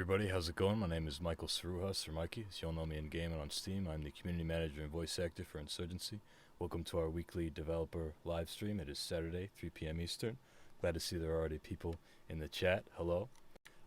everybody, how's it going? My name is Michael Saruhas, or Mikey, as you all know me in game and on Steam. I'm the community manager and voice actor for Insurgency. Welcome to our weekly developer live stream. It is Saturday, 3 p.m. Eastern. Glad to see there are already people in the chat. Hello.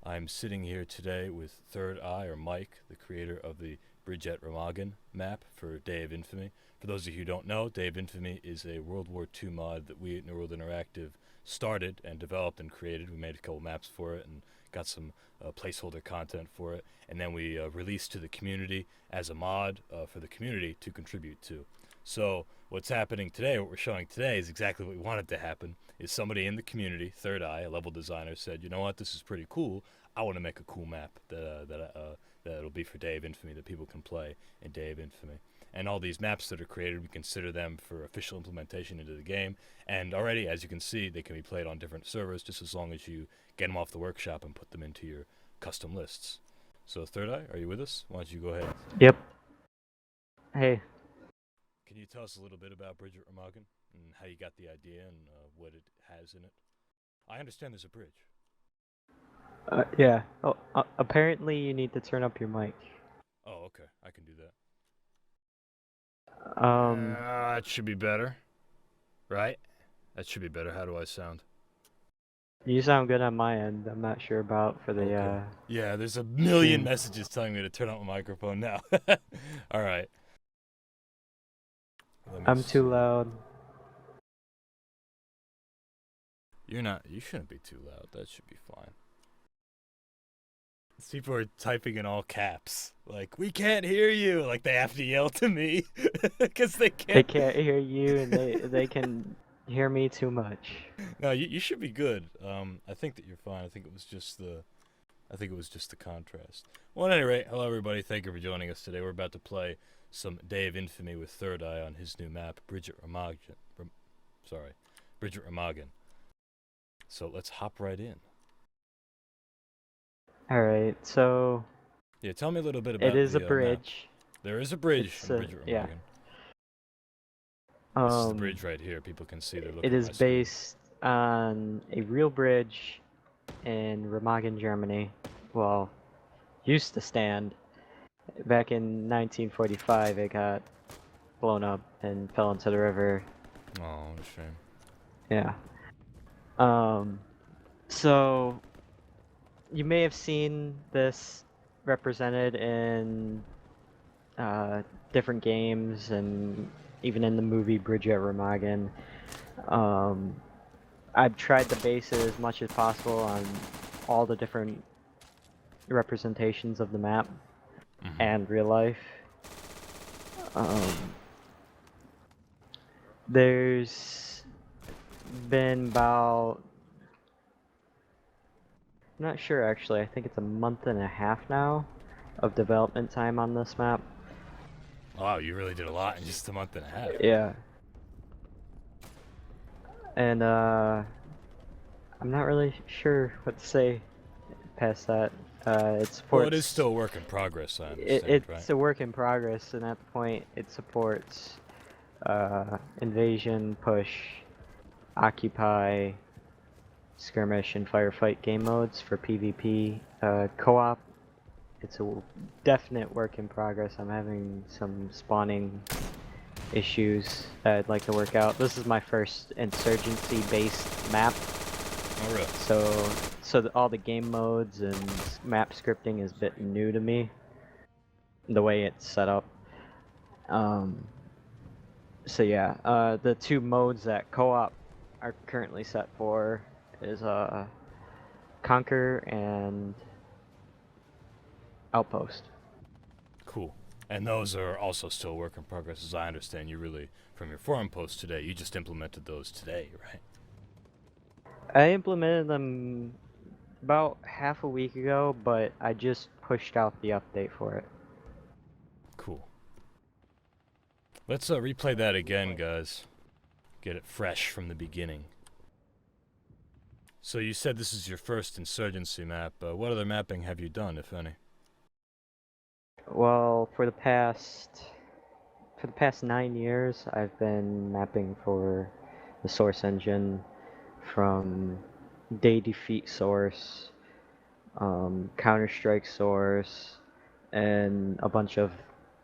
I'm sitting here today with Third Eye, or Mike, the creator of the Bridge at Remagen map for Day of Infamy. For those of you who don't know, Day of Infamy is a World War II mod that we at New World Interactive started and developed and created. We made a couple maps for it and got some placeholder content for it, and then we released to the community as a mod for the community to contribute to. So what's happening today, what we're showing today, is exactly what we wanted to happen. Is somebody in the community, Third Eye, a level designer, said, you know what, this is pretty cool. I want to make a cool map that'll be for Day of Infamy that people can play in Day of Infamy. And all these maps that are created, we consider them for official implementation into the game. And already, as you can see, they can be played on different servers just as long as you get them off the workshop and put them into your custom lists. So Third Eye, are you with us? Why don't you go ahead? Yep. Hey. Can you tell us a little bit about Bridge at Remagen and how you got the idea and what it has in it? I understand there's a bridge. Yeah. Oh, apparently you need to turn up your mic. Oh, okay. I can do that. Um. That should be better. Right? That should be better. How do I sound? You sound good on my end. I'm not sure about for the Okay. Yeah, there's a million stream. messages telling me to turn up my microphone now. All right. I'm too loud. You're not. You shouldn't be too loud. That should be fine. People are typing in all caps. Like, we can't hear you. Like, they have to yell to me. Because they can't. They can't hear you, and they can hear me too much. No, you should be good. I think that you're fine. I think it was just the contrast. Well, at any rate, hello everybody. Thank you for joining us today. We're about to play some Day of Infamy with Third Eye on his new map, Bridge at Remagen. Bridge at Remagen. So let's hop right in. Alright, so... Yeah, tell me a little bit about it is the a bridge. Map. There is a bridge on Bridge at Remagen. Yeah. This is the bridge right here. People can see they're looking at It is my screen. based on a real bridge in Remagen, Germany. Well, used to stand. Back in 1945, it got blown up and fell into the river. Oh, what a shame. Yeah. So you may have seen this represented in different games and even in the movie Bridge at Remagen. I've tried to base it as much as possible on all the different representations of the map and real life. There's been about, I'm not sure actually, I think it's a month and a half now of development time on this map. Wow, you really did a lot in just a month and a half. Yeah. And I'm not really sure what to say past that. It supports. Well, it is still a work in progress, I understand, it's right? a work in progress, and at the point it supports invasion, push, occupy, skirmish, and firefight game modes for PvP. Co-op, it's a definite work in progress. I'm having some spawning issues that I'd like to work out. This is my first insurgency-based map. Oh, really? So all the game modes and map scripting is a bit new to me, the way it's set up. So yeah, the two modes that co-op are currently set for is Conquer and Outpost. Cool. And those are also still a work in progress, as I understand. You really, from your forum post today, you just implemented those today, right? I implemented them about half a week ago, but I just pushed out the update for it. Cool. Let's replay that again, guys. Get it fresh from the beginning. So you said this is your first Insurgency map. What other mapping have you done, if any? Well, for the past 9 years, I've been mapping for the Source engine from Day Defeat Source Counter-Strike Source, and a bunch of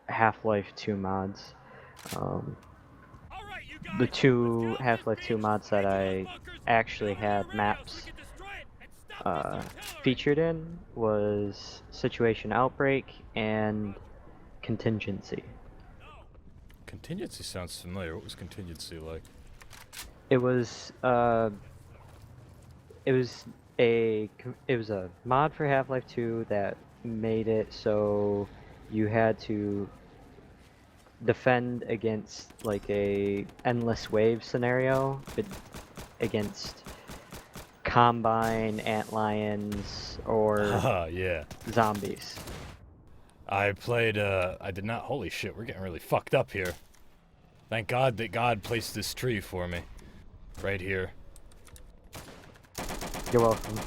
Half-Life 2 mods. The two Half-Life 2 mods that I actually had maps featured in was Situation Outbreak and Contingency. Contingency sounds familiar. What was Contingency like? It was it was a mod for Half-Life 2 that made it so you had to defend against like a endless wave scenario, but against combine, antlions, or Yeah. zombies. I played, I did not, holy shit, we're getting really fucked up here. Thank God that God placed this tree for me. Right here. You're welcome.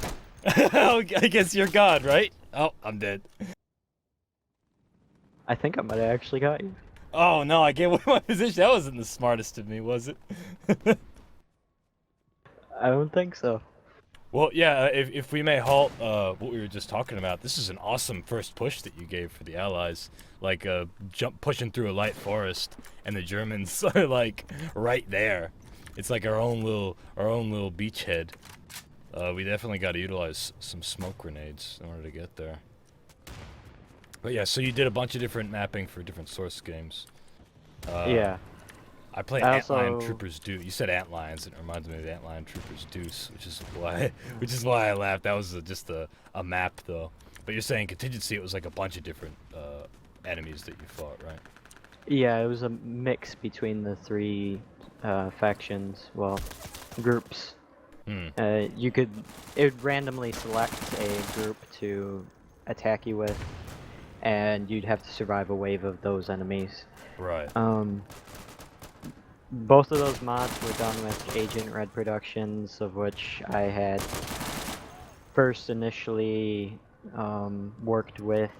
I guess you're God, right? Oh, I'm dead. I think I might have actually got you. Oh no, I gave away my position. That wasn't the smartest of me, was it? I don't think so. Well, yeah, if we may halt what we were just talking about, this is an awesome first push that you gave for the Allies. Like, pushing through a light forest, and the Germans are, like, right there. It's like our own little beachhead. We definitely got to utilize some smoke grenades in order to get there. But yeah, so you did a bunch of different mapping for different Source games. Yeah. I played I Antlion also- Troopers Deuce. You said Antlions, and it reminds me of Antlion Troopers Deuce, which is why I laughed. That was just a map, though. But you're saying Contingency, it was like a bunch of different enemies that you fought, right? Yeah, it was a mix between the three factions, well, groups. It would randomly select a group to attack you with, and you'd have to survive a wave of those enemies. Right. Both of those mods were done with Agent Red Productions, of which I had first initially worked with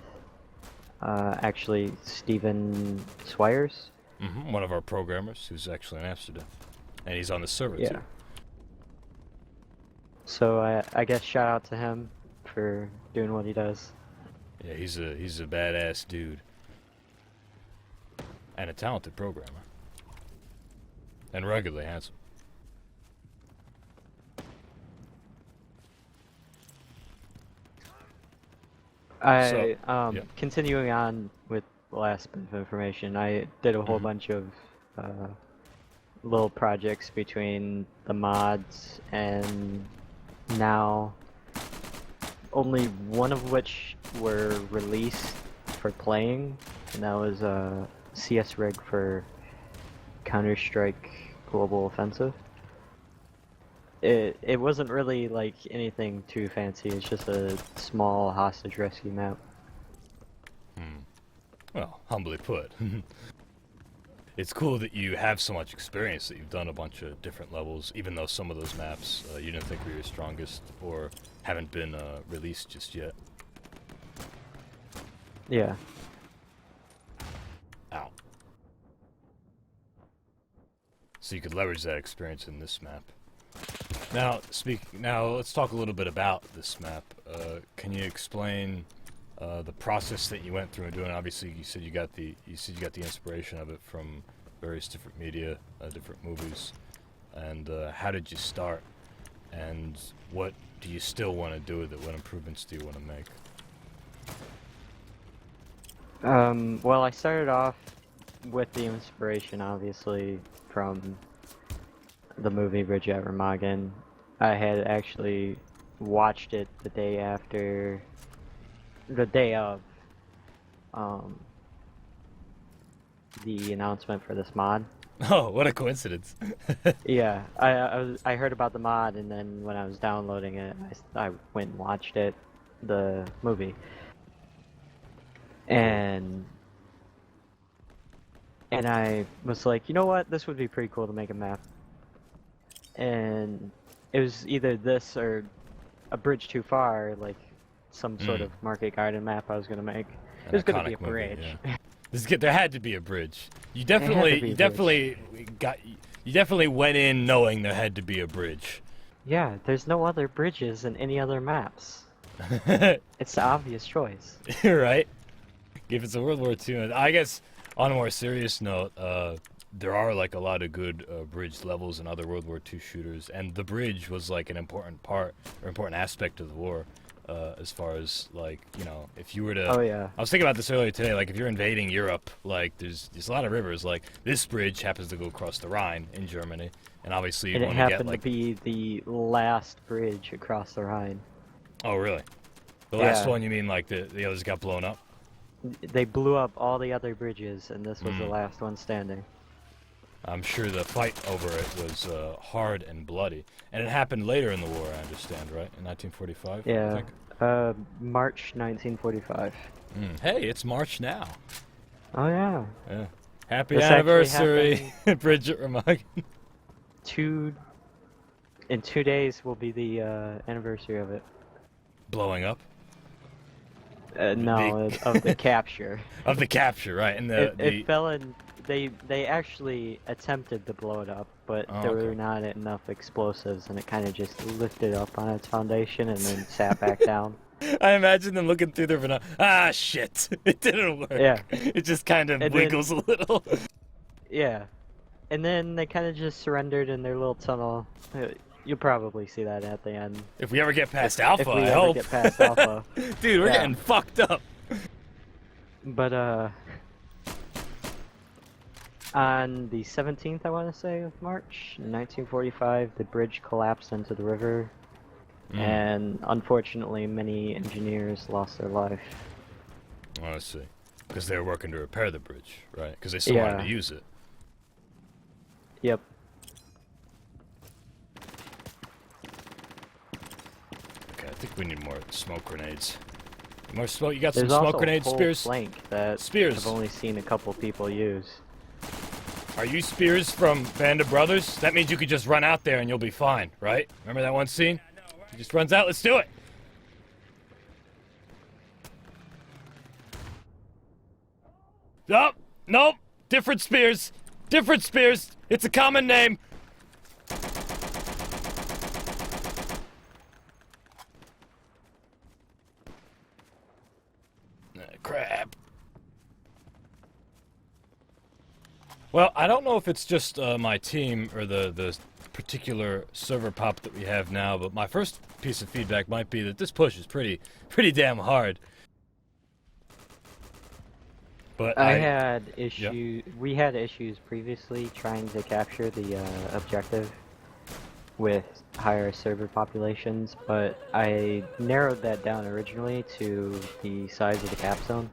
actually Steven Swires. One of our programmers who's actually in Amsterdam, and he's on the server Yeah. too. So I guess shout out to him for doing what he does. Yeah, he's a badass dude, and a talented programmer, and ruggedly handsome. Yeah. Continuing on with the last bit of information, I did a whole Mhm. bunch of little projects between the mods and now, only one of which were released for playing, and that was a CS rig for Counter-Strike Global Offensive. It wasn't really like anything too fancy, it's just a small hostage rescue map. Well, humbly put. It's cool that you have so much experience, that you've done a bunch of different levels, even though some of those maps you didn't think were your strongest or haven't been released just yet. Yeah. Ow. So you could leverage that experience in this map. Now, let's talk a little bit about this map. Can you explain the process that you went through in doing? Obviously, you said you got the inspiration of it from various different media, different movies, and how did you start? And what do you still want to do with it? What improvements do you want to make? Well, I started off with the inspiration, obviously, from the movie Bridge at Remagen. I had actually watched it the day of the announcement for this mod. Oh, what a coincidence! Yeah, I heard about the mod, and then when I was downloading it, I went and watched it, the movie, and I was like, you know what, this would be pretty cool to make a map. And it was either this or a bridge too far, like some sort of market garden map I was gonna make. An There's gonna be a iconic movie, bridge. yeah. There had to be a bridge. You had to definitely, be you a definitely you definitely went in knowing there had to be a bridge. Yeah, there's no other bridges in any other maps. It's the obvious choice. Right? If it's a World War II, I guess on a more serious note, there are like a lot of good bridge levels in other World War II shooters, and the bridge was like an important part or important aspect of the war. As far as like, you know, if you were to, Oh yeah. I was thinking about this earlier today. Like, if you're invading Europe, like there's a lot of rivers. Like this bridge happens to go across the Rhine in Germany, and obviously you And it want to get happened like. to be the last bridge across the Rhine. Oh really? The Yeah. last one, you mean like the others got blown up? They blew up all the other bridges, and this was the Mm. last one standing. I'm sure the fight over it was hard and bloody, and it happened later in the war. I understand, right? In 1945. I Yeah. think. March 1945. Hey, it's March now. Oh yeah. Yeah. Happy This actually anniversary, Bridget Remagen. In 2 days will be the anniversary of it. Blowing up No, of the capture. of the capture, right? And It fell in. They actually attempted to blow it up, but Oh, there okay. were not enough explosives, and it kind of just lifted up on its foundation and then sat back down. I imagine them looking through their binoc. Ah, shit! It didn't work. Yeah. It just kind of And wiggles a little. Yeah, and then they kind of just surrendered in their little tunnel. You'll probably see that at the end. If we ever get past Alpha, If we I ever hope. get past Alpha. Dude, we're Yeah. getting fucked up. But on the 17th, I want to say, of March, 1945, the bridge collapsed into the river, and unfortunately, many engineers lost their life. Oh, I see. Because they were working to repair the bridge, right? Because they still wanted Yeah. to use it. Yep. Okay, I think we need more smoke grenades. More smoke? You got There's some smoke also grenades, a whole Spears? flank that Spears. I've only seen a couple people use. Are you Spears from Band of Brothers? That means you could just run out there and you'll be fine, right? Remember that one scene? He just runs out. Let's do it. Oh, nope. Different Spears. Different Spears. It's a common name. Crap. Well, I don't know if it's just my team or the particular server pop that we have now, but my first piece of feedback might be that this push is pretty damn hard. But I had issues. We had issues previously trying to capture the objective with higher server populations, but I narrowed that down originally to the size of the cap zone.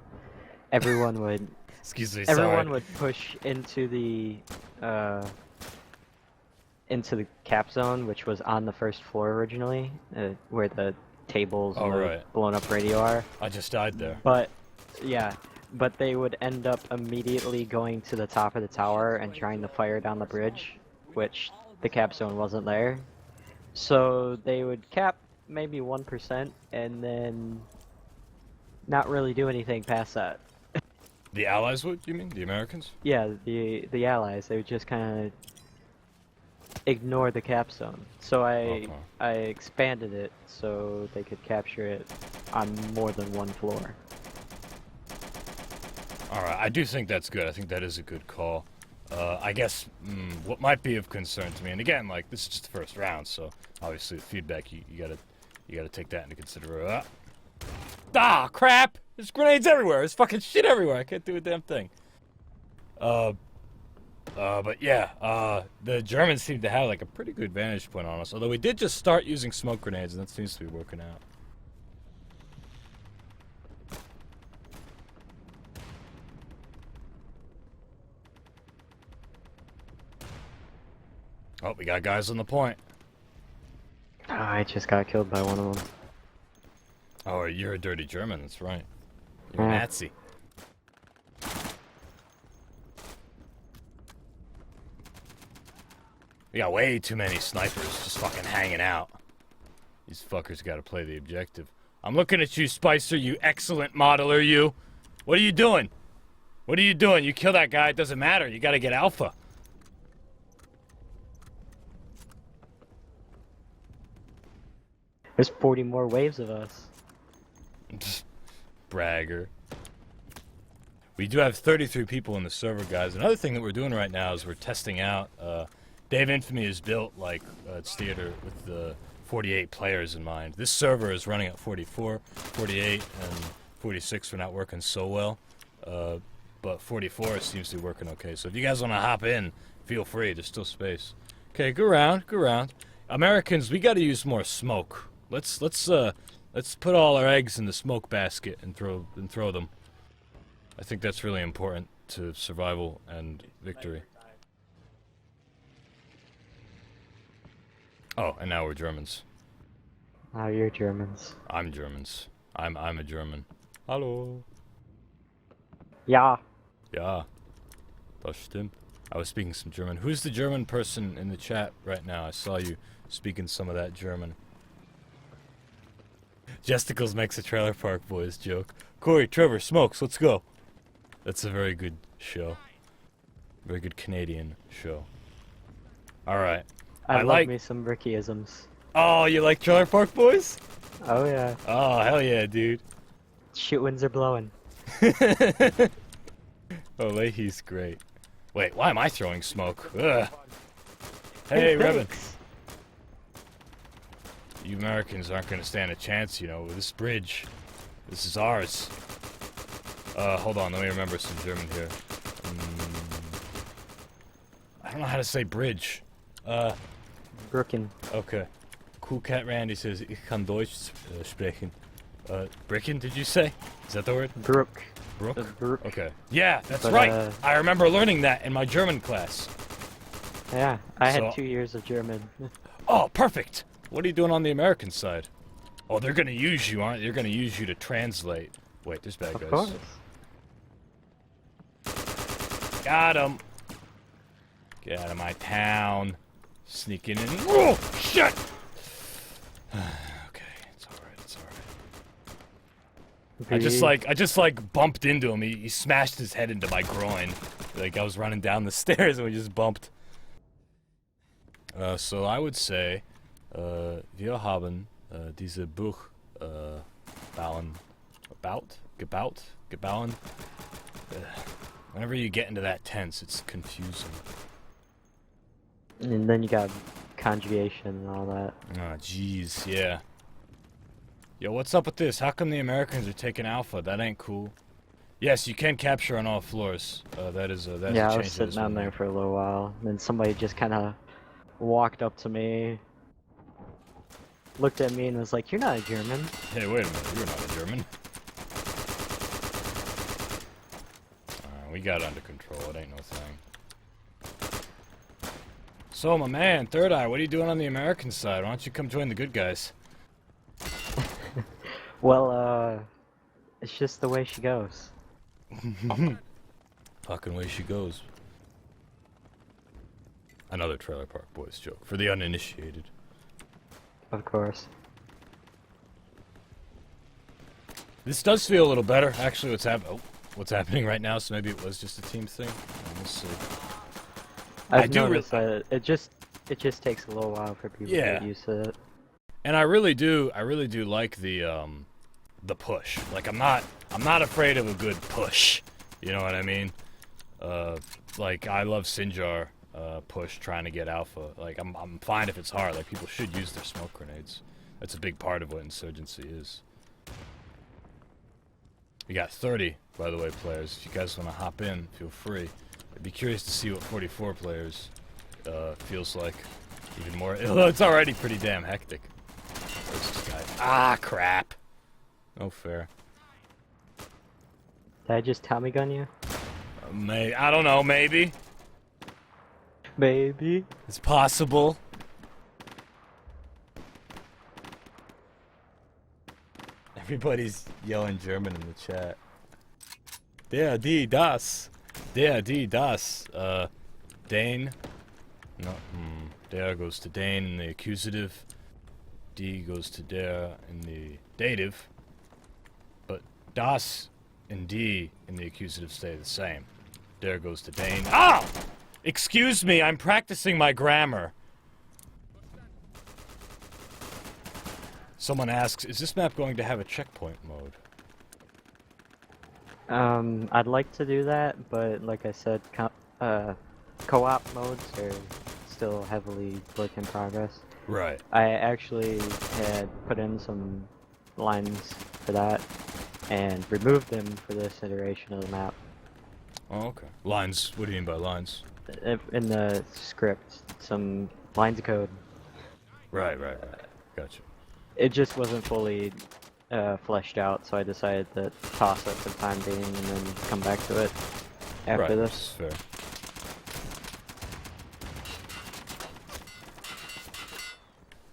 Everyone would. Excuse me, Everyone sorry. would push into the cap zone, which was on the first floor originally, where the tables and the right. blown up radio are. I just died there. But yeah, but they would end up immediately going to the top of the tower and trying to fire down the bridge, which the cap zone wasn't there. So they would cap maybe 1% and then not really do anything past that. The Allies would, you mean? The Americans? Yeah, the allies, they would just kind of ignore the cap zone. So I expanded it so they could capture it on more than one floor. Alright, I do think that's good. I think that is a good call. I guess what might be of concern to me, and again, like, this is just the first round, so obviously the feedback, you gotta take that into consideration. Ah, crap! There's grenades everywhere. There's fucking shit everywhere. I can't do a damn thing. But yeah, the Germans seem to have like a pretty good vantage point on us. Although we did just start using smoke grenades, and that seems to be working out. Oh, we got guys on the point. I just got killed by one of them. Oh, you're a dirty German. That's right. You're a Yeah. Nazi. We got way too many snipers just fucking hanging out. These fuckers gotta play the objective. I'm looking at you, Spicer, you excellent modeler, you. What are you doing? What are you doing? You kill that guy, it doesn't matter. You gotta get Alpha. There's 40 more waves of us. Bragger. We do have 33 people in the server, guys. Another thing that we're doing right now is we're testing out. Day of Infamy is built like its theater with the 48 players in mind. This server is running at 44, 48, and 46 are not working so well. But 44 seems to be working okay. So if you guys want to hop in, feel free. There's still space. Okay, go around, go around. Americans, we got to use more smoke. Let's put all our eggs in the smoke basket and throw them. I think that's really important to survival and victory. Oh, and now we're Germans. Now you're Germans. I'm Germans. I'm a German. Hallo. Ja. Ja. Das stimmt. I was speaking some German. Who's the German person in the chat right now? I saw you speaking some of that German. Jesticles makes a Trailer Park Boys joke. Corey, Trevor, Smokes, let's go. That's a very good show. Very good Canadian show. Alright. I love like me some Rickyisms. Oh, you like Trailer Park Boys? Oh yeah. Oh, hell yeah, dude. Shit winds are blowing. Oh, Leahy's great. Wait, why am I throwing smoke? Ugh. Hey, Revan. You Americans aren't gonna stand a chance, you know, with this bridge. This is ours. Hold on, let me remember some German here. I don't know how to say bridge. Brooken. Okay. Cool Cat Randy says, ich kann Deutsch sprechen. Bricken, did you say? Is that the word? Brook. Brook? Brook. Okay. Yeah, that's But, right! I remember learning that in my German class. Yeah, I So- had 2 years of German. Oh, perfect! What are you doing on the American side? Oh, they're gonna use you, aren't they? They're gonna use you to translate. Wait, there's bad guys. Of course. Got him! Get out of my town. Sneaking in. Oh, shit! Okay, it's alright, it's alright. I just like bumped into him. He smashed his head into my groin. Like I was running down the stairs and we just bumped. So I would say, wir haben diese Buch gebaut. Whenever you get into that tense, it's confusing. And then you got conjugation and all that. Oh, jeez, yeah. Yo, what's up with this? How come the Americans are taking Alpha? That ain't cool. Yes, you can capture on all floors. That's Yeah, a I change was sitting down there for a little while. And then somebody just kind of walked up to me, looked at me, and was like, "You're not a German." Hey, wait a minute. You're not a German. We got it under control. It ain't no thing. So, my man, Third Eye, what are you doing on the American side? Why don't you come join the good guys? Well, it's just the way she goes. Fucking way she goes. Another Trailer Park Boys joke for the uninitiated. Of course. This does feel a little better. Actually, what's happening right now? So maybe it was just a team thing. We'll see. I've noticed that it just takes a little while for people to get used to it. And I really do like the push. Like I'm not afraid of a good push. You know what I mean? Like I love Sinjar push trying to get Alpha. Like I'm fine if it's hard. Like people should use their smoke grenades. That's a big part of what Insurgency is. We got 30, by the way, players. If you guys want to hop in, feel free. I'd be curious to see what 44 players feels like. Even more. It's already pretty damn hectic. Where's this guy? Ah, crap. No fair. Did I just Tommy gun you? I don't know, maybe. Maybe. It's possible. Everybody's yelling German in the chat. Der, die, das. Der, die, das. Dane. No, Der goes to Dane in the accusative. D goes to der in the dative. But das and D in the accusative stay the same. Der goes to Dane. Ah! Excuse me, I'm practicing my grammar. Someone asks, is this map going to have a checkpoint mode? I'd like to do that, but like I said, co-op modes are still heavily work in progress. Right. I actually had put in some lines for that and removed them for this iteration of the map. Oh, okay. Lines. What do you mean by lines? In the script, some lines of code. Right. Gotcha. It just wasn't fully fleshed out, so I decided to toss it for the time being and then come back to it after Right, this. that's fair.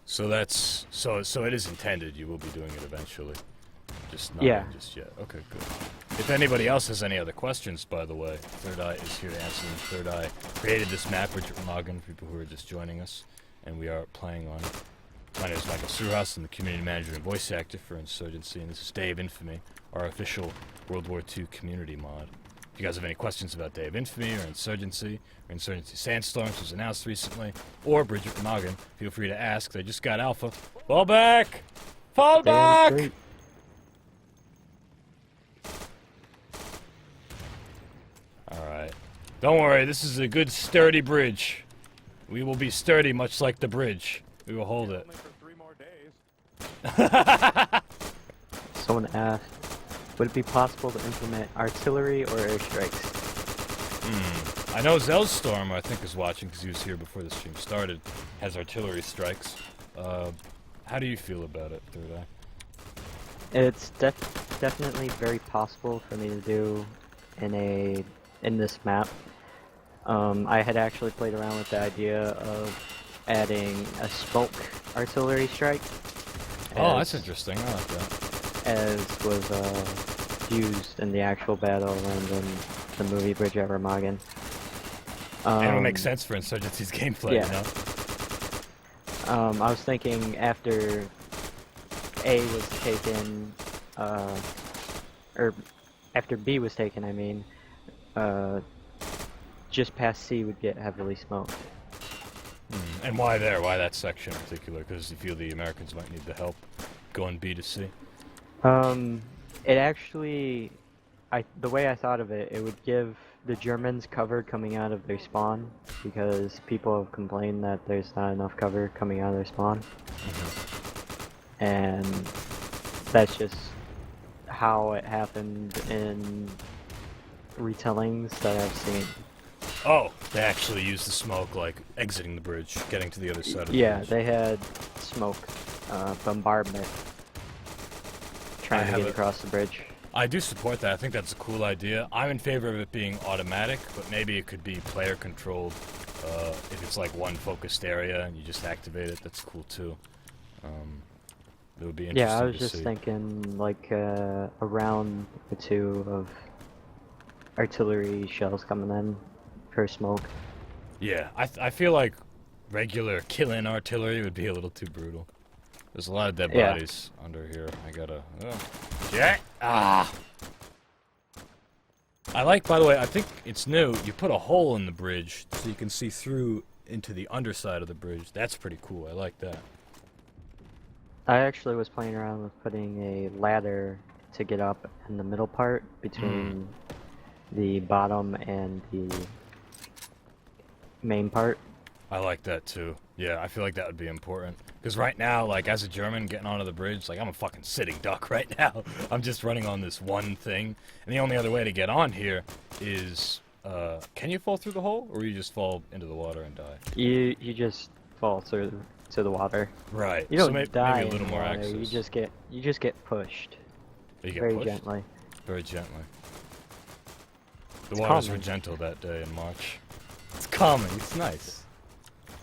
So that's so it is intended. You will be doing it eventually, just not just yet. Okay, good. If anybody else has any other questions, by the way, Third Eye is here to answer them. Third Eye created this map, Bridget Remagen, for people who are just joining us, and we are playing on it. My name is Michael Surhas. I'm the community manager and voice actor for Insurgency, and this is Day of Infamy, our official World War II community mod. If you guys have any questions about Day of Infamy or Insurgency Sandstorms, which was announced recently, or Bridget Remagen, feel free to ask. They just got alpha. Fall back! Fall back! Great. Alright. Don't worry, this is a good sturdy bridge. We will be sturdy much like the bridge. We will hold it. Only for 3 more days. Someone asked, would it be possible to implement artillery or airstrikes? I know Zellstorm, I think, is watching because he was here before the stream started, has artillery strikes. How do you feel about it, Third Eye? It's definitely very possible for me to do in this map. I had actually played around with the idea of adding a smoke artillery strike. Oh, that's interesting. I like that. As was used in the actual battle and in the movie Bridge at Remagen. And it would make sense for Insurgency's gameplay, yeah. you know? I was thinking after A was taken, or after B was taken, I mean, just past C would get heavily smoked. And why there? Why that section in particular? Because you feel the Americans might need the help going B to C? It actually, the way I thought of it, it would give the Germans cover coming out of their spawn, because people have complained that there's not enough cover coming out of their spawn. And that's just how it happened in retellings that I've seen. Oh, they actually used the smoke, like, exiting the bridge, getting to the other side of the Yeah, bridge. they had smoke, bombardment, trying to get across the bridge. I do support that. I think that's a cool idea. I'm in favor of it being automatic, but maybe it could be player controlled. If it's like one focused area and you just activate it, that's cool too. It would be interesting. Yeah, I was to just see. thinking like a round or two of artillery shells coming in for smoke. Yeah, I feel like regular killing artillery would be a little too brutal. There's a lot of dead bodies under here. I gotta... yeah! Ah! I like, by the way, I think it's new, you put a hole in the bridge so you can see through into the underside of the bridge. That's pretty cool. I like that. I actually was playing around with putting a ladder to get up in the middle part between the bottom and the main part. I like that too. Yeah, I feel like that would be important. Because right now, like, as a German getting onto the bridge, like, I'm a fucking sitting duck right now. I'm just running on this one thing. And the only other way to get on here is, can you fall through the hole? Or you just fall into the water and die? You just fall through to the water. Right. You don't so die maybe a little in more the water. access. You just get pushed. You get very pushed? gently. Very gently. The It's waters were calming. gentle that day in March. It's calming. It's nice.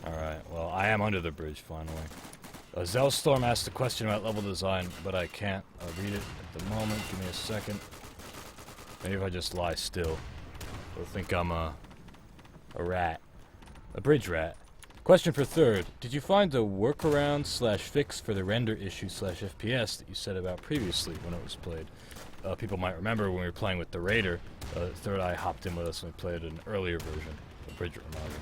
Alright, well, I am under the bridge, finally. Zellstorm asked a question about level design, but I can't read it at the moment. Give me a second. Maybe if I just lie still, they'll think I'm a rat. A bridge rat. Question for Third. Did you find a workaround / fix for the render issue / FPS that you said about previously when it was played? People might remember when we were playing with the Raider, Third Eye hopped in with us and we played an earlier version of Bridge Remagen.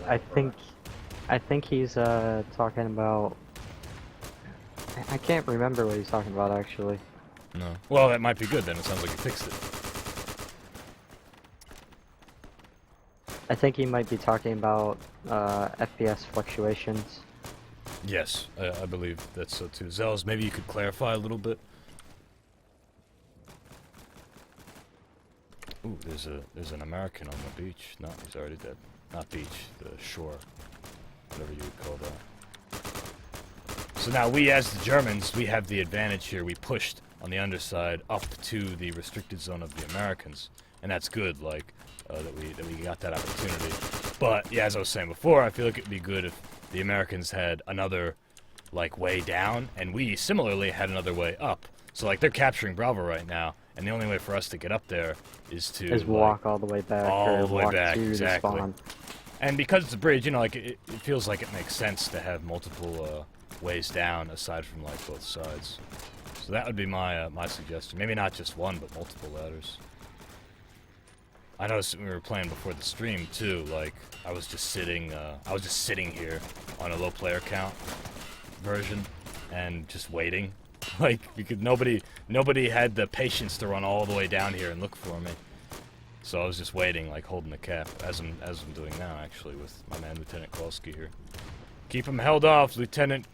I think he's talking about I can't remember what he's talking about actually. No. Well, that might be good then. It sounds like you fixed it. I think he might be talking about FPS fluctuations. Yes, I believe that's so too. Zells, maybe you could clarify a little bit. Ooh, there's an American on the beach. No, he's already dead. Not beach, the shore. Whatever you would call that. So now we, as the Germans, we have the advantage here. We pushed on the underside up to the restricted zone of the Americans, and that's good. Like that we got that opportunity. But yeah, as I was saying before, I feel like it'd be good if the Americans had another like way down, and we similarly had another way up. So like they're capturing Bravo right now, and the only way for us to get up there is to Is walk all the way back. all or the way walk back, to the exactly. spawn. And because it's a bridge, you know, like it feels like it makes sense to have multiple ways down aside from like both sides. So that would be my my suggestion. Maybe not just one, but multiple ladders. I noticed when we were playing before the stream too. Like I was just sitting here on a low player count version and just waiting. Like because nobody had the patience to run all the way down here and look for me. So I was just waiting, like holding the cap, as I'm doing now, actually, with my man Lieutenant Kowalski here. Keep him held off, Lieutenant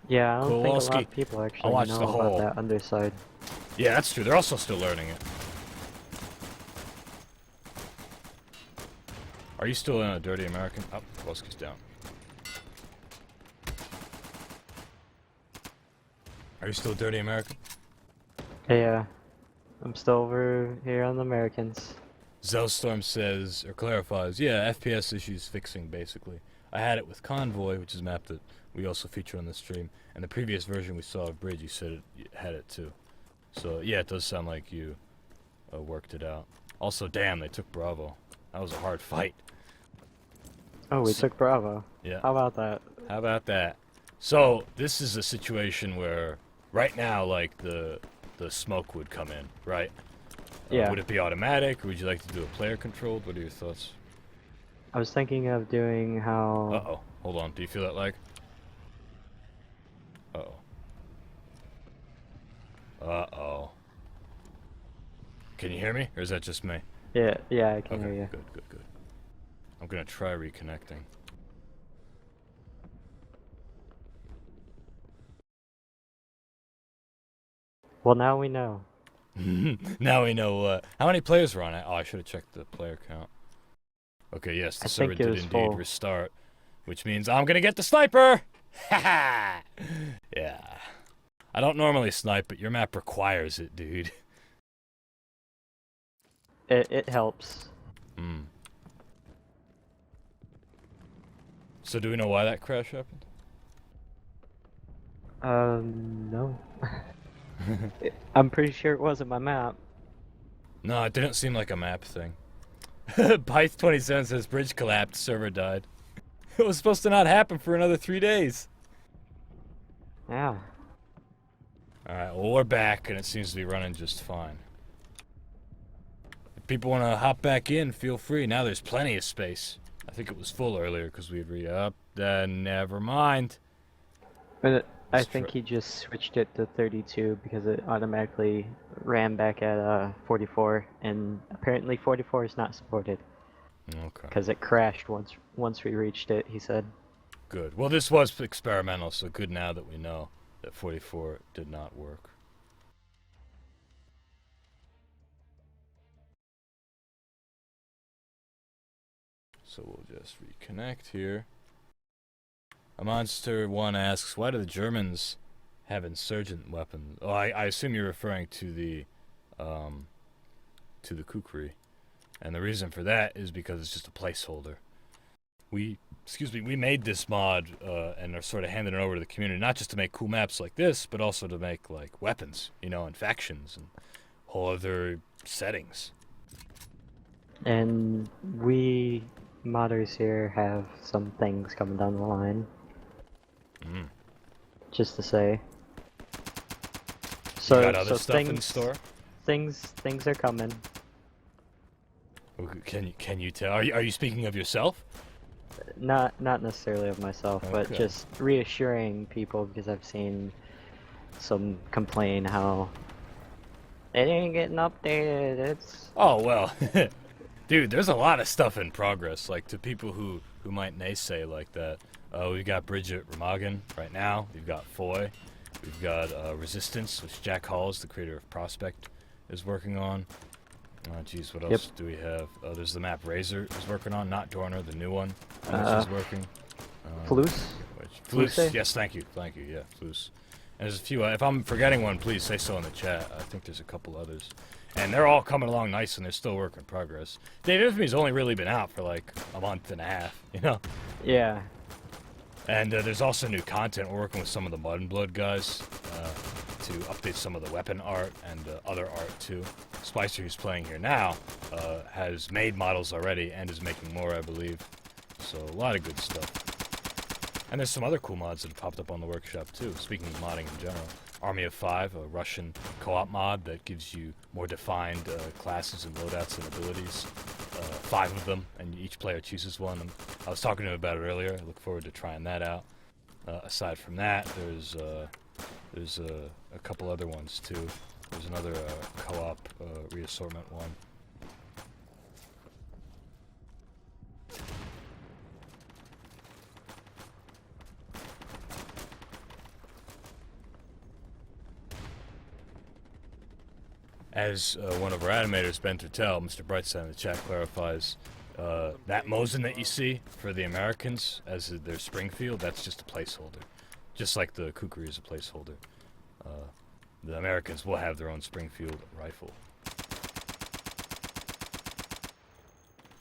Yeah, I don't think a lot Kowalski. of people actually I'll watch know the about whole. that underside. Yeah, that's true. They're also still learning it. Are you still in a Dirty American? Oh, Kowalski's down. Are you still Dirty American? Yeah, I'm still over here on the Americans. Zellstorm says, or clarifies, yeah, FPS issues fixing, basically. I had it with Convoy, which is a map that we also feature on the stream, and the previous version we saw of Bridge, you said it had it too. So, yeah, it does sound like you worked it out. Also, damn, they took Bravo. That was a hard fight. Oh, we took Bravo. Yeah. How about that? How about that? So, this is a situation where, right now, like, the smoke would come in, right? Yeah. Would it be automatic, or would you like to do it player controlled? What are your thoughts? I was thinking of doing how... Uh-oh. Hold on. Do you feel that lag? Uh-oh. Uh-oh. Can you hear me, or is that just me? Yeah, I can Okay, hear you. good. I'm gonna try reconnecting. Well, now we know. Now we know how many players were on it. Oh, I should have checked the player count. Okay, yes, the I server think it did was indeed full. restart, which means I'm gonna get the sniper. Haha. Yeah. I don't normally snipe, but your map requires it, dude. It helps. Hmm. So do we know why that crash happened? No. I'm pretty sure it wasn't my map. No, it didn't seem like a map thing. Pyth27 says bridge collapsed, server died. It was supposed to not happen for another 3 days. Yeah. Alright, well we're back and it seems to be running just fine. If people want to hop back in, feel free. Now there's plenty of space. I think it was full earlier because we had re-up. Never mind. But I Let's think try- he just switched it to 32 because it automatically ran back at 44, and apparently 44 is not supported Okay, because it crashed once we reached it. He said. good. Well, this was experimental, so good now that we know that 44 did not work. So we'll just reconnect here. A Monster 1 asks, why do the Germans have insurgent weapons? Oh, I assume you're referring to the Kukri. And the reason for that is because it's just a placeholder. We made this mod and are sort of handing it over to the community, not just to make cool maps like this, but also to make like weapons, you know, and factions and whole other settings. And we modders here have some things coming down the line. Just to say. So, You got other so stuff in store? Things are coming. Can you tell? Are you speaking of yourself? Not necessarily of myself, but Okay. just reassuring people because I've seen some complain how it ain't getting updated. It's Oh well, dude, there's a lot of stuff in progress. Like to people who might naysay like that, we've got Bridget Remagen right now. We've got Foy. We've got Resistance, which Jack Halls, the creator of Prospect, is working on. Geez, what else do we have? There's the map Razor is working on, not Dorner, the new one, which is working. Floose? Floose, yes, thank you, yeah, Floose. And there's a few, if I'm forgetting one, please say so in the chat. I think there's a couple others. And they're all coming along nice, and they're still work in progress. Dave Infamy's only really been out for like a month and a half, you know? Yeah. And there's also new content. We're working with some of the Mud and Blood guys to update some of the weapon art and other art too. Spicer, who's playing here now, has made models already and is making more, I believe. So a lot of good stuff. And there's some other cool mods that have popped up on the workshop too. Speaking of modding in general, Army of Five, a Russian co-op mod that gives you more defined classes and loadouts and abilities. 5 of them, and each player chooses one. I was talking to him about it earlier. I look forward to trying that out. Aside from that, there's a couple other ones too. There's another co-op reassortment one. As one of our animators, Ben Tertel, Mr. Brightside in the chat clarifies, that Mosin that you see for the Americans as their Springfield, that's just a placeholder. Just like the Kukri is a placeholder. The Americans will have their own Springfield rifle.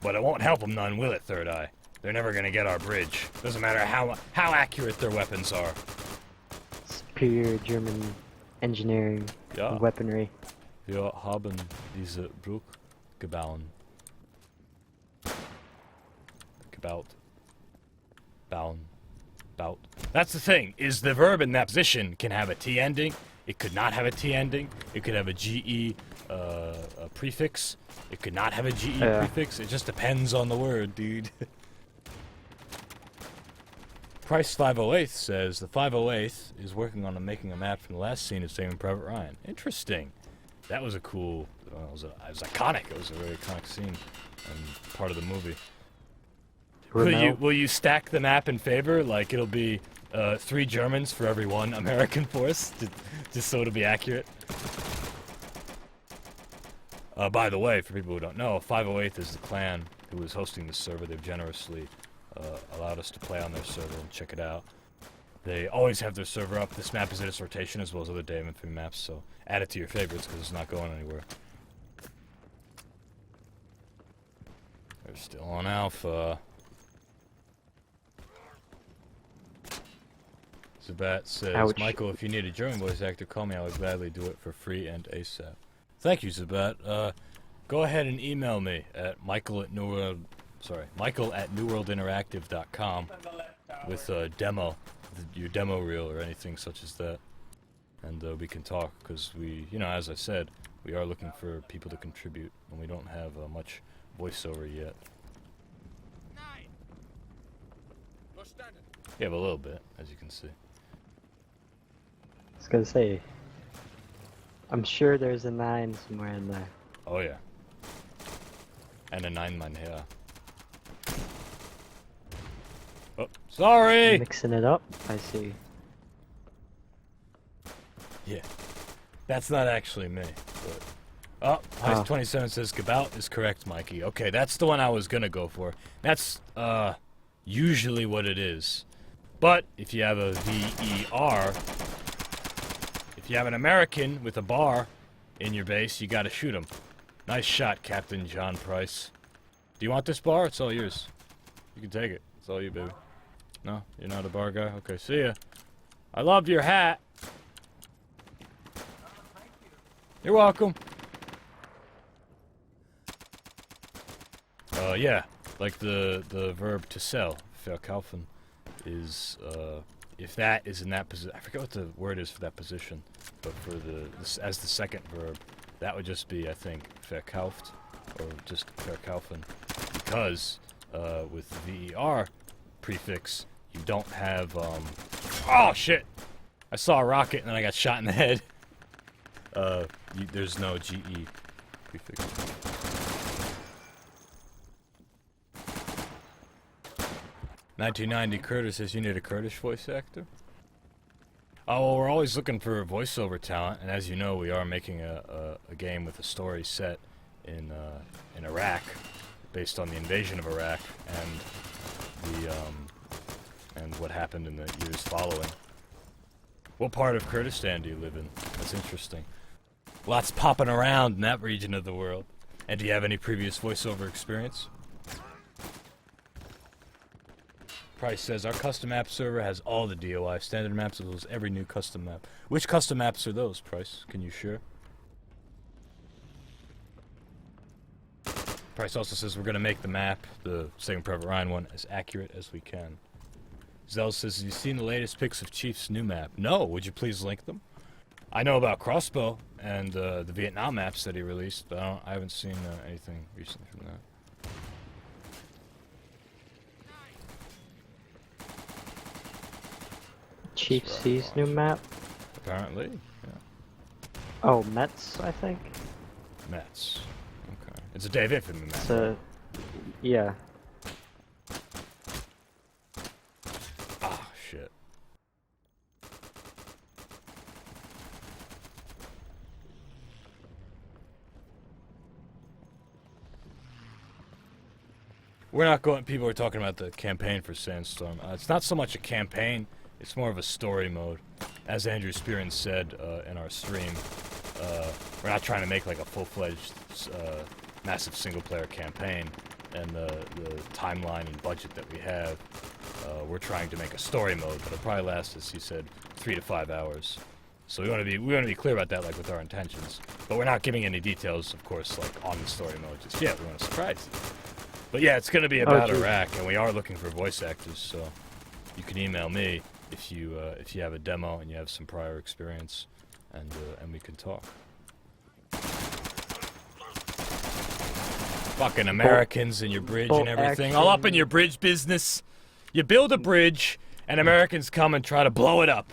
But it won't help them none, will it, Third Eye? They're never gonna get our bridge. Doesn't matter how accurate their weapons are. Superior German engineering and weaponry. Wir haben diese Brücke gebaut. Bauen. Bout. That's the thing, is the verb in that position can have a T ending. It could not have a T ending. It could have a GE a prefix. It could not have a GE prefix. It just depends on the word, dude. Price 508 says the 508 is working on making a map from the last scene of Saving Private Ryan. Interesting. That was a cool. It was iconic. It was a very iconic scene and part of the movie. Will you stack the map in favor? Like it'll be 3 Germans for every 1 American force, just so it'll be accurate. By the way, for people who don't know, 508 is the clan who is hosting this server. They've generously allowed us to play on their server and check it out. They always have their server up. This map is in its rotation as well as other Day of Infamy maps, so add it to your favorites because it's not going anywhere. They're still on Alpha. Zabat says, Ouch. Michael, if you need a German voice actor, call me. I would gladly do it for free and ASAP. Thank you, Zabat. Go ahead and email me at michael@newworldinteractive.com with a demo, your demo reel or anything such as that. And we can talk, because we, as I said, we are looking for people to contribute, and we don't have much voiceover yet. We have a little bit, as you can see. I was gonna say, I'm sure there's a 9 somewhere in there. Oh yeah. And a 9-man here. Oh, sorry! Mixing it up, I see. Yeah. That's not actually me, but... Oh, Heist27 says Gabout is correct, Mikey. Okay, that's the one I was gonna go for. That's, usually what it is. But, if you have a VER, if you have an American with a bar in your base, you gotta shoot him. Nice shot, Captain John Price. Do you want this bar? It's all yours. You can take it. It's all you, baby. No? You're not a bar guy? Okay, see ya. I loved your hat. You're welcome. Yeah, like the verb to sell, verkaufen, is, if that is in that position, I forget what the word is for that position, but for as the second verb, that would just be, I think, verkauft, or just verkaufen, because, with the VER prefix, you don't have, oh shit! I saw a rocket and then I got shot in the head. There's no GE prefix. $19.90 Curtis says you need a Kurdish voice actor. Oh, well, we're always looking for voiceover talent, and as you know, we are making a game with a story set in Iraq, based on the invasion of Iraq and what happened in the years following. What part of Kurdistan do you live in? That's interesting. Lots popping around in that region of the world. And do you have any previous voiceover experience? Price says, our custom map server has all the DOI standard maps as well as every new custom map. Which custom maps are those, Price? Can you share? Price also says we're going to make the map, the Saving Private Ryan one, as accurate as we can. Zell says, have you seen the latest pics of Chief's new map? No, would you please link them? I know about Crossbow and the Vietnam maps that he released, but I haven't seen anything recently from that. Chief C's new map? Apparently, yeah. Oh, Mets, I think? Mets. Okay. It's a Dave Infamy map. It's a... yeah. Ah, shit. We're not going... People are talking about the campaign for Sandstorm. It's not so much a campaign, it's more of a story mode. As Andrew Spearman said in our stream, we're not trying to make like a full-fledged, massive single-player campaign. And the timeline and budget that we have, we're trying to make a story mode, but it'll probably last, as he said, 3 to 5 hours. So we want to be clear about that, like with our intentions. But we're not giving any details, of course, like on the story mode just yet. We want to surprise you. But yeah, it's going to be about Iraq, and we are looking for voice actors. So you can email me if you have a demo and you have some prior experience, and we can talk. Fucking Americans and your bridge and everything. All up in your bridge business. You build a bridge, and Americans come and try to blow it up.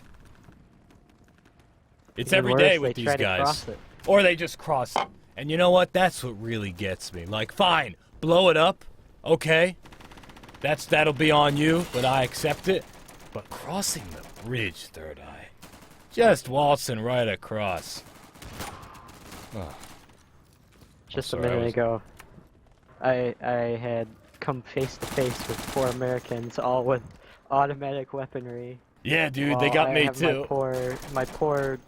It's every day with these guys. Or they just cross it. And you know what? That's what really gets me. Like, fine, blow it up. Okay. That'll be on you, but I accept it. But crossing the bridge, Third Eye. Just waltzing right across. Oh. Just a minute ago, I had come face to face with 4 Americans, all with automatic weaponry. Yeah, dude, they got me too. My poor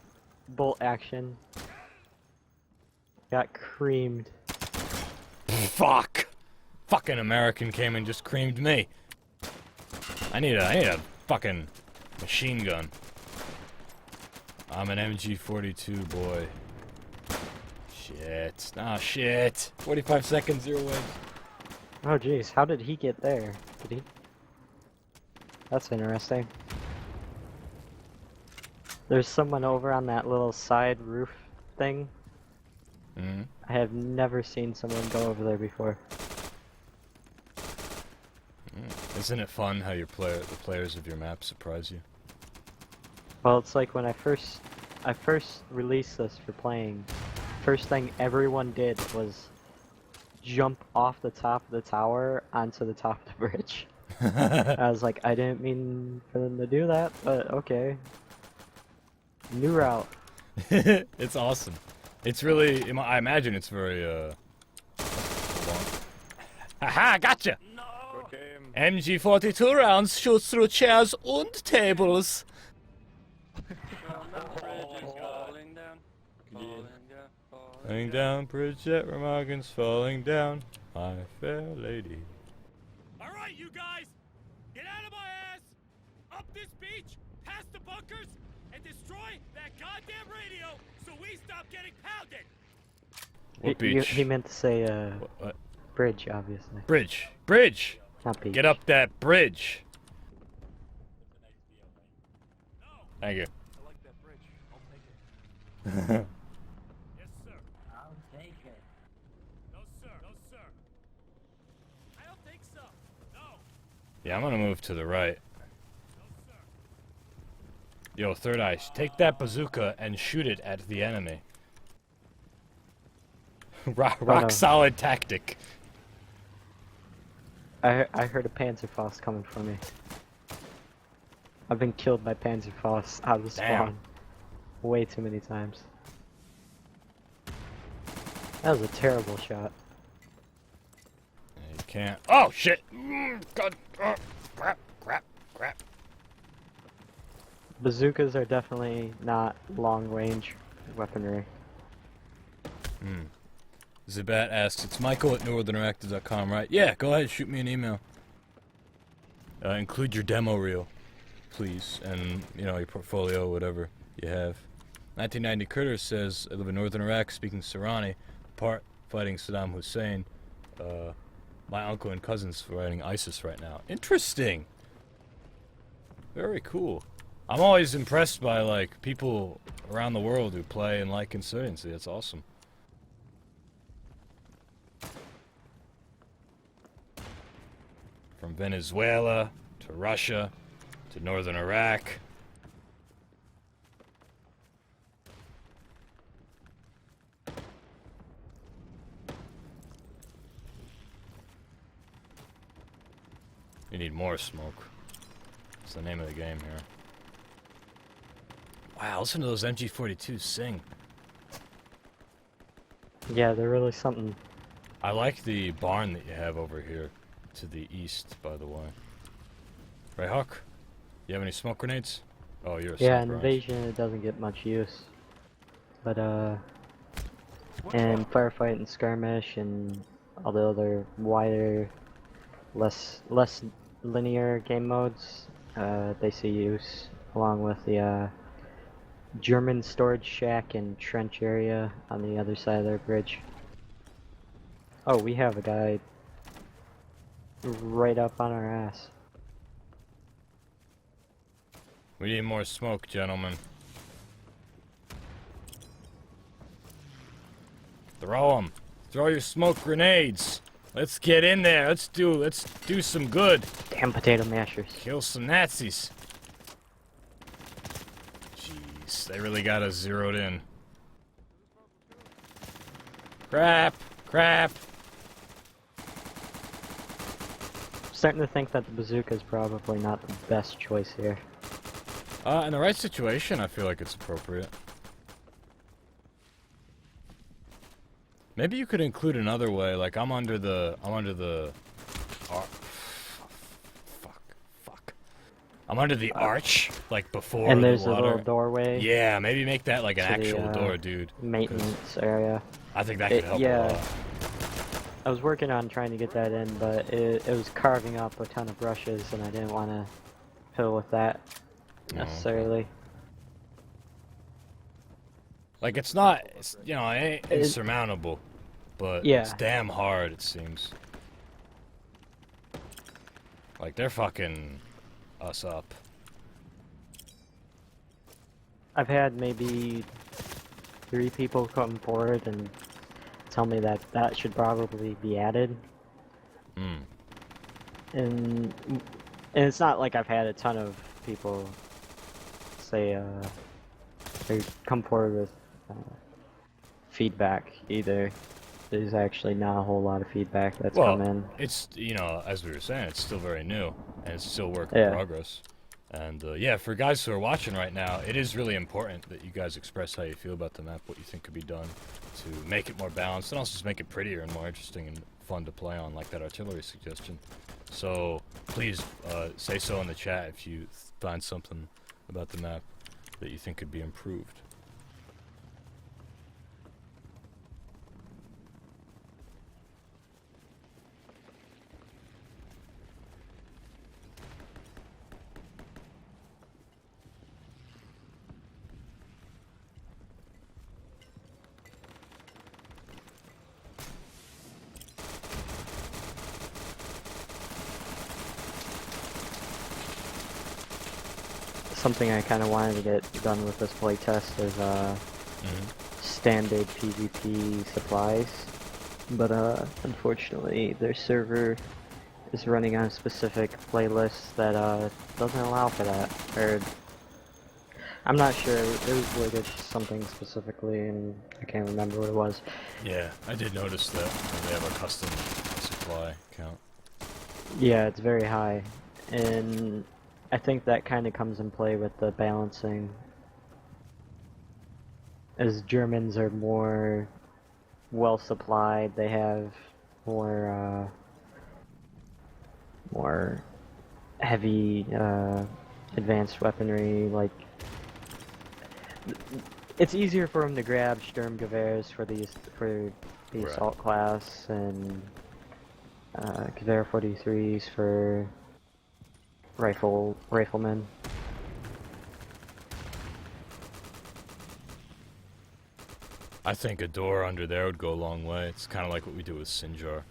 bolt action got creamed. Fuck! Fucking American came and just creamed me. I need a fucking machine gun. I'm an MG42 boy. Shit. Ah, shit. 45 seconds, 0 wins. Oh jeez, how did he get there? Did he? That's interesting. There's someone over on that little side roof thing. Mm-hmm. I have never seen someone go over there before. Isn't it fun how the players of your map surprise you? Well, it's like when I first released this for playing, first thing everyone did was jump off the top of the tower onto the top of the bridge. I was like, I didn't mean for them to do that, but okay. New route. It's awesome. It's really, I imagine it's very, Haha, gotcha! MG42 rounds shoots through chairs and tables. Falling down, bridge at Remagen's falling down, my fair lady. Alright, you guys! Get out of my ass! Up this beach, past the bunkers, and destroy that goddamn radio so we stop getting pounded! What beach? He meant to say, what? bridge, obviously. Bridge! Bridge! Not beach. Get up that bridge! No! Thank you. I like that bridge. I'll take it. Yes, sir. I'll take it. No, sir. No, sir. I don't think so. No. Yeah, I'm gonna move to the right. No, sir. Yo, Third Eye, take that bazooka and shoot it at the enemy. rock solid tactic. I heard a Panzerfaust coming for me. I've been killed by Panzerfausts out of the spawn way too many times. That was a terrible shot. You can't. Oh shit! God! Crap! Bazookas are definitely not long-range weaponry. Zabat asks, it's Michael at northerniractive.com, right? Yeah, go ahead, shoot me an email. Include your demo reel, please, and, you know, your portfolio, whatever you have. 1990 Critter says, I live in northern Iraq, speaking Sorani, part fighting Saddam Hussein. My uncle and cousins fighting ISIS right now. Interesting! Very cool. I'm always impressed by, like, people around the world who play and like Insurgency. That's awesome. From Venezuela, to Russia, to northern Iraq. You need more smoke. That's the name of the game here. Wow, listen to those MG42s sing. Yeah, they're really something. I like the barn that you have over here to the east, by the way. Right, Huck? You have any smoke grenades? Oh, you're a Yeah, sniper, aren't you? Invasion, it doesn't get much use. But, and Firefight and Skirmish and all the other wider, less linear game modes, they see use, along with the, German storage shack and trench area on the other side of their bridge. Oh, we have a guy right up on our ass. We need more smoke, gentlemen. Throw them. Throw your smoke grenades. Let's get in there. Let's do some good. Damn potato mashers. Kill some Nazis. Jeez, they really got us zeroed in. Crap. Starting to think that the bazooka is probably not the best choice here. In the right situation, I feel like it's appropriate. Maybe you could include another way, like I'm under the I'm under the arch, like before And the there's a water. little doorway. Yeah, maybe make that like an to the, actual door, dude. Maintenance area. I think that could help a yeah. lot. I was working on trying to get that in, but it was carving up a ton of brushes, and I didn't want to fiddle with that necessarily. Like it's not, you know, it ain't insurmountable, but Yeah. it's damn hard, it seems. Like they're fucking us up. I've had maybe 3 people come forward and tell me that that should probably be added. And it's not like I've had a ton of people say or come forward with feedback either. There's actually not a whole lot of feedback that's come in. It's, you know, as we were saying, it's still very new and it's still work Yeah. in progress. And yeah, for guys who are watching right now, it is really important that you guys express how you feel about the map, what you think could be done to make it more balanced, and also just make it prettier and more interesting and fun to play on, like that artillery suggestion. So please say so in the chat if you find something about the map that you think could be improved. Something I kind of wanted to get done with this playtest is standard PvP supplies, but unfortunately their server is running on a specific playlist that doesn't allow for that, or I'm not sure. It was worded something specifically, and I can't remember what it was. Yeah, I did notice that they have a custom supply count. Yeah, it's very high, and I think that kind of comes in play with the balancing. As Germans are more well supplied, they have more heavy advanced weaponry. Like, it's easier for them to grab Sturmgewehrs for the Right. assault class, and Gewehr 43s for riflemen. I think a door under there would go a long way. It's kind of like what we do with Sinjar.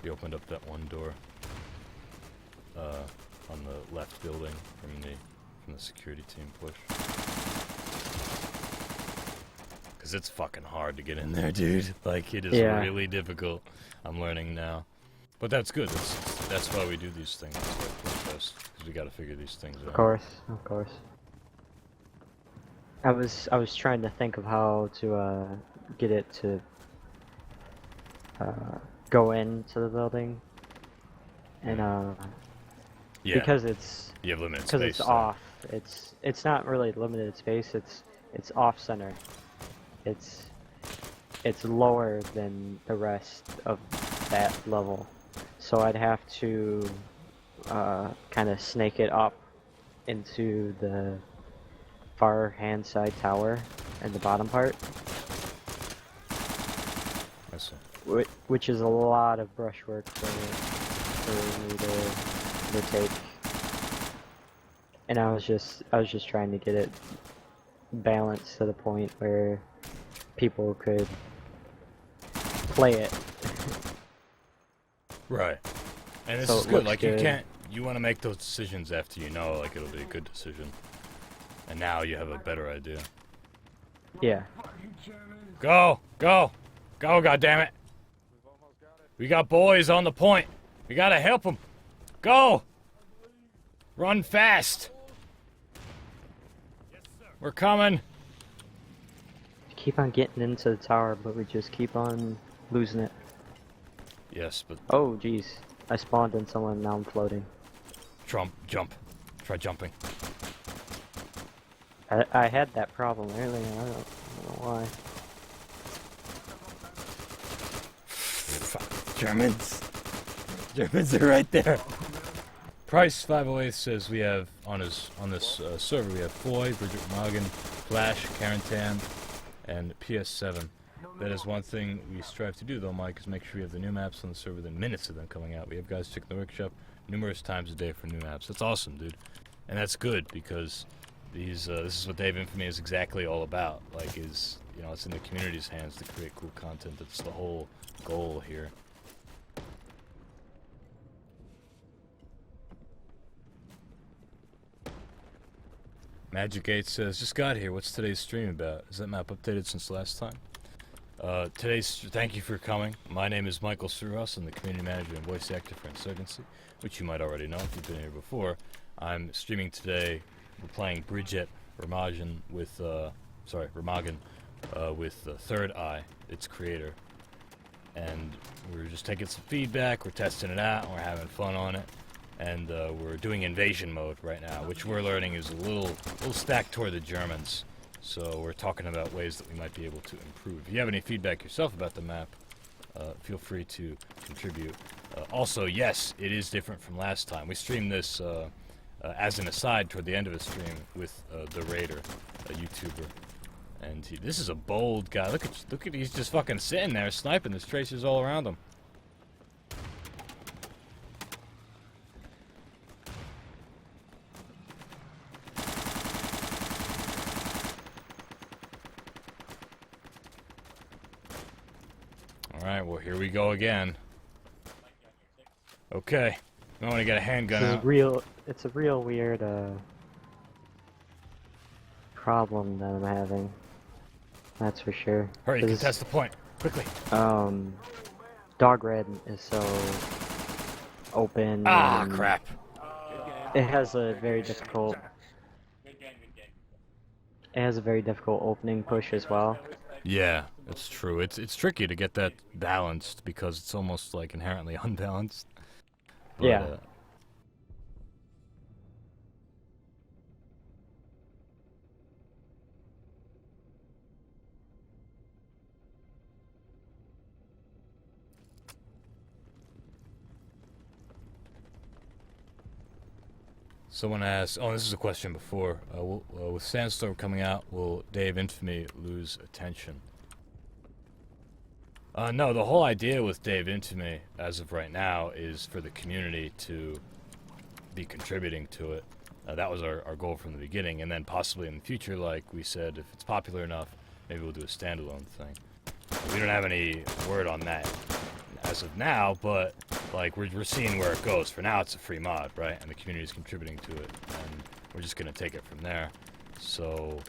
We opened up that one door on the left building from the security team push. Cause it's fucking hard to get in there, dude. Like, it is really difficult. I'm learning now, but that's good. That's why we do these things. That's why we push test, because we got to figure these things out. Of course. I was trying to think of how to get it to go into the building, and because you have limited because space. it's so. off. It's not really limited space. It's off center. It's lower than the rest of that level, so I'd have to kind of snake it up into the far hand side tower and the bottom part, I see. which is a lot of brushwork for me to take. And I was just trying to get it balanced to the point where people could play it. Right. And this So is it good. looks Like, good. you want to make those decisions after you know, like, it'll be a good decision. And now you have a better idea. Yeah. Go! Go! Go, goddammit! We got boys on the point. We gotta help them. Go! Run fast! We're coming! Keep on getting into the tower, but we just keep on losing it. Yes, but Oh, jeez. I spawned in someone, now I'm floating. jump. Try jumping. I had that problem earlier, I don't know why. Germans. Germans are right there. Price 508 says we have on this server we have Foy, Bridget Remagen, Flash, Karantan, and PS7. That is one thing we strive to do though, Mike, is make sure we have the new maps on the server within minutes of them coming out. We have guys checking the workshop numerous times a day for new maps. That's awesome, dude. And that's good because this is what Dave Infamy is exactly all about. Like, it's in the community's hands to create cool content. That's the whole goal here. Magic 8 says, just got here. What's today's stream about? Is that map updated since last time? Thank you for coming. My name is Michael Surhus. I'm the community manager and voice actor for Insurgency, which you might already know if you've been here before. I'm streaming today. We're playing Bridget Remagen with Third Eye, its creator. And we're just taking some feedback, we're testing it out, and we're having fun on it. And we're doing invasion mode right now, which we're learning is a little stacked toward the Germans. So we're talking about ways that we might be able to improve. If you have any feedback yourself about the map, feel free to contribute. Also, yes, it is different from last time. We streamed this as an aside toward the end of the stream with the Raider, a YouTuber. And this is a bold guy. Look at he's just fucking sitting there sniping. There's tracers all around him. Alright, well, here we go again. Okay. I want to get a handgun out. It's a real weird problem that I'm having. That's for sure. Hurry, contest the point. Quickly. Dog Red is so open. Ah, and crap. It has a very difficult It has a very difficult opening push as well. Yeah, it's true. It's tricky to get that balanced because it's almost like inherently unbalanced. But, Yeah. Someone asked, oh, this is a question before. With Sandstorm coming out, will Day of Infamy lose attention? No, the whole idea with Day of Infamy, as of right now, is for the community to be contributing to it. That was our goal from the beginning, and then possibly in the future, like we said, if it's popular enough, maybe we'll do a standalone thing. We don't have any word on that as of now, but like we're seeing where it goes. For now, it's a free mod, right? And the community is contributing to it, and we're just gonna take it from there. So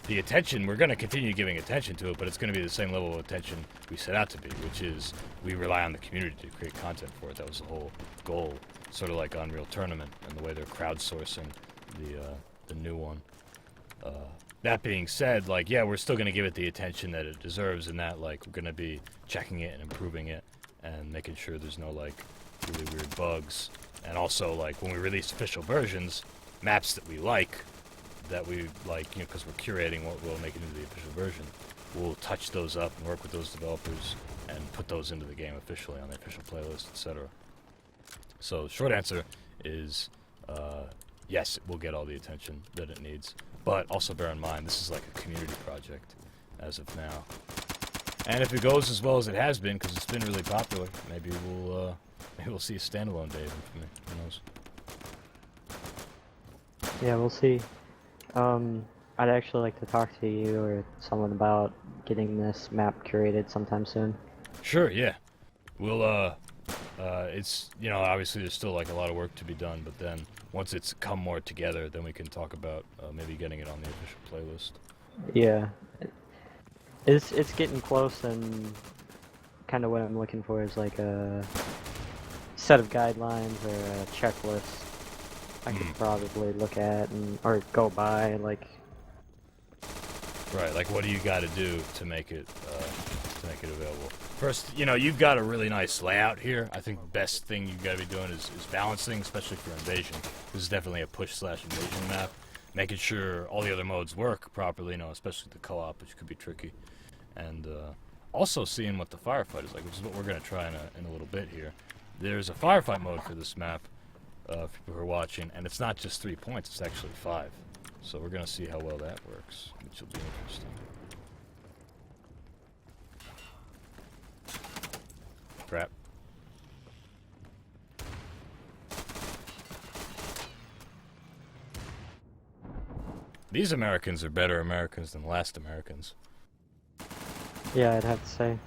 the attention, we're gonna continue giving attention to it, but it's gonna be the same level of attention we set out to be, which is we rely on the community to create content for it. That was the whole goal, sort of like Unreal Tournament and the way they're crowdsourcing the new one. That being said, like, yeah, we're still going to give it the attention that it deserves, and that, like, we're going to be checking it and improving it and making sure there's no, like, really weird bugs. And also, like, when we release official versions, maps that we like, that we, like, you know, because we're curating what we'll make it into the official version, we'll touch those up and work with those developers and put those into the game officially on the official playlist, etc. So, short answer is, yes, it will get all the attention that it needs. But also bear in mind, this is like a community project as of now. And if it goes as well as it has been, because it's been really popular, maybe we'll see a standalone Day of Infamy. Who knows? Yeah, we'll see. I'd actually like to talk to you or someone about getting this map curated sometime soon. Sure, yeah. We'll, it's, you know, obviously there's still like a lot of work to be done, but then once it's come more together, then we can talk about maybe getting it on the official playlist. Yeah. It's getting close, and kind of what I'm looking for is like a set of guidelines or a checklist I could probably look at or go by, like. Right, like what do you got to do to make it available? First, you know, you've got a really nice layout here. I think the best thing you've got to be doing is balancing, especially for invasion. This is definitely a push/invasion map. Making sure all the other modes work properly, you know, especially the co-op, which could be tricky. And also seeing what the firefight is like, which is what we're going to try in a little bit here. There's a firefight mode for this map, for people who are watching, and it's not just 3 points, it's actually 5. So we're going to see how well that works, which will be interesting. Crap. These Americans are better Americans than last Americans. Yeah, I'd have to say.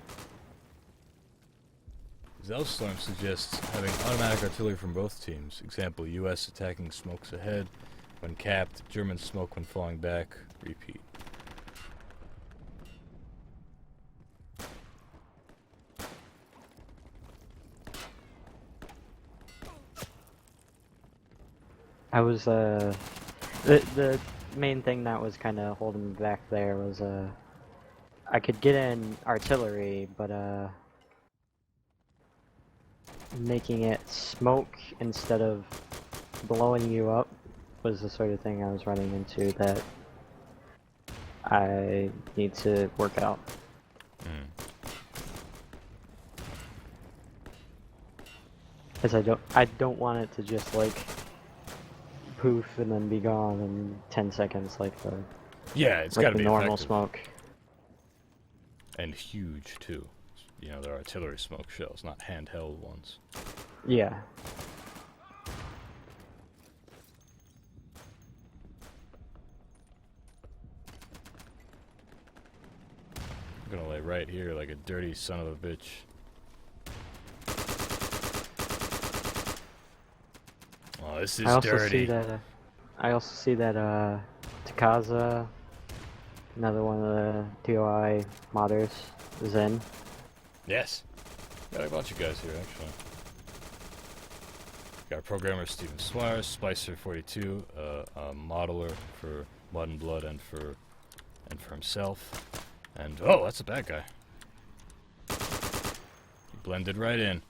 Zellstorm suggests having automatic artillery from both teams. Example, U.S. attacking smokes ahead when capped, German smoke when falling back, repeat. I was the main thing that was kind of holding me back there was I could get in artillery, but making it smoke instead of blowing you up was the sort of thing I was running into that I need to work out. Because I don't want it to just like poof and then be gone in 10 seconds like the It's got to be normal effective. smoke. And huge too. You know, they're artillery smoke shells, not handheld ones. Yeah. I'm gonna lay right here like a dirty son of a bitch. Oh, this is dirty. I also see that Takaza, another one of the TOI modders, is in. Yes. Got a bunch of guys here, actually. Got a programmer, Steven Swires, Spicer42, a modeler for Mud and Blood and for himself. And oh, that's a bad guy. He blended right in.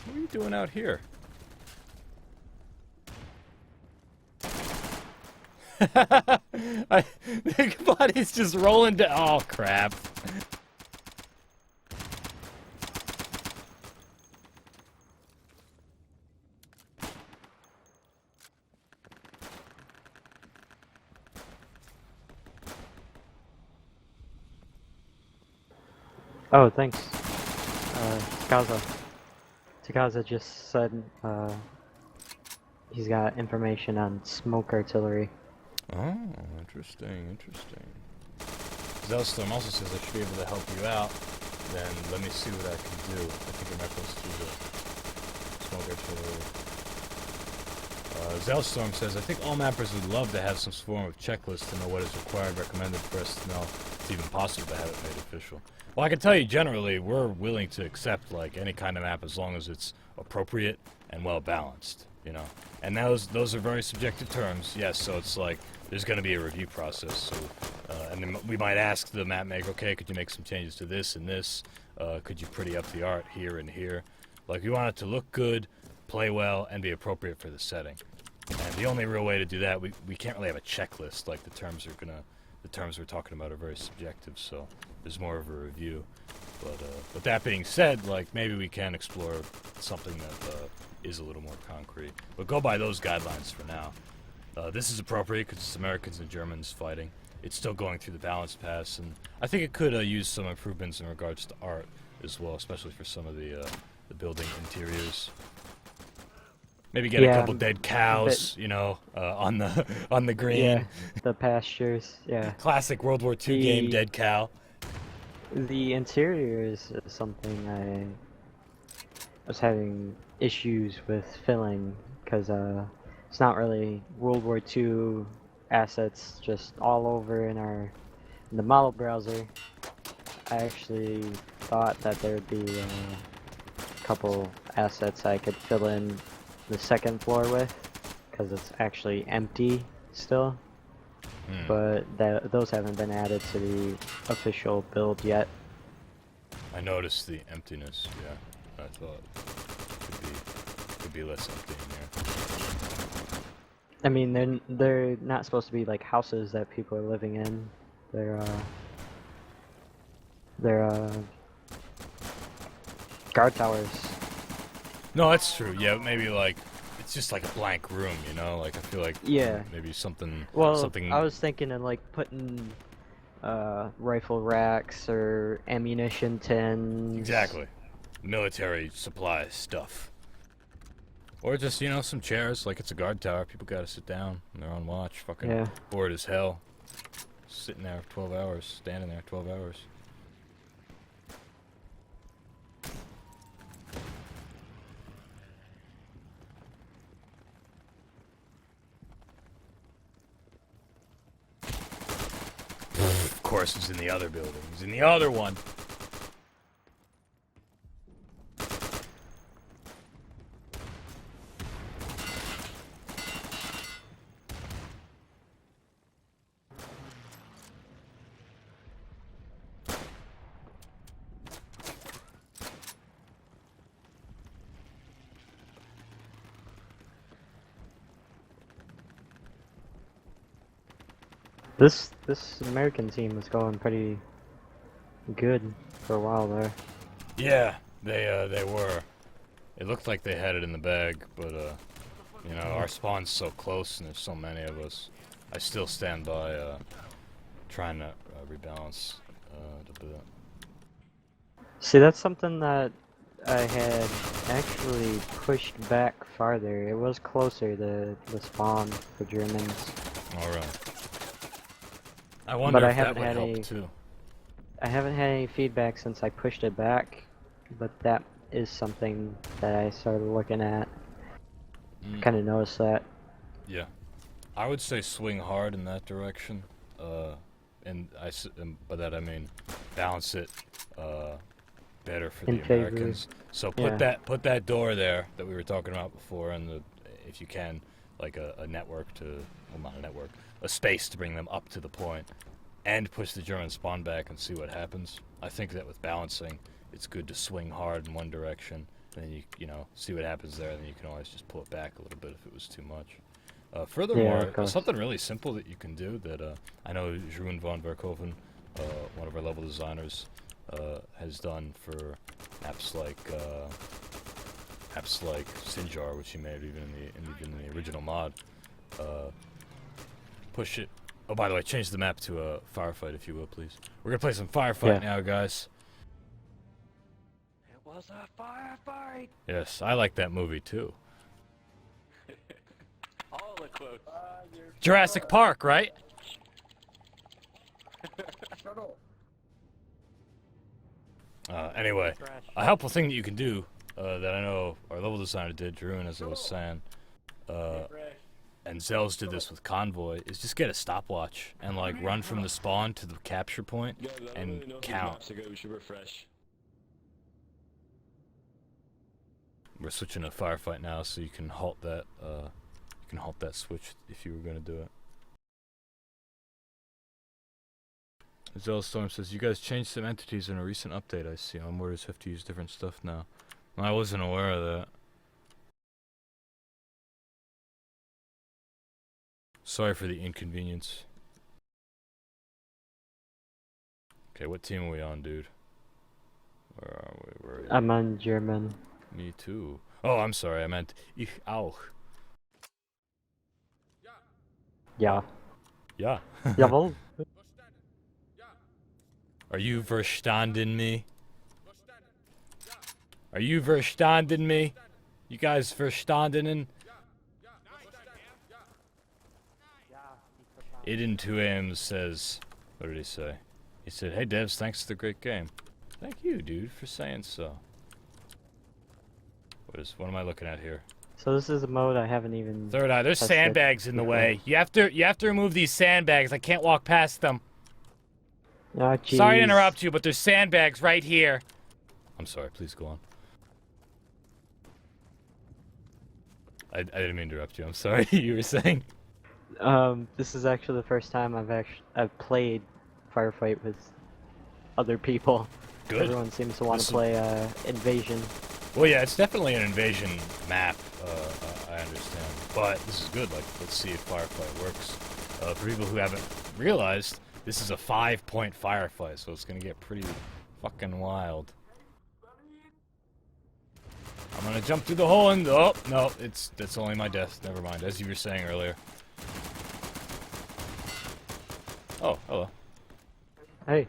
What are you doing out here? The body's just rolling down. Oh, crap. Oh, thanks. Takaza. Takaza just said he's got information on smoke artillery. Oh, interesting. Zellstorm also says I should be able to help you out. Then let me see what I can do. I think I'm not close to the smoke artillery. Zellstorm says, I think all mappers would love to have some form of checklist to know what is required, recommended for us to know it's even possible to have it made official. Well, I can tell you generally, we're willing to accept like any kind of map as long as it's appropriate and well balanced, you know. And those are very subjective terms, yes. So it's like there's going to be a review process. So, and then we might ask the map maker, okay, could you make some changes to this and this? Could you pretty up the art here and here? Like we want it to look good, play well, and be appropriate for the setting. And the only real way to do that, we can't really have a checklist. Like the terms we're talking about are very subjective. So there's more of a review. But with that being said, like maybe we can explore something that is a little more concrete. But go by those guidelines for now. This is appropriate because it's Americans and Germans fighting. It's still going through the balance pass, and I think it could use some improvements in regards to art as well, especially for some of the building interiors. Maybe get a couple dead cows, you know, on the green. Yeah, the pastures. Yeah. Classic World War II game, dead cow. The interiors is something I was having issues with filling because it's not really World War II assets just all over in the model browser. I actually thought that there would be a couple assets I could fill in the second floor with because it's actually empty still. But those haven't been added to the official build yet. I noticed the emptiness, yeah. I thought it could be less empty in here. I mean, they're not supposed to be like houses that people are living in. They're guard towers. No, that's true. Yeah, maybe like it's just like a blank room, you know? Like I feel like maybe something. Well, something. I was thinking of like putting rifle racks or ammunition tins. Exactly. Military supply stuff. Or just, you know, some chairs, like it's a guard tower. People gotta sit down and they're on watch. Fucking bored as hell. Sitting there 12 hours, standing there 12 hours. Of course, he's in the other building. He's in the other one. This American team was going pretty good for a while there. Yeah, they were. It looked like they had it in the bag, but you know, our spawn's so close and there's so many of us. I still stand by trying to rebalance the bit. See, that's something that I had actually pushed back farther. It was closer to the spawn for Germans. Alright. I wonder if that would help too. I haven't had any feedback since I pushed it back, but that is something that I started looking at. Kind of noticed that. Yeah. I would say swing hard in that direction. and by that I mean balance it better for In the favor. Americans. So Yeah. put that door there that we were talking about before, and if you can, like a network to, well, not a network, a space to bring them up to the point, and push the German spawn back and see what happens. I think that with balancing, it's good to swing hard in one direction, and then you know, see what happens there, and then you can always just pull it back a little bit if it was too much. Furthermore, of course. something really simple that you can do that I know Jeroen van Verkoven, one of our level designers, has done for apps like Sinjar, which he made even in the original mod. Push it. Oh, by the way, change the map to a firefight, if you will, please. We're gonna play some firefight now, guys. It was a firefight. Yes, I like that movie too. All the quotes. Jurassic Park, right? Anyway, a helpful thing that you can do that I know our level designer did, Jeroen, as I was saying, and Zels did this with Convoy, is just get a stopwatch and like run from the spawn to the capture point and count. We should refresh. We're switching to firefight now, so you can halt that. You can halt that switch if you were going to do it. Zellstorm says, you guys changed some entities in a recent update, I see. Onboarders have to use different stuff now. I wasn't aware of that. Sorry for the inconvenience. Okay, what team are we on, dude? Where are we? Where are you? I'm on German. Me too. Oh, I'm sorry, I meant ich auch. Yeah. Ja. Jawohl. Are you verstanden me? Are you verstanden me? You guys verstanden? Iden 2am says, what did he say? He said, hey devs, thanks for the great game. Thank you, dude, for saying so. What am I looking at here? So this is a mode I haven't even. Third eye, there's tested sandbags in the before. way. You have to remove these sandbags. I can't walk past them. Oh, Sorry to jeez. interrupt you, but there's sandbags right here. I'm sorry, please go on. I didn't mean to interrupt you. I'm sorry. You were saying? This is actually the first time I've played Firefight with other people. Good. Everyone seems to want This to is- play Invasion. Well, yeah, it's definitely an invasion map. I understand, but this is good. Like, let's see if firefight works. For people who haven't realized, this is a 5-point firefight, so it's gonna get pretty fucking wild. I'm gonna jump through the hole and oh no, that's only my death. Never mind. As you were saying earlier. Oh, hello. Hey.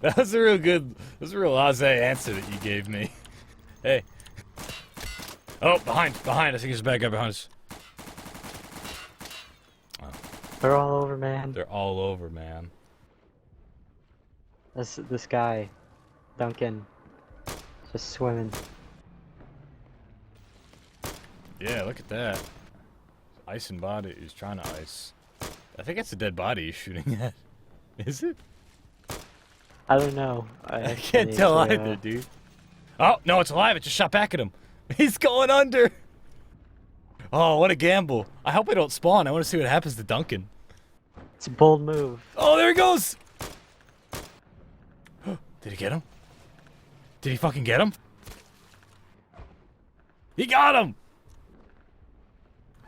That was a real good, that was a real laissez answer that you gave me. Hey. Oh, behind. I think there's a bad guy behind us. They're all over, man. They're all over, man. This guy, Duncan, just swimming. Yeah, look at that. Ice and body. He's trying to ice. I think that's a dead body he's shooting at. Is it? I don't know. I can't tell either, dude. Oh, no, it's alive. It just shot back at him. He's going under. Oh, what a gamble. I hope I don't spawn. I want to see what happens to Duncan. It's a bold move. Oh, there he goes. Did he get him? Did he fucking get him? He got him!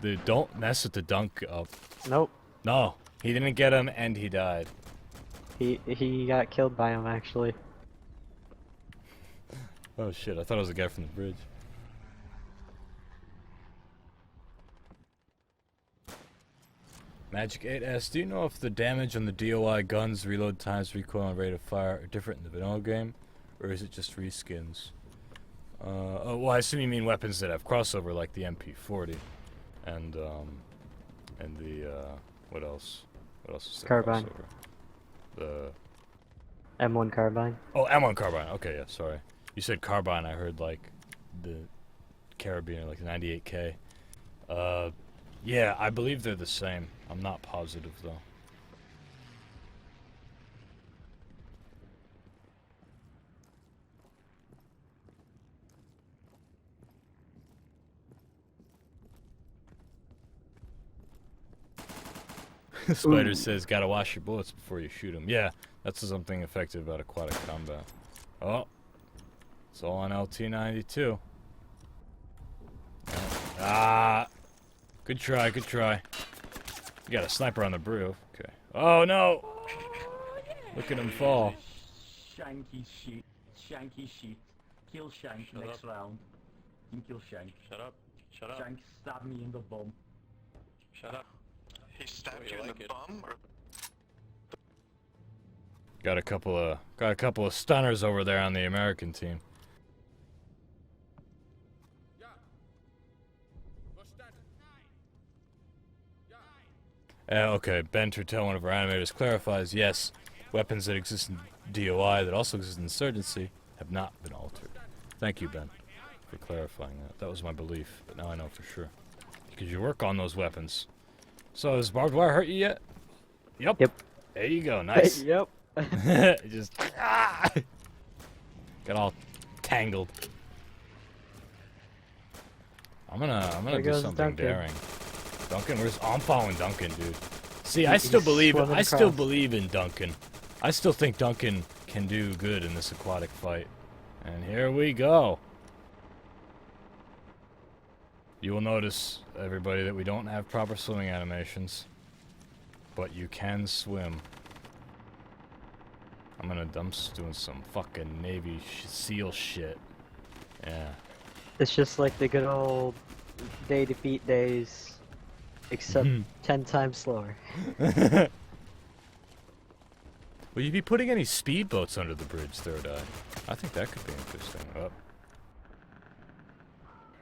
Dude, don't mess with the dunk up. Nope. No, he didn't get him and he died. He got killed by him actually. Oh shit, I thought it was a guy from the bridge. Magic 8 asks, do you know if the damage on the DOI guns, reload times, recoil, and rate of fire are different in the vanilla game? Or is it just reskins? Oh, well, I assume you mean weapons that have crossover, like the MP40. And the, what else? What else is there Carbine. crossover? The... M1 carbine. Oh, M1 carbine. Okay, yeah, sorry. You said carbine, I heard, like, the carabiner, like the 98K. Yeah, I believe they're the same. I'm not positive, though. Spider says, gotta wash your bullets before you shoot them. Yeah, that's something effective about aquatic combat. Oh, it's all on LT92. Ah, good try, good try. You got a sniper on the roof. Okay. Oh no! Look at him fall. Shanky shit. Shanky shit. Kill Shank Shut next up. round. You kill Shank. Shut up. Shut up. Shank stabbed me in the bum. Shut up. He stabbed you you in like the it. bum? Or Got a couple of stunners over there on the American team. Okay, Ben Turtel, one of our animators, clarifies, yes, weapons that exist in DOI that also exist in Insurgency have not been altered. Thank you, Ben, for clarifying that. That was my belief, but now I know for sure. Because you work on those weapons. So, has barbed wire hurt you yet? Yep. Yep. There you go, nice. Yep. Just got all tangled. I'm gonna There do goes something Duncan. daring. Duncan, I'm following Duncan, dude. See, I He's still believe swimming in Duncan. I still think Duncan can do good in this aquatic fight. And here we go. You will notice, everybody, that we don't have proper swimming animations, but you can swim. I'm just doing some fucking Navy SEAL shit. Yeah. It's just like the good old day defeat days, except 10 times slower. Will you be putting any speedboats under the bridge, Third Eye? I think that could be interesting. Oh.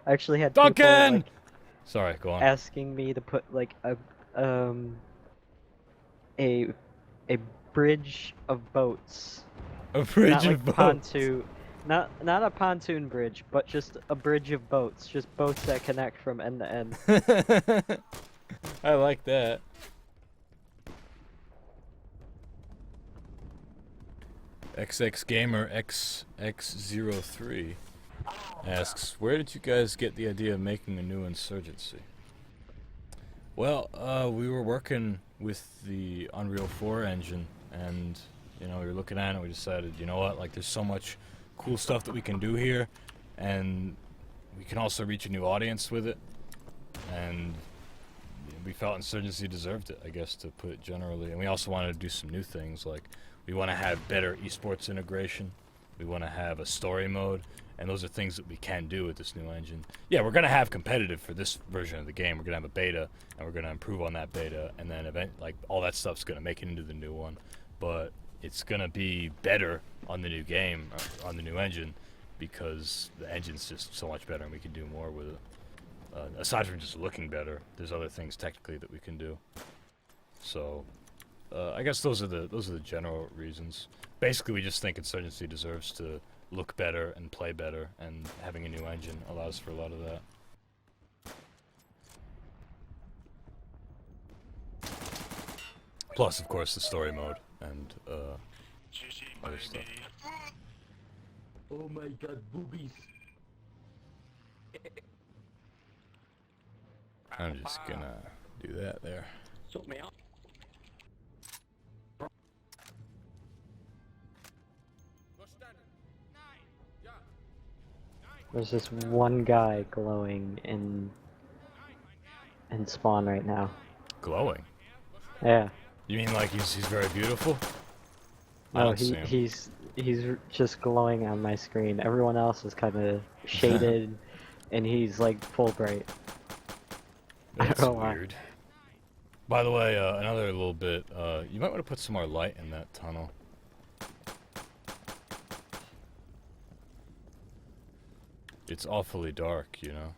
I actually had Duncan! people Sorry, go on. asking me to put like a bridge of boats. A bridge Not like of boats. pontoon, not a pontoon bridge, but just a bridge of boats. Just boats that connect from end to end. I like that. XX Gamer XX03 asks, where did you guys get the idea of making a new Insurgency? Well, we were working with the Unreal 4 engine, and we were looking at it and we decided, you know what, like there's so much cool stuff that we can do here, and we can also reach a new audience with it, and we felt Insurgency deserved it, I guess, to put it generally. And we also wanted to do some new things, like we want to have better esports integration, we want to have a story mode, and those are things that we can do with this new engine. Yeah, we're going to have competitive for this version of the game. We're going to have a beta, and we're going to improve on that beta, and then all that stuff's going to make it into the new one. But it's going to be better on the new game, on the new engine, because the engine's just so much better and we can do more with it. Aside from just looking better, there's other things technically that we can do. So, I guess those are the general reasons. Basically, we just think Insurgency deserves to look better and play better, and having a new engine allows for a lot of that. Plus, of course, the story mode and GG, other buddy. stuff. Oh my god, boobies. I'm just gonna do that there. Sort me out. There's this one guy glowing in spawn right now. Glowing? Yeah. You mean like he's very beautiful? I No, don't see him. he's just glowing on my screen. Everyone else is kind of shaded, and he's like full bright. I That's don't know why. weird. By the way, another little bit, you might want to put some more light in that tunnel. It's awfully dark, you know?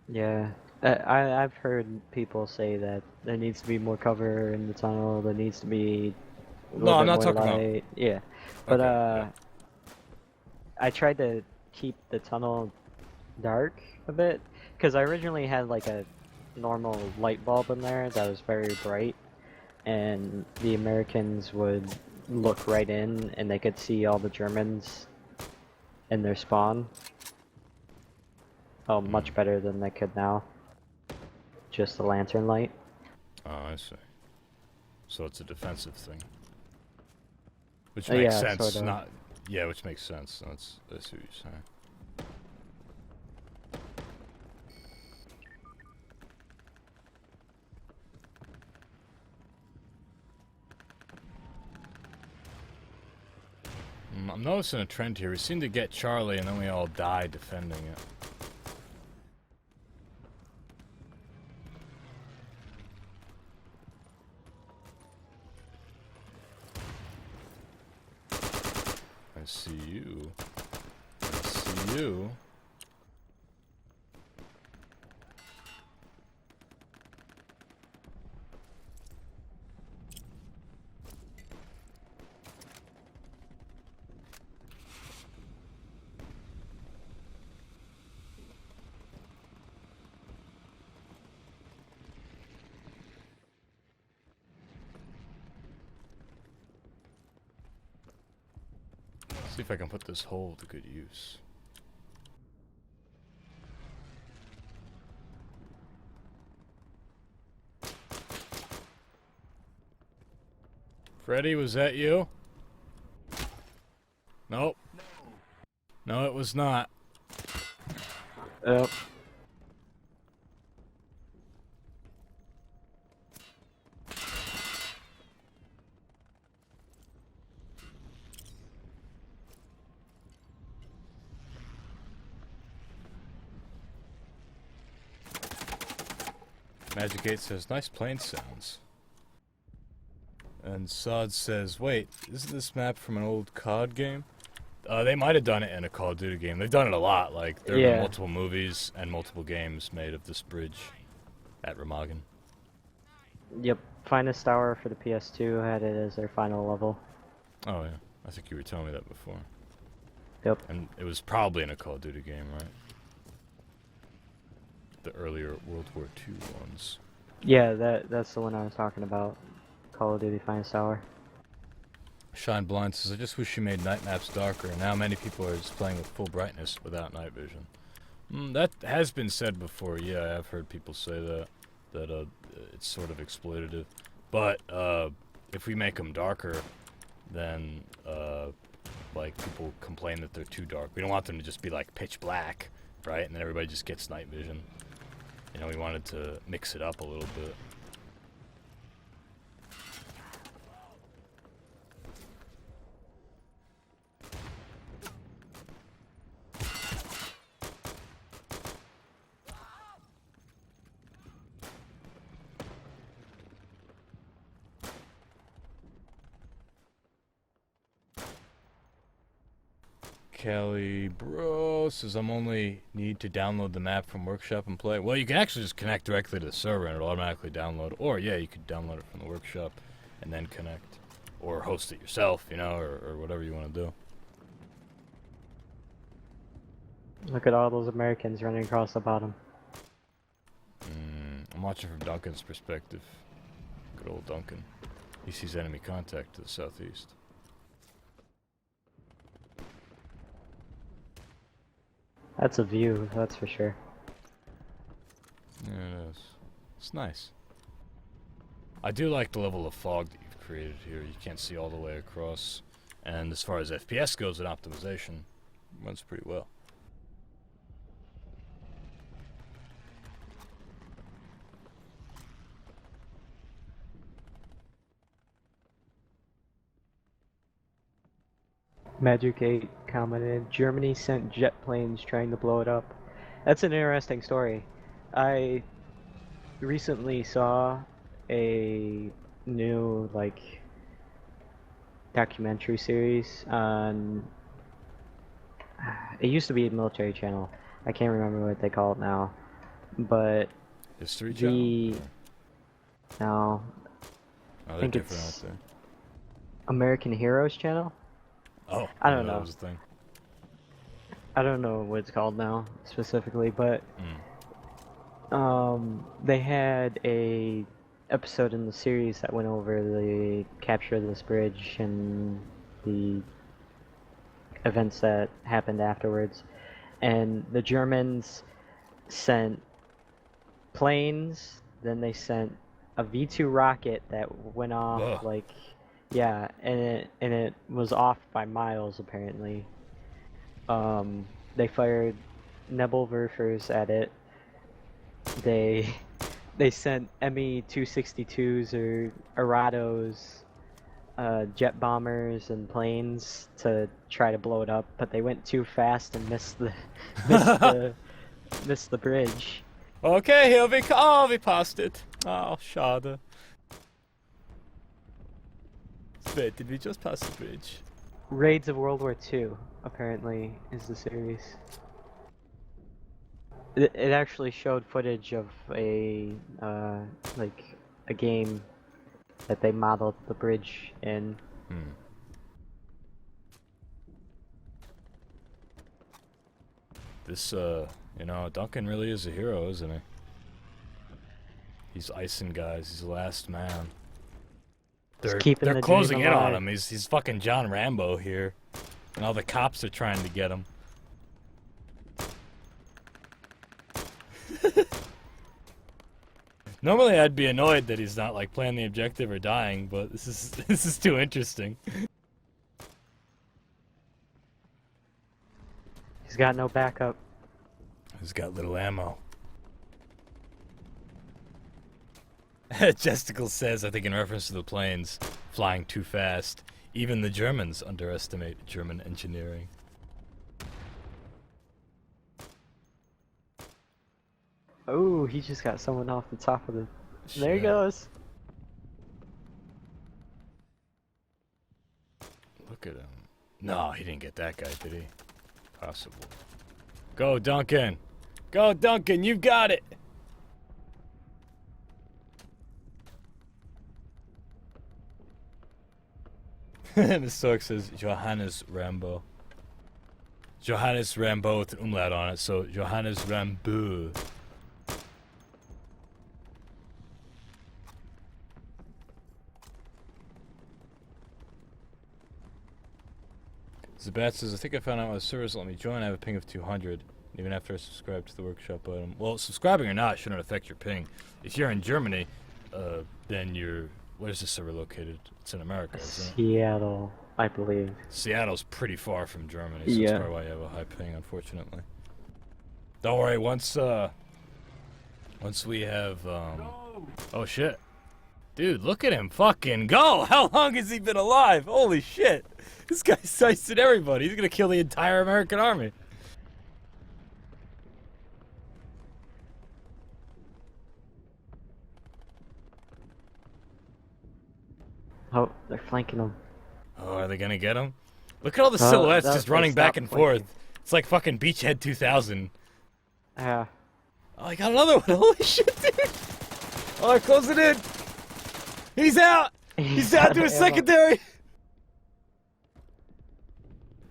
Yeah, I've heard people say that there needs to be more cover in the tunnel. There needs to be a little No, I'm bit not more talking about- light. Yeah, but Okay, yeah. I tried to keep the tunnel dark a bit because I originally had like a normal light bulb in there that was very bright, and the Americans would look right in and they could see all the Germans in their spawn. Oh, much better than they could now. Just the lantern light. Oh, I see. So it's a defensive thing. Which makes yeah, sense. sort of. Not. Yeah, which makes sense. That's what you're saying. I'm noticing a trend here. We seem to get Charlie and then we all die defending it. I see you. I see you. See if I can put this hole to good use. Freddy, was that you? Nope. No, it was not. Yep. Magic 8 says, nice plane sounds. And Sod says, wait, isn't this map from an old COD game? They might have done it in a Call of Duty game. They've done it a lot. Like, there have been multiple movies and multiple games made of this bridge at Remagen. Yep. Finest Hour for the PS2 had it as their final level. Oh, yeah. I think you were telling me that before. Yep. And it was probably in a Call of Duty game, right? The earlier World War II ones. Yeah, that's the one I was talking about. Call of Duty Finest Hour. Shine Blind says, I just wish you made night maps darker. Now many people are just playing with full brightness without night vision. That has been said before. Yeah, I've heard people say that. That it's sort of exploitative. But if we make them darker, then like people complain that they're too dark. We don't want them to just be like pitch black, right? And then everybody just gets night vision. You know, we wanted to mix it up a little bit. Kelly Bro says, I'm only need to download the map from Workshop and play. Well, you can actually just connect directly to the server and it'll automatically download. Or, yeah, you could download it from the Workshop and then connect. Or host it yourself, you know, or whatever you want to do. Look at all those Americans running across the bottom. I'm watching from Duncan's perspective. Good old Duncan. He sees enemy contact to the southeast. That's a view, that's for sure. Yeah, it is. It's nice. I do like the level of fog that you've created here. You can't see all the way across. And as far as FPS goes and optimization, it runs pretty well. Magic 8 commented, Germany sent jet planes trying to blow it up. That's an interesting story. I recently saw a new, like, documentary series on... It used to be a military channel. I can't remember what they call it now. But History Channel? No. Oh, I think they're different it's out there. American Heroes channel? Oh, I don't know. That was a thing. I don't know what it's called now, specifically, but They had a episode in the series that went over the capture of this bridge and the events that happened afterwards. And the Germans sent planes, then they sent a V2 rocket that went off Ugh. like, yeah, and it was off by miles apparently. They fired Nebelwerfers at it. They sent Me-262s or Arados, jet bombers and planes to try to blow it up, but they went too fast and missed the missed the bridge. Okay, here we oh, we passed it. Oh, schade. Wait, did we just pass the bridge? Raids of World War II apparently is the series. It actually showed footage of a like a game that they modeled the bridge in. Hmm. This, you know, Duncan really is a hero, isn't he? He's icing guys. He's the last man. Keeping They're the closing dream in on alive. him. He's fucking John Rambo here, and all the cops are trying to get him. Normally, I'd be annoyed that he's not like playing the objective or dying, but this is too interesting. He's got no backup. He's got little ammo. Jesticle says, I think in reference to the planes flying too fast, even the Germans underestimate German engineering. Oh, he just got someone off the top of the... There he Shit. goes. Look at him. No, he didn't get that guy, did he? Possible. Go, Duncan! Go, Duncan! You've got it! Miss Stork says Johannes Rambo. Johannes Rambo with an umlaut on it, so Johannes Rambo. Zabat says, I think I found out why the servers let me join. I have a ping of 200, even after I subscribe to the workshop item. Well, subscribing or not shouldn't affect your ping. If you're in Germany, then you're... Where's the server located? It's in America, isn't it? Seattle, I believe. Seattle's pretty far from Germany, so Yeah. that's probably why you have a high ping, unfortunately. Don't worry, once we have, Oh, shit. Dude, look at him fucking go! How long has he been alive? Holy shit! This guy's sicing everybody. He's gonna kill the entire American army. Oh, they're flanking him. Oh, are they gonna get him? Look at all the silhouettes just running back and forth. It's like fucking Beachhead 2000. Yeah. Oh, I got another one. Holy shit, dude! Oh, they're closing in. He's out. He's down to a secondary.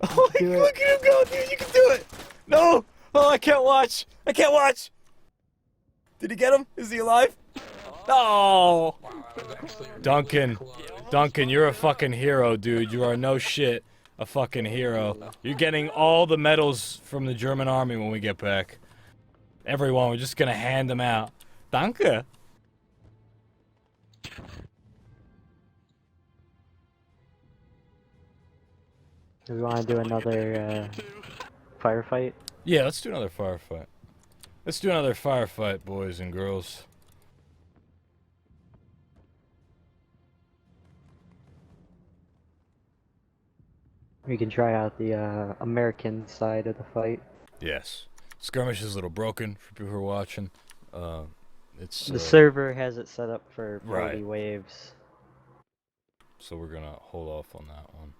Oh, Do it. look at him go, dude! You can do it. No! Oh, I can't watch. I can't watch. Did he get him? Is he alive? No! Duncan, Duncan, you're a fucking hero, dude. You are no shit a fucking hero. You're getting all the medals from the German army when we get back. Everyone, we're just gonna hand them out. Danke. Do we want to do another firefight? Yeah, let's do another firefight. Let's do another firefight, boys and girls. We can try out the American side of the fight. Yes. Skirmish is a little broken for people who are watching. It's The server has it set up for 40 Right. waves. so we're gonna hold off on that one.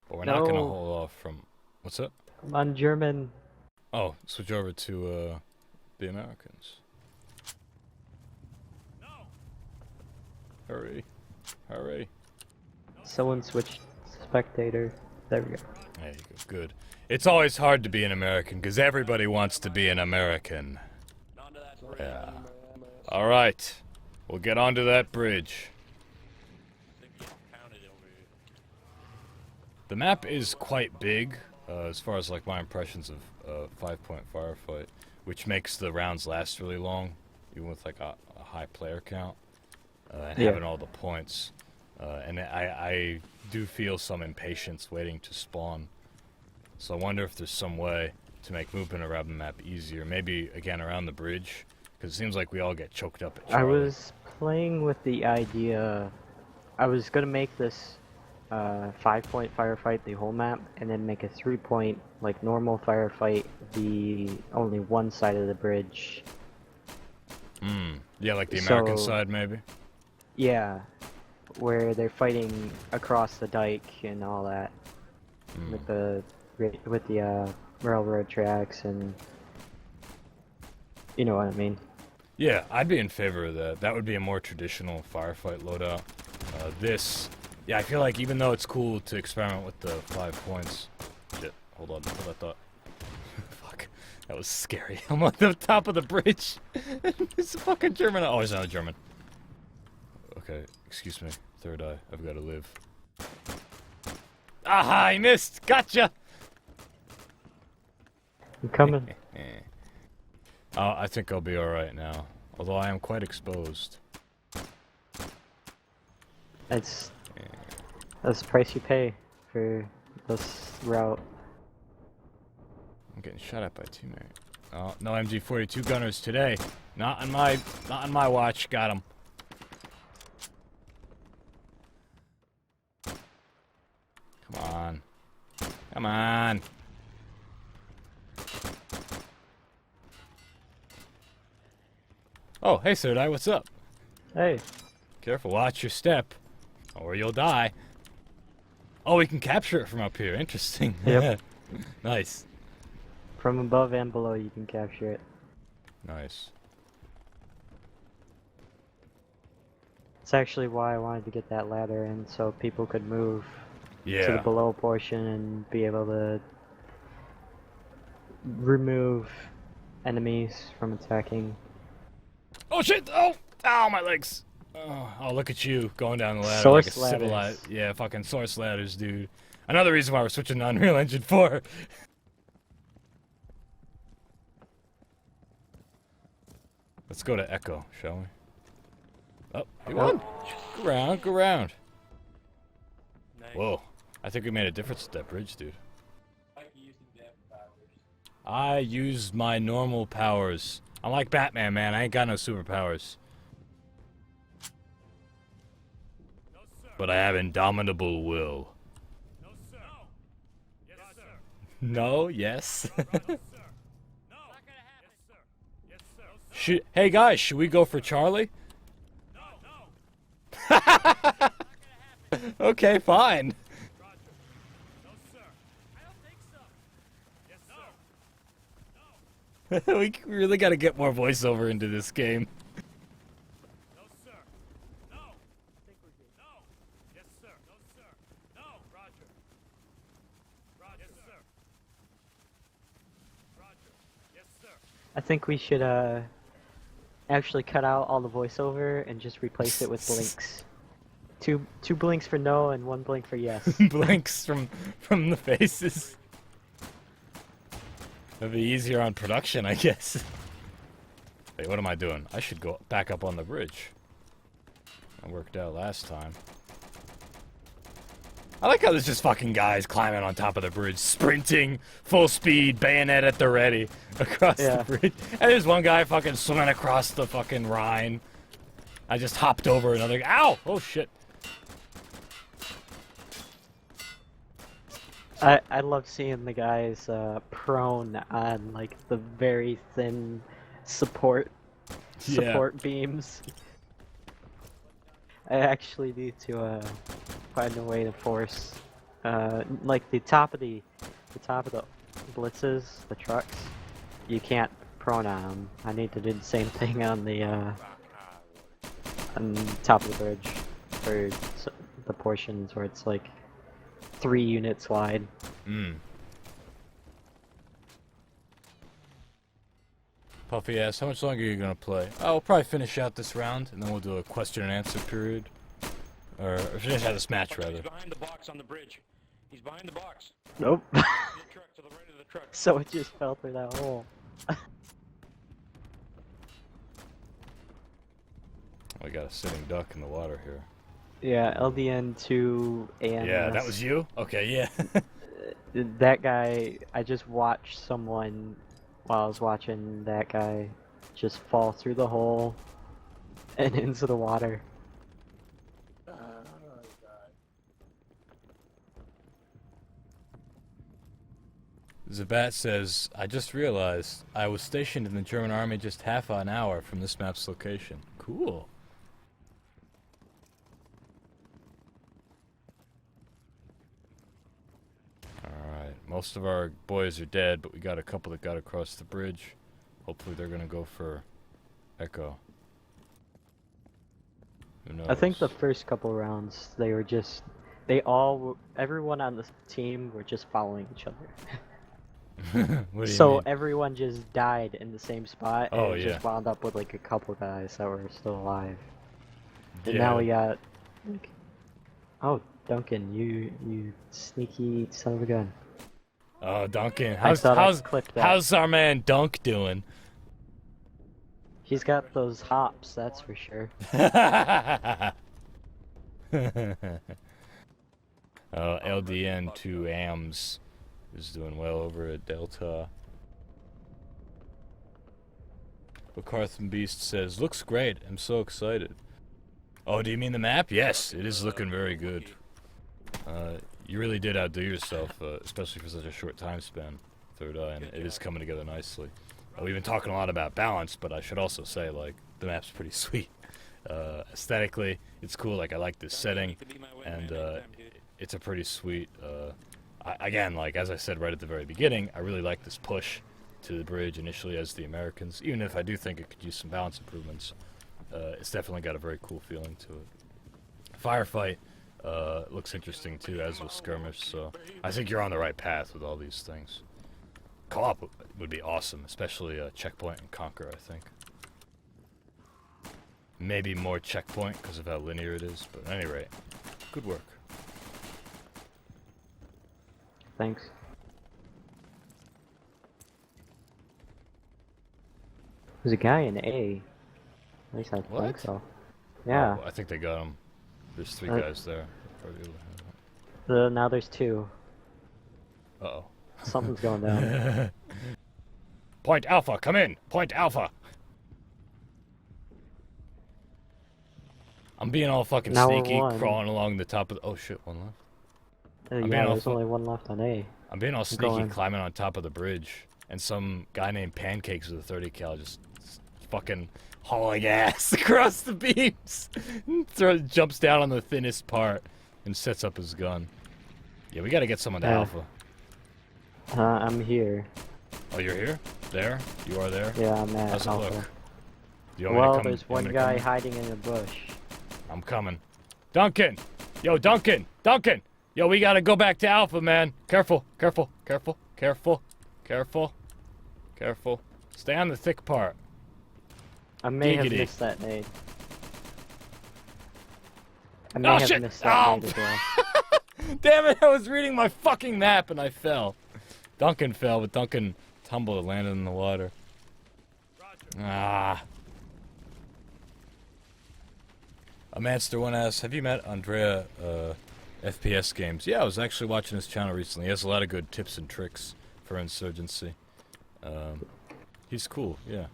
But we're not gonna No. hold off from what's up? Come on, German. Oh, switch over to the Americans. No! Hurry. Hurry. Someone switched spectator. There we go. There you go. Good. It's always hard to be an American because everybody wants to be an American. Yeah. All right. We'll get onto that bridge. The map is quite big, as far as like my impressions of a 5-point firefight, which makes the rounds last really long, even with like a high player count, and Yeah. having all the points. And I do feel some impatience waiting to spawn. So I wonder if there's some way to make movement around the map easier. Maybe again around the bridge, because it seems like we all get choked up at I Charlie. was playing with the idea. I was gonna make this 5-point firefight the whole map, and then make a 3-point like normal firefight the only one side of the bridge. Yeah, like the American So- side, maybe. Yeah, where they're fighting across the dike and all that with the railroad tracks, and you know what I mean. Yeah, I'd be in favor of that. That would be a more traditional firefight loadout. Yeah, I feel like even though it's cool to experiment with the 5 points. Shit, hold on, hold that thought. Fuck, that was scary. I'm on the top of the bridge. It's a fucking German. Oh, it's not a German. Okay, excuse me. Third eye. I've got to live. Aha, I missed. Gotcha. I'm coming. I think I'll be alright now. Although I am quite exposed. That's the price you pay for this route. I'm getting shot at by a teammate. Oh, no MG42 gunners today. Not on my watch. Got him. Come on. Come on. Oh, hey, Third Eye, what's up? Hey, Careful, watch your step, or you'll die. Oh, we can capture it from up here. Interesting. Yep. Nice. from above and below you can capture it. Nice. It's actually why I wanted to get that ladder in, so people could move to the Yeah. below portion and be able to remove enemies from attacking. Oh shit! Oh! Ow, my legs! Oh, look at you going down the ladder Source like a civilized. ladders. Yeah, fucking source ladders, dude. Another reason why we're switching to Unreal Engine 4. Let's go to Echo, shall we? Oh, you won! Go around, go around. Nice. Whoa. I think we made a difference with that bridge, dude. Like using their powers. I use my normal powers. I'm like Batman, man. I ain't got no superpowers. No, sir. But I have indomitable will. No, sir. Yes, sir. No, yes. No, sir. No. Not gonna happen. Yes, sir. Yes, sir. No, sir. Hey guys, should we go for Charlie? No, no. Okay, fine. Roger. No, sir. I don't think so. Yes, sir. No. We really got to get more voiceover into this game. No, sir. No. Think we're good. No. Yes, sir. No, sir. No. Roger. Roger. Yes, sir. Roger. Yes, sir. I think we should actually cut out all the voiceover and just replace it with blinks. Two blinks for no and one blink for yes. Blinks from the faces. That'd be easier on production, I guess. Wait, what am I doing? I should go back up on the bridge. That worked out last time. I like how there's just fucking guys climbing on top of the bridge, sprinting, full speed, bayonet at the ready, across Yeah. the bridge. And there's one guy fucking swimming across the fucking Rhine. I just hopped over another. Ow! Oh shit. I love seeing the guys prone on like the very thin support beams. I actually need to find a way to force like the top of the blitzes, the trucks. You can't prone on them. I need to do the same thing on the on top of the bridge for the portions where it's like 3 units wide. Puffy asks, how much longer are you going to play? Oh, we'll probably finish out this round, and then we'll do a question and answer period. Or finish out this match, rather. He's behind the box on the bridge. He's behind the box. Nope. To the truck, to the right of the truck. So it just fell through that hole. We got a sitting duck in the water here. Yeah, LDN to AMS. Yeah, that was you? Okay, yeah. That guy, I just watched someone, while I was watching that guy, just fall through the hole and into the water. Zabat says, I just realized I was stationed in the German army just half an hour from this map's location. Cool. Alright, most of our boys are dead, but we got a couple that got across the bridge. Hopefully they're gonna go for Echo. Who knows? I think the first couple rounds, they were just, everyone on the team were just following each other. What do you So mean? everyone just died in the same spot, and Oh, it yeah. just wound up with like a couple guys that were still alive. And Yeah. now we got, like, oh, Duncan, you sneaky son of a gun. Oh, Duncan. I thought I'd clip that. How's our man Dunk doing? He's got those hops, that's for sure. LDN to AMS is doing well over at Delta. Carthan Beast says, looks great. I'm so excited. Oh, do you mean the map? Yes, it is looking very good. You really did outdo yourself, especially for such a short time span, Third Eye, and it is coming together nicely. We've been talking a lot about balance, but I should also say, like, the map's pretty sweet. Aesthetically, it's cool. Like, I like this setting, and it's a pretty sweet. Again, like as I said right at the very beginning, I really like this push to the bridge initially as the Americans. Even if I do think it could use some balance improvements, it's definitely got a very cool feeling to it. Firefight looks interesting too, as with skirmish. So I think you're on the right path with all these things. Co-op would be awesome, especially Checkpoint and Conquer, I think. Maybe more Checkpoint because of how linear it is, but at any rate, good work. Thanks. There's a guy in A. At least I think What? so. Yeah. Oh, I think they got him. There's 3 Uh, guys there. Probably able to have Now there's 2. it. Uh-oh. Something's going down. Point Alpha, come in! Point Alpha! I'm being all fucking Now we're sneaky, one. crawling along the top of the... Oh shit, one left. Yeah, mean, there's I'll- only one left on A. I'm being all sneaky, going. climbing on top of the bridge, and some guy named Pancakes with a 30 cal just fucking hauling ass across the beams. Jumps down on the thinnest part and sets up his gun. Yeah, we gotta get someone to Yeah. Alpha. I'm here. Oh, you're here? There? You are there? Yeah, I'm at How's it Alpha. look? Do you want me to Well, come? there's you want one me to guy come? hiding in a bush. I'm coming. Duncan! Yo, Duncan! Duncan! Yo, we gotta go back to Alpha, man. Careful, careful, careful, careful, careful, careful. Stay on the thick part. I may have Giggity. missed that nade. I may Oh, have shit! missed that Oh. nade as well. Damn it, I was reading my fucking map and I fell. Duncan fell, but Duncan tumbled and landed in the water. Ah. Amanster1 asks, have you met Andrea, FPS games? Yeah, I was actually watching his channel recently. He has a lot of good tips and tricks for Insurgency. He's cool, yeah.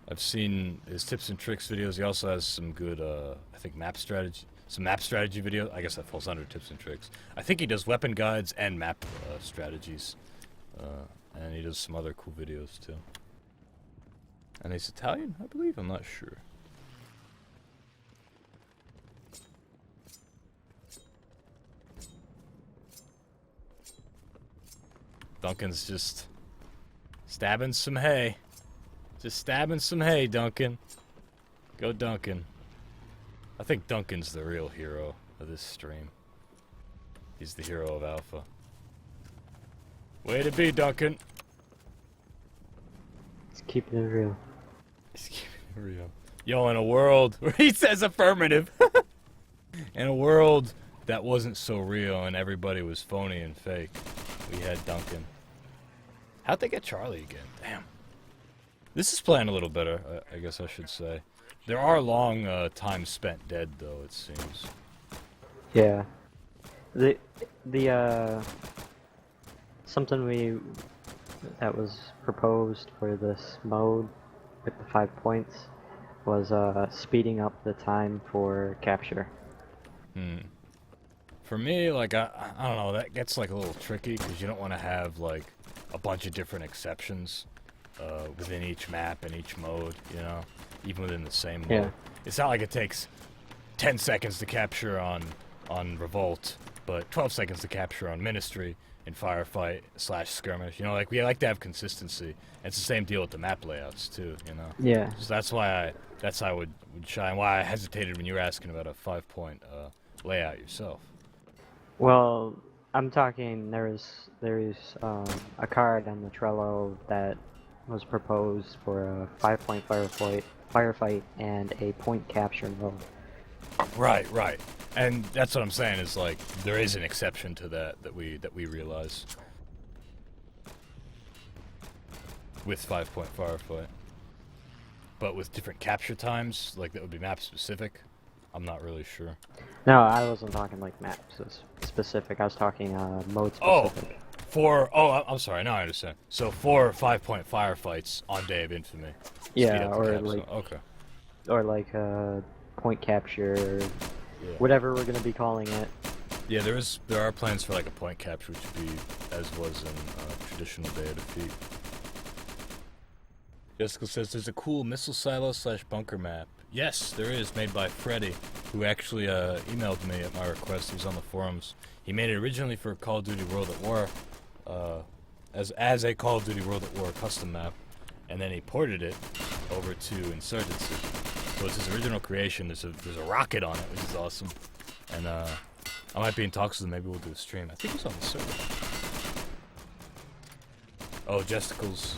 I've seen his tips and tricks videos. He also has some good, I think, map strategy videos. I guess that falls under tips and tricks. I think he does weapon guides and map strategies. And he does some other cool videos, too. And he's Italian, I believe? I'm not sure. Duncan's just stabbing some hay. Just stabbing some hay, Duncan. Go Duncan. I think Duncan's the real hero of this stream. He's the hero of Alpha. Way to be, Duncan. keeping it real. He's keeping it real. Yo, in a world where he says affirmative. In a world that wasn't so real and everybody was phony and fake, we had Duncan. How'd they get Charlie again? Damn. This is playing a little better, I guess I should say. There are long times spent dead, though, it seems. Yeah. The something that was proposed for this mode with the 5 points was speeding up the time for capture. For me, like, I don't know, that gets like a little tricky because you don't want to have like a bunch of different exceptions within each map and each mode, you know, even within the same mode. Yeah. It's not like it takes 10 seconds to capture on Revolt, but 12 seconds to capture on Ministry and Firefight / Skirmish. You know, like, we like to have consistency. And it's the same deal with the map layouts too, you know. Yeah. So that's why I would shy, and why I hesitated when you were asking about a 5-point layout yourself. Well, I'm talking. There's a card on the Trello that was proposed for a 5-point firefight and a point capture mode. Right. And that's what I'm saying is, like, there is an exception to that we realize with 5-point firefight, but with different capture times, like that would be map specific. I'm not really sure. No, I wasn't talking like map specific. I was talking mode specific. I'm sorry. Now I understand. So 4 5-point firefights on Day of Infamy. Yeah, or like point capture, whatever we're gonna be calling it. Yeah, there are plans for like a point capture, which would be as was in traditional Day of Defeat. Jessica says there's a cool missile silo / bunker map. Yes, there is, made by Freddy, who actually emailed me at my request. He was on the forums. He made it originally for Call of Duty World at War, as a Call of Duty World at War custom map, and then he ported it over to Insurgency. So it's his original creation. There's a rocket on it, which is awesome. And I might be in talks with him. Maybe we'll do a stream. I think he's on the server. Oh, Jesticles.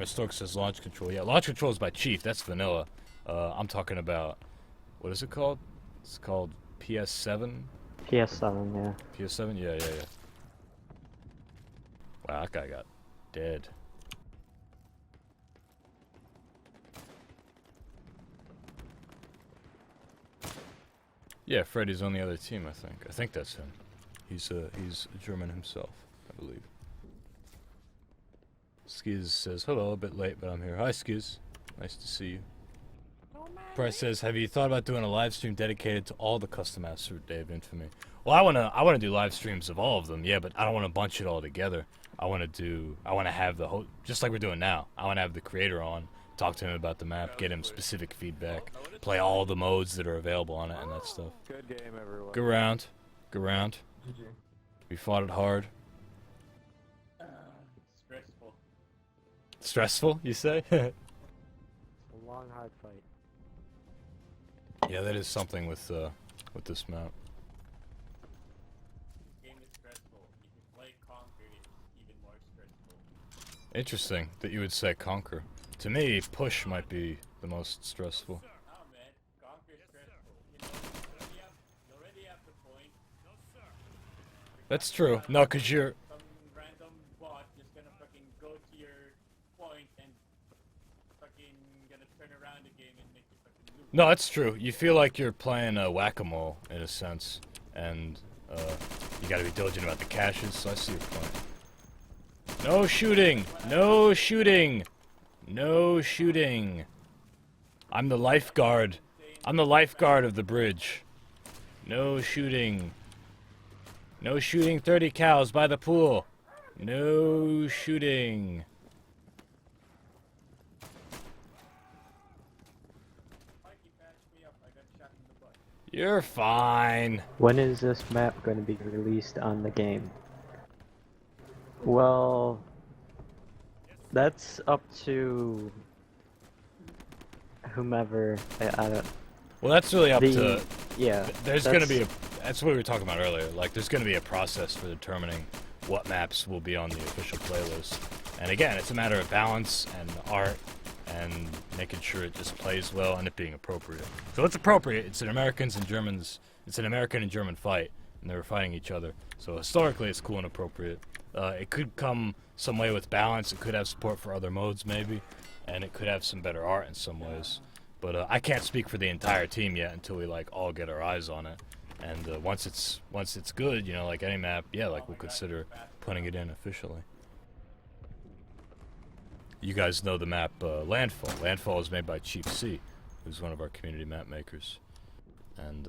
Stork says launch control. Yeah, launch control is by Chief. That's vanilla. I'm talking about, what is it called? It's called PS7? PS7, yeah. PS7? Yeah. Wow, that guy got dead. Yeah, Freddy's on the other team, I think. I think that's him. He's German himself, I believe. Skiz says, hello, a bit late, but I'm here. Hi, Skiz. Nice to see you. Price says, have you thought about doing a live stream dedicated to all the custom maps for Day of Infamy? Well, I wanna do live streams of all of them, yeah, but I don't want to bunch it all together. I want to have the whole, just like we're doing now. I want to have the creator on, talk to him about the map, get him specific feedback, play all the modes that are available on it and that stuff. Good game, everyone. Good round. We fought it hard. Stressful. Stressful, you say? A long, hard fight. Yeah, that is something with this map. This game is stressful. If you play Conquer, it's even more stressful. Interesting that you would say Conquer. To me, Push might be the most stressful. No, man. Conquer is stressful. You already have the point. No, sir. That's true. No, because you're... Some random bot just gonna fucking go to your point and fucking gonna turn around the game and make you fucking lose. No, that's true. You feel like you're playing whack-a-mole, in a sense. And you gotta be diligent about the caches, so I see your point. No shooting! No shooting! No shooting! I'm the lifeguard. I'm the lifeguard of the bridge. No shooting. No shooting 30 cows by the pool. No shooting. Mikey patched me up. I got shot in the butt. You're fine. When is this map going to be released on the game? Well, that's up to whomever. I don't. Well, that's really up to... Yeah. There's going to be a... That's what we were talking about earlier. Like, there's going to be a process for determining what maps will be on the official playlist. And again, it's a matter of balance and art and making sure it just plays well and it being appropriate. So it's appropriate. It's an American and German fight, and they were fighting each other. So historically, it's cool and appropriate. It could come some way with balance. It could have support for other modes, maybe, and it could have some better art in some ways. But I can't speak for the entire team yet until we like all get our eyes on it. And once it's good, you know, like any map, yeah, like we'll consider putting it in officially. You guys know the map Landfall. Landfall was made by Chief C, who's one of our community map makers, and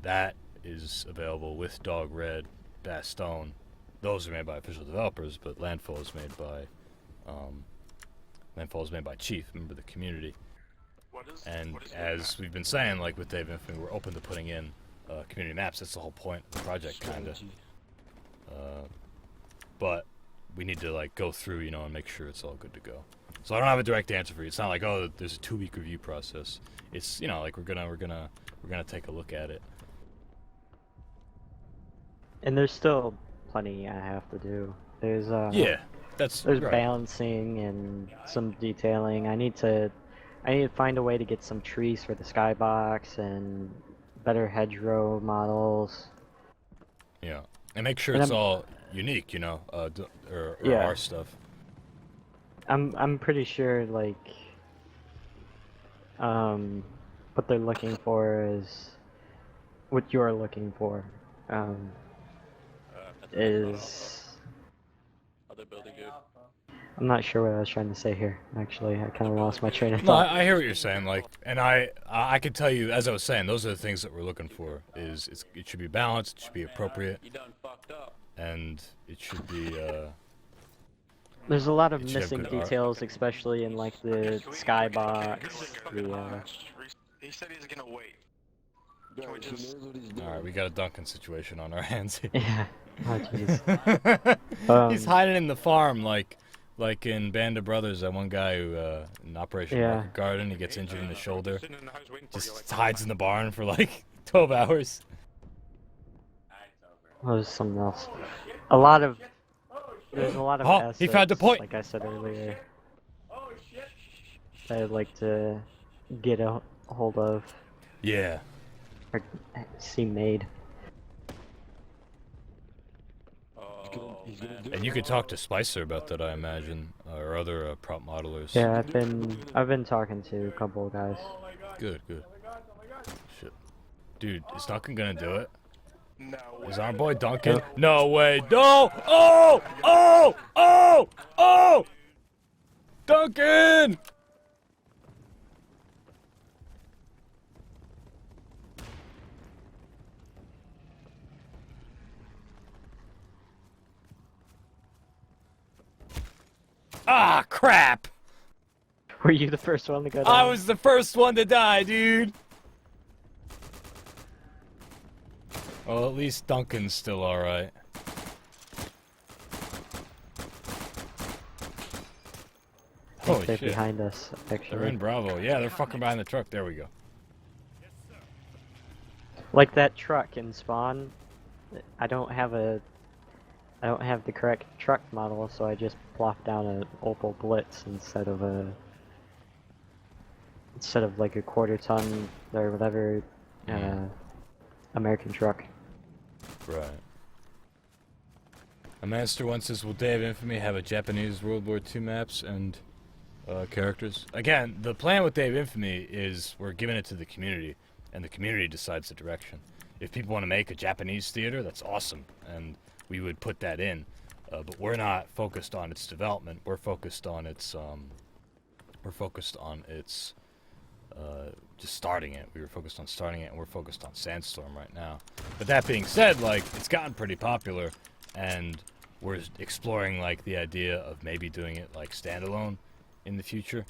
that is available with Dog Red, Bastogne. Those are made by official developers, but Landfall is made by Chief, member of the community. And as we've been saying, like with Dave Infamy, we're open to putting in community maps. That's the whole point of the project, kinda. But we need to like go through, you know, and make sure it's all good to go. So I don't have a direct answer for you. It's not like, oh, there's a 2-week review process. It's, you know, like we're gonna take a look at it. And there's still plenty I have to do. There's Yeah, that's there's right. balancing and some detailing. I need to find a way to get some trees for the skybox and better hedgerow models. Yeah, and make sure And it's all unique, you know, or Yeah. our stuff. I'm pretty sure like what they're looking for is what you're looking for is Other building, dude. I'm not sure what I was trying to say here. Actually, I kind of lost my train of No, thought. I hear what you're saying. Like, and I can tell you, as I was saying, those are the things that we're looking for. It should be balanced, it should be appropriate, You done fucked up. and it should be There's a lot of It should have missing good art. details, especially in like the skybox. He said he's gonna wait. Guys, Can we he just- knows what he's doing. all right. We got a Duncan situation on our hands here. Yeah. Oh jeez. He's hiding in the farm, like in Band of Brothers. That one guy who in Operation Yeah. Market Garden, he gets injured in the shoulder, Sitting in the house waiting for you, just like, hides in the barn for like 12 hours. Oh, there's something else. There's a lot of Oh, assets, he found the point. like I said earlier, that I'd like to get a hold of Yeah. or see made. He's gonna do And you could talk to Spicer about that, I imagine, or other prop modelers. Yeah, I've been talking to a couple of guys. Good, good. Shit. Dude, is Duncan gonna do it? No. Is our boy Duncan? No way. No! Oh! Oh! Oh! Oh! Duncan! Ah, crap! Were you the first one to go down? I was the first one to die, dude! Well, at least Duncan's still alright. I think Holy they're shit. behind us, They're actually. in Bravo. Yeah, they're fucking behind the truck. There we go. Like that truck in Spawn, I don't have the correct truck model, so I just plopped down an Opel Blitz instead of like a quarter ton or whatever American truck. Right. A master once says, will Day of Infamy have a Japanese World War II maps and characters? Again, the plan with Day of Infamy is we're giving it to the community, and the community decides the direction. If people want to make a Japanese theater, that's awesome, and we would put that in. But we're not focused on its development. We're focused on its just starting it. We were focused on starting it, and we're focused on Sandstorm right now. But that being said, like, it's gotten pretty popular, and we're exploring like the idea of maybe doing it like standalone in the future.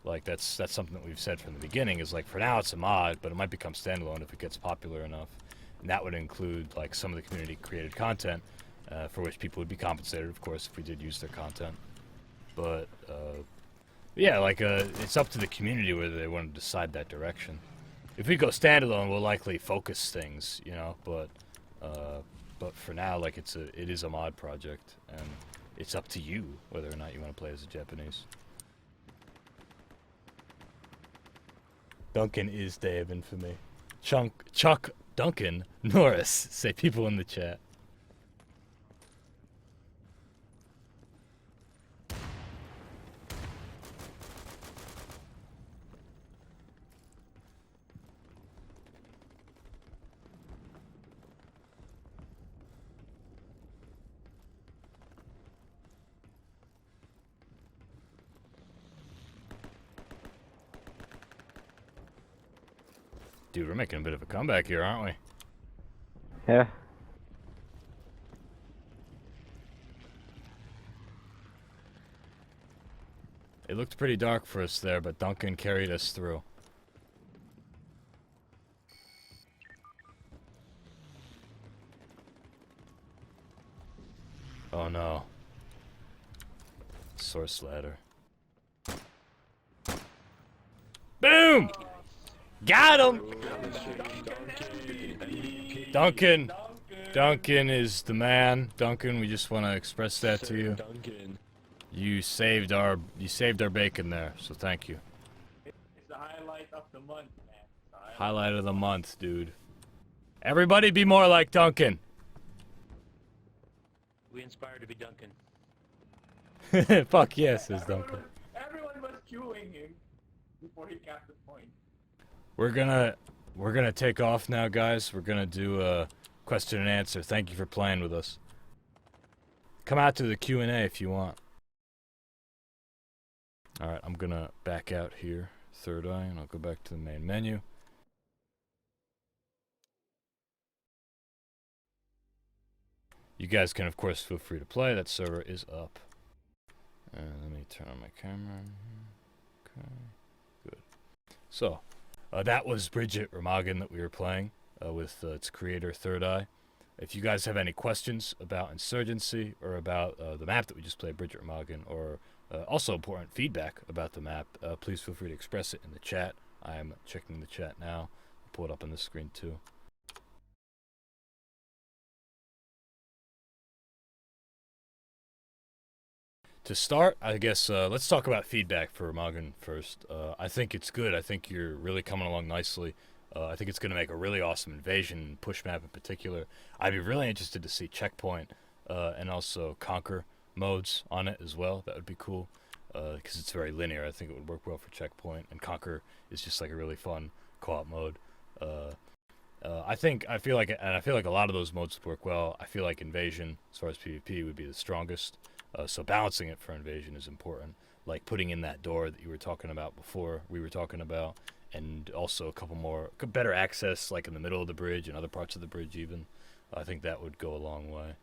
Like that's something that we've said from the beginning, is like for now it's a mod, but it might become standalone if it gets popular enough. And that would include like some of the community created content, for which people would be compensated, of course, if we did use their content. But yeah, like it's up to the community whether they want to decide that direction. If we go standalone, we'll likely focus things, you know. But for now, like it is a mod project, and it's up to you whether or not you want to play as a Japanese. Duncan is Day of Infamy. Chuck Duncan Norris, say people in the chat. Dude, we're making a bit of a comeback here, aren't we? Yeah. It looked pretty dark for us there, but Duncan carried us through. Oh no. Source ladder. Boom! Got him! Duncan! Duncan is the man. Duncan, we just want to express that to you. Duncan. You saved our bacon there, so thank you. It's the highlight of the month, man. It's the Highlight of the month, dude. Everybody be more like Duncan. We inspired to be Duncan. Fuck yes, says Duncan. Everyone was queuing him before he capped the point. We're gonna take off now, guys. We're gonna do a question and answer. Thank you for playing with us. Come out to the Q&A if you want. Alright, I'm gonna back out here. Third eye, and I'll go back to the main menu. You guys can, of course, feel free to play. That server is up. Let me turn on my camera. Okay, good. So, that was Bridget Remagen that we were playing with its creator, Third Eye. If you guys have any questions about Insurgency or about the map that we just played, Bridget Remagen, or also important feedback about the map, please feel free to express it in the chat. I am checking the chat now. I'll pull it up on the screen too. To start, I guess, let's talk about feedback for Remagen first. I think it's good. I think you're really coming along nicely. I think it's going to make a really awesome invasion, push map in particular. I'd be really interested to see Checkpoint and also Conquer modes on it as well. That would be cool because it's very linear. I think it would work well for Checkpoint, and Conquer is just like a really fun co-op mode. I feel like a lot of those modes would work well. I feel like Invasion, as far as PvP, would be the strongest. So balancing it for Invasion is important. Like putting in that door that you were talking about before, and also a couple more, better access, like in the middle of the bridge and other parts of the bridge even. I think that would go a long way.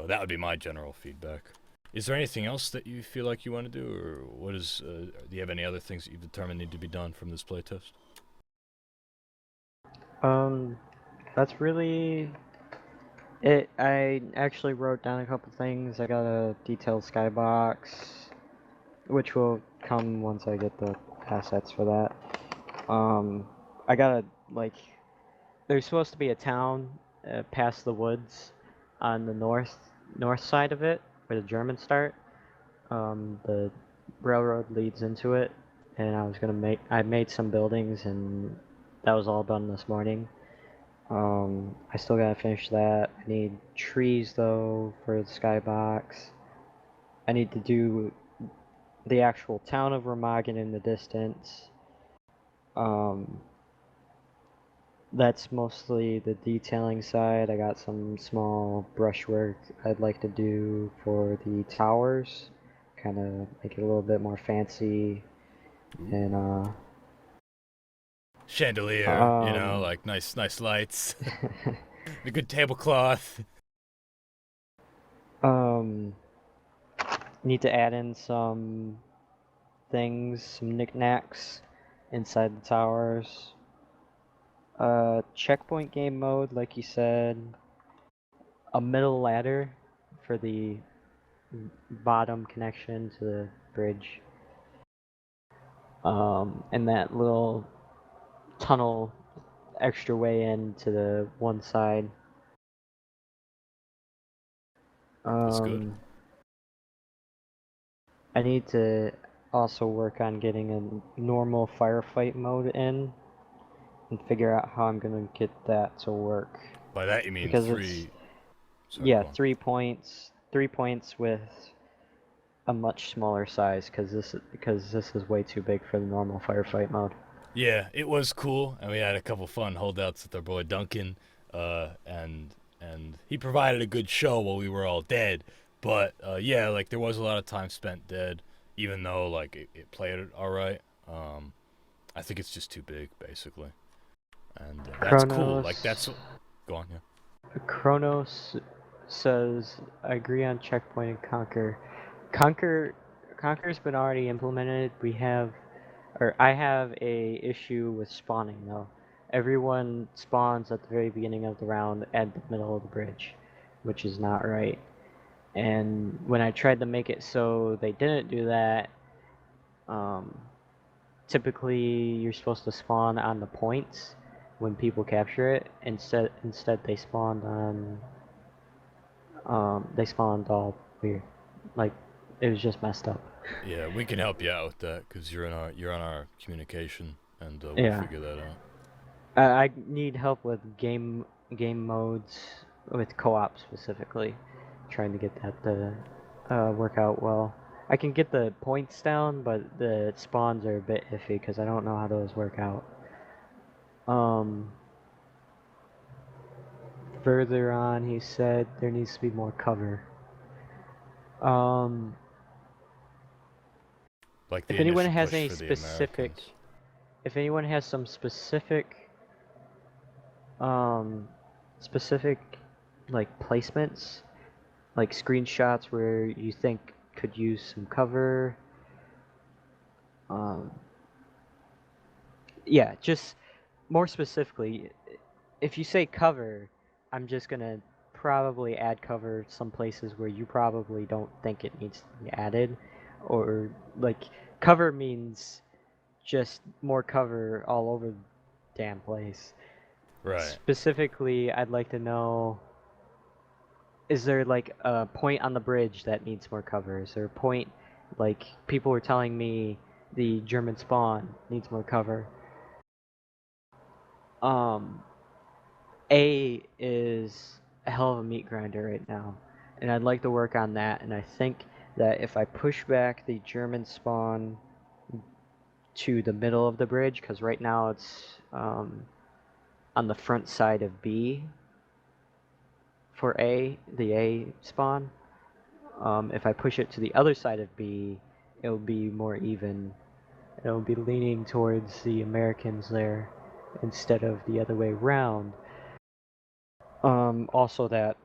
That would be my general feedback. Is there anything else that you feel like you want to do, or what is? Do you have any other things that you've determined need to be done from this playtest? That's really it. I actually wrote down a couple things. I got a detailed skybox, which will come once I get the assets for that. I got there's supposed to be a town past the woods on the north side of it, where the Germans start. The railroad leads into it, and I made some buildings, and that was all done this morning. I still gotta finish that. I need trees though for the skybox. I need to do the actual town of Remagen in the distance. That's mostly the detailing side. I got some small brushwork I'd like to do for the towers, kind of make it a little bit more fancy, and Chandelier, you know, like nice lights, a good tablecloth. Need to add in some things, some knickknacks inside the towers. Checkpoint game mode, like you said. A middle ladder for the bottom connection to the bridge. And that little tunnel extra way in to the one side. That's good. I need to also work on getting a normal firefight mode in and figure out how I'm gonna get that to work. By that you mean Because three. it's Sorry, yeah, go on. 3 points with a much smaller size because this is way too big for the normal firefight mode. Yeah, it was cool, and we had a couple fun holdouts with our boy Duncan, and he provided a good show while we were all dead. But yeah, like there was a lot of time spent dead, even though like it played it all right. I think it's just too big, basically, and that's cool. Like that's go on, yeah. Kronos says, I agree on checkpoint and conquer. Conquer's been already implemented. I have a issue with spawning though. Everyone spawns at the very beginning of the round at the middle of the bridge, which is not right. And when I tried to make it so they didn't do that, um, typically you're supposed to spawn on the points when people capture it. Instead they spawned all weird. Like it was just messed up. Yeah, we can help you out with that because you're on our communication, and we'll Yeah. figure that out. I need help with game modes with co-op specifically, trying to get that to work out well. I can get the points down, but the spawns are a bit iffy because I don't know how those work out. Further on, he said there needs to be more cover. Like the If anyone initial has push any for the specific, Americans. if anyone has some specific like placements, like screenshots where you think could use some cover. Yeah, just more specifically, if you say cover, I'm just gonna probably add cover some places where you probably don't think it needs to be added, or like cover means just more cover all over the damn place. Right. Specifically, I'd like to know, is there like a point on the bridge that needs more cover? Is there a point, like people were telling me the German spawn needs more cover? A is a hell of a meat grinder right now, and I'd like to work on that. And I think that if I push back the German spawn to the middle of the bridge, because right now it's on the front side of B for A, the A spawn. If I push it to the other side of B, it'll be more even. It'll be leaning towards the Americans there instead of the other way around. Also that,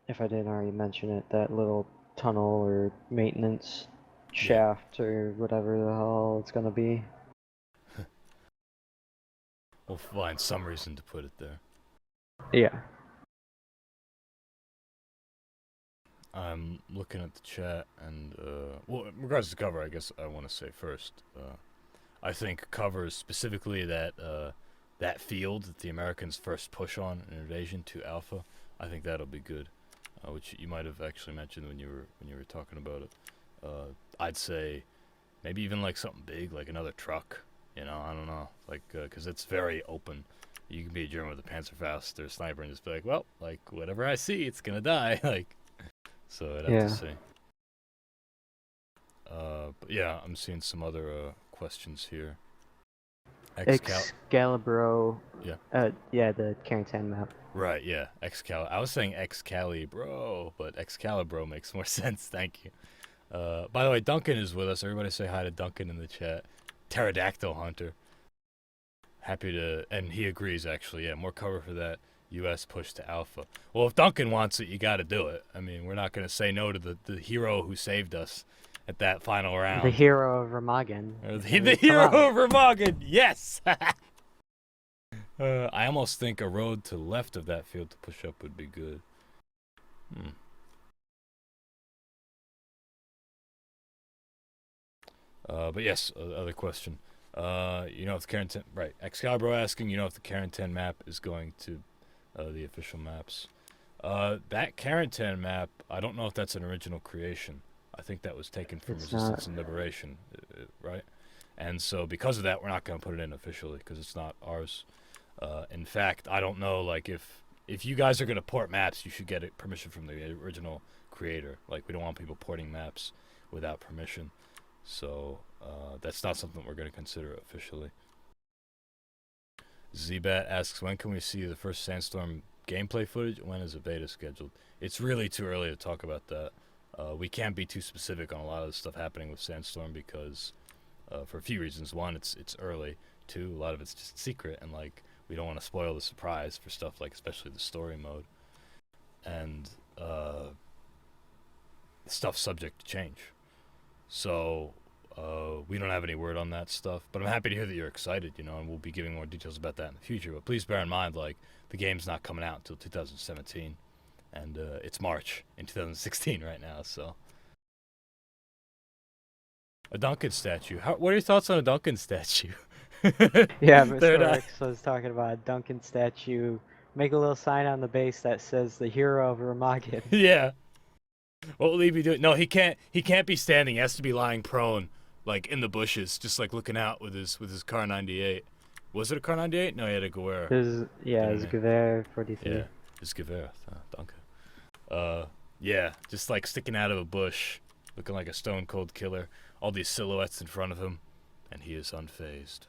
if I didn't already mention it, that little tunnel or maintenance shaft or whatever the hell it's gonna be. We'll find some reason to put it there. Yeah. I'm looking at the chat, and well, in regards to cover, I guess I want to say first, I think covers specifically that that field that the Americans first push on an invasion to Alpha. I think that'll be good, which you might have actually mentioned when you were talking about it. I'd say maybe even like something big, like another truck. You know, I don't know, like because it's very open. You can be a German with a Panzerfaust or a sniper and just be like, well, like whatever I see, it's gonna die, like. So I'd have to see. But yeah, I'm seeing some other questions here. Excalibro. Yeah. Yeah, the Carrington map. Right, yeah. I was saying Excalibro, but Excalibro makes more sense. Thank you. By the way, Duncan is with us. Everybody say hi to Duncan in the chat. Pterodactyl Hunter. Happy to, and he agrees actually. Yeah, more cover for that U.S. push to Alpha. Well, if Duncan wants it, you got to do it. I mean, we're not going to say no to the hero who saved us at that final round. The hero of Remagen. The hero of Remagen, yes! I almost think a road to the left of that field to push up would be good. But yes, other question. You know if the Carrington, right, Excalibur asking, you know if the Carrington map is going to the official maps. That Carrington map, I don't know if that's an original creation. I think that was taken from It's Resistance not. and Liberation, right? And so because of that, we're not going to put it in officially because it's not ours. In fact, I don't know, like, if you guys are going to port maps, you should get permission from the original creator. Like, we don't want people porting maps without permission. So that's not something we're going to consider officially. Zbat asks, when can we see the first Sandstorm gameplay footage? When is a beta scheduled? It's really too early to talk about that. We can't be too specific on a lot of the stuff happening with Sandstorm because for a few reasons. One, it's early. Two, a lot of it's just secret, and like we don't want to spoil the surprise for stuff like especially the story mode. And stuff's subject to change. So we don't have any word on that stuff, but I'm happy to hear that you're excited, you know, and we'll be giving more details about that in the future. But please bear in mind, like, the game's not coming out until 2017, and it's March in 2016 right now, so. A Duncan statue. What are your thoughts on a Duncan statue? Yeah, Third Mr. eye. X was talking about a Duncan statue. Make a little sign on the base that says the hero of Remagen. Yeah. What will he be doing? No, he can't be standing. He has to be lying prone, like in the bushes, just like looking out with his Car 98. Was it a Car 98? No, he had a Gewehr. His Gewehr 43. Yeah, his Gewehr. Danke. Yeah, just like sticking out of a bush, looking like a stone cold killer. All these silhouettes in front of him, and he is unfazed.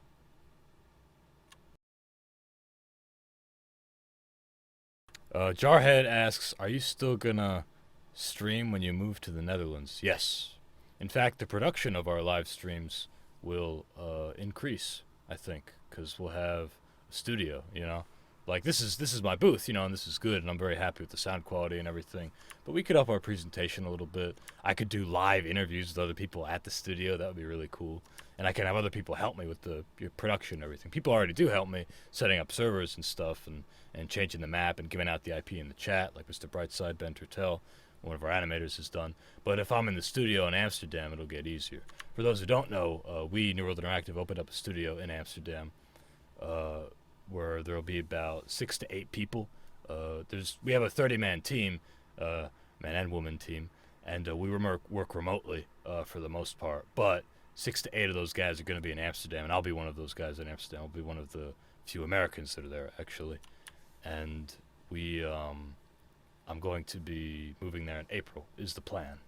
Jarhead asks, are you still gonna stream when you move to the Netherlands? Yes. In fact, the production of our live streams will increase, I think, because we'll have a studio, you know? Like, this is my booth, you know, and this is good, and I'm very happy with the sound quality and everything. But we could up our presentation a little bit. I could do live interviews with other people at the studio. That would be really cool. And I can have other people help me with your production and everything. People already do help me setting up servers and stuff and changing the map and giving out the IP in the chat, like Mr. Brightside Ben Turtel, one of our animators, has done. But if I'm in the studio in Amsterdam, it'll get easier. For those who don't know, we, New World Interactive, opened up a studio in Amsterdam where there will be about 6 to 8 people. We have a 30-man team, man and woman team, and we work remotely for the most part. But 6 to 8 of those guys are going to be in Amsterdam, and I'll be one of those guys in Amsterdam. I'll be one of the few Americans that are there, actually. And I'm going to be moving there in April, is the plan.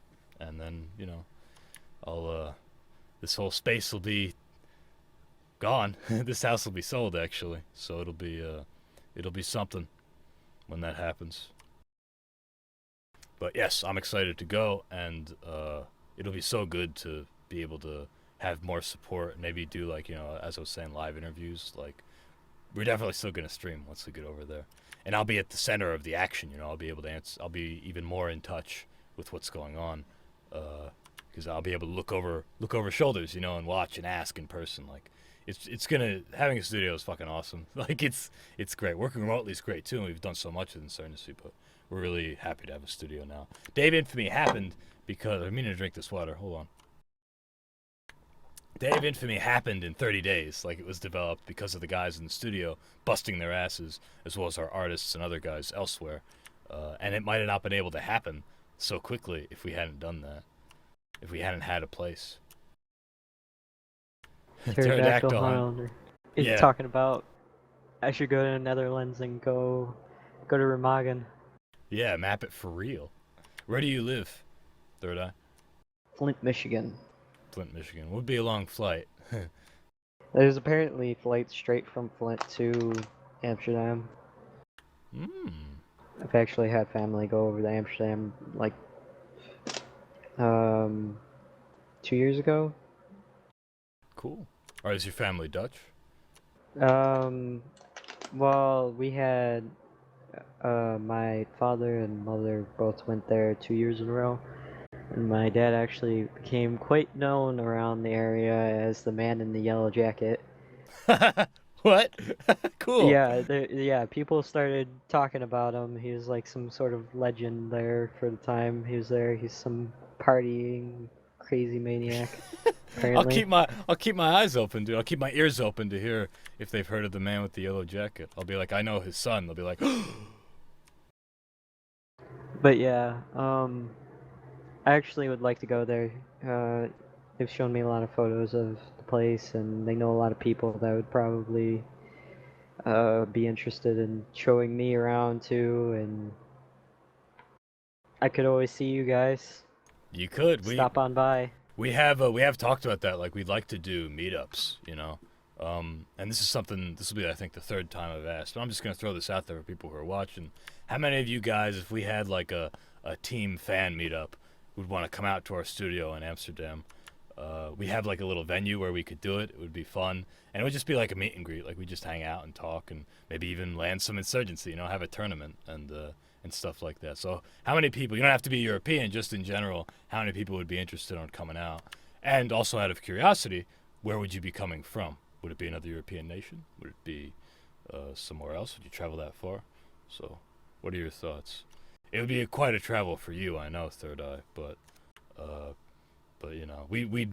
And then, you know, this whole space will be gone. This house will be sold, actually. So it'll be something when that happens. But yes, I'm excited to go, and it'll be so good to be able to have more support, maybe do, like, you know, as I was saying, live interviews. Like, we're definitely still going to stream once we get over there. And I'll be at the center of the action, you know. I'll be able to answer. I'll be even more in touch with what's going on, because I'll be able to look over shoulders, you know, and watch and ask in person. Like, having a studio is fucking awesome. Like, it's great. Working remotely is great too, and we've done so much with Insurgency, but we're really happy to have a studio now. Dave Infamy happened because I mean to drink this water. Hold on. Dave Infamy happened in 30 days. Like, it was developed because of the guys in the studio busting their asses, as well as our artists and other guys elsewhere. And it might have not been able to happen so quickly if we hadn't done that. If we hadn't had a place. Pterodactyl Highlander. He's Yeah. talking about I should go to the Netherlands and go to Remagen. Yeah, map it for real. Where do you live, Third Eye? Flint, Michigan. Flint, Michigan. Would be a long flight. There's apparently flights straight from Flint to Amsterdam. I've actually had family go over to Amsterdam like 2 years ago. Cool. Or is your family Dutch? Well, we had my father and mother both went there 2 years in a row. And my dad actually became quite known around the area as the man in the yellow jacket. What? Cool. Yeah, people started talking about him. He was like some sort of legend there for the time he was there. He's some partying crazy maniac. Apparently. I'll keep my eyes open, dude. I'll keep my ears open to hear if they've heard of the man with the yellow jacket. I'll be like, I know his son. They'll be like, But yeah, I actually would like to go there. They've shown me a lot of photos of the place, and they know a lot of people that would probably be interested in showing me around too. And I could always see you guys. You could. Stop on by. We have talked about that. Like we'd like to do meetups, you know. And this is something. This will be, I think, the third time I've asked. But I'm just gonna throw this out there for people who are watching. How many of you guys, if we had like a team fan meetup, would want to come out to our studio in Amsterdam? We have like a little venue where we could do it. It would be fun, and it would just be like a meet and greet. Like we just hang out and talk, and maybe even land some Insurgency. You know, have a tournament and stuff like that. So how many people, you don't have to be European, just in general, how many people would be interested on coming out? And also out of curiosity, where would you be coming from? Would it be another European nation? Would it be somewhere else? Would you travel that far? So what are your thoughts? It would be quite a travel for you, I know, Third Eye, but you know, we'd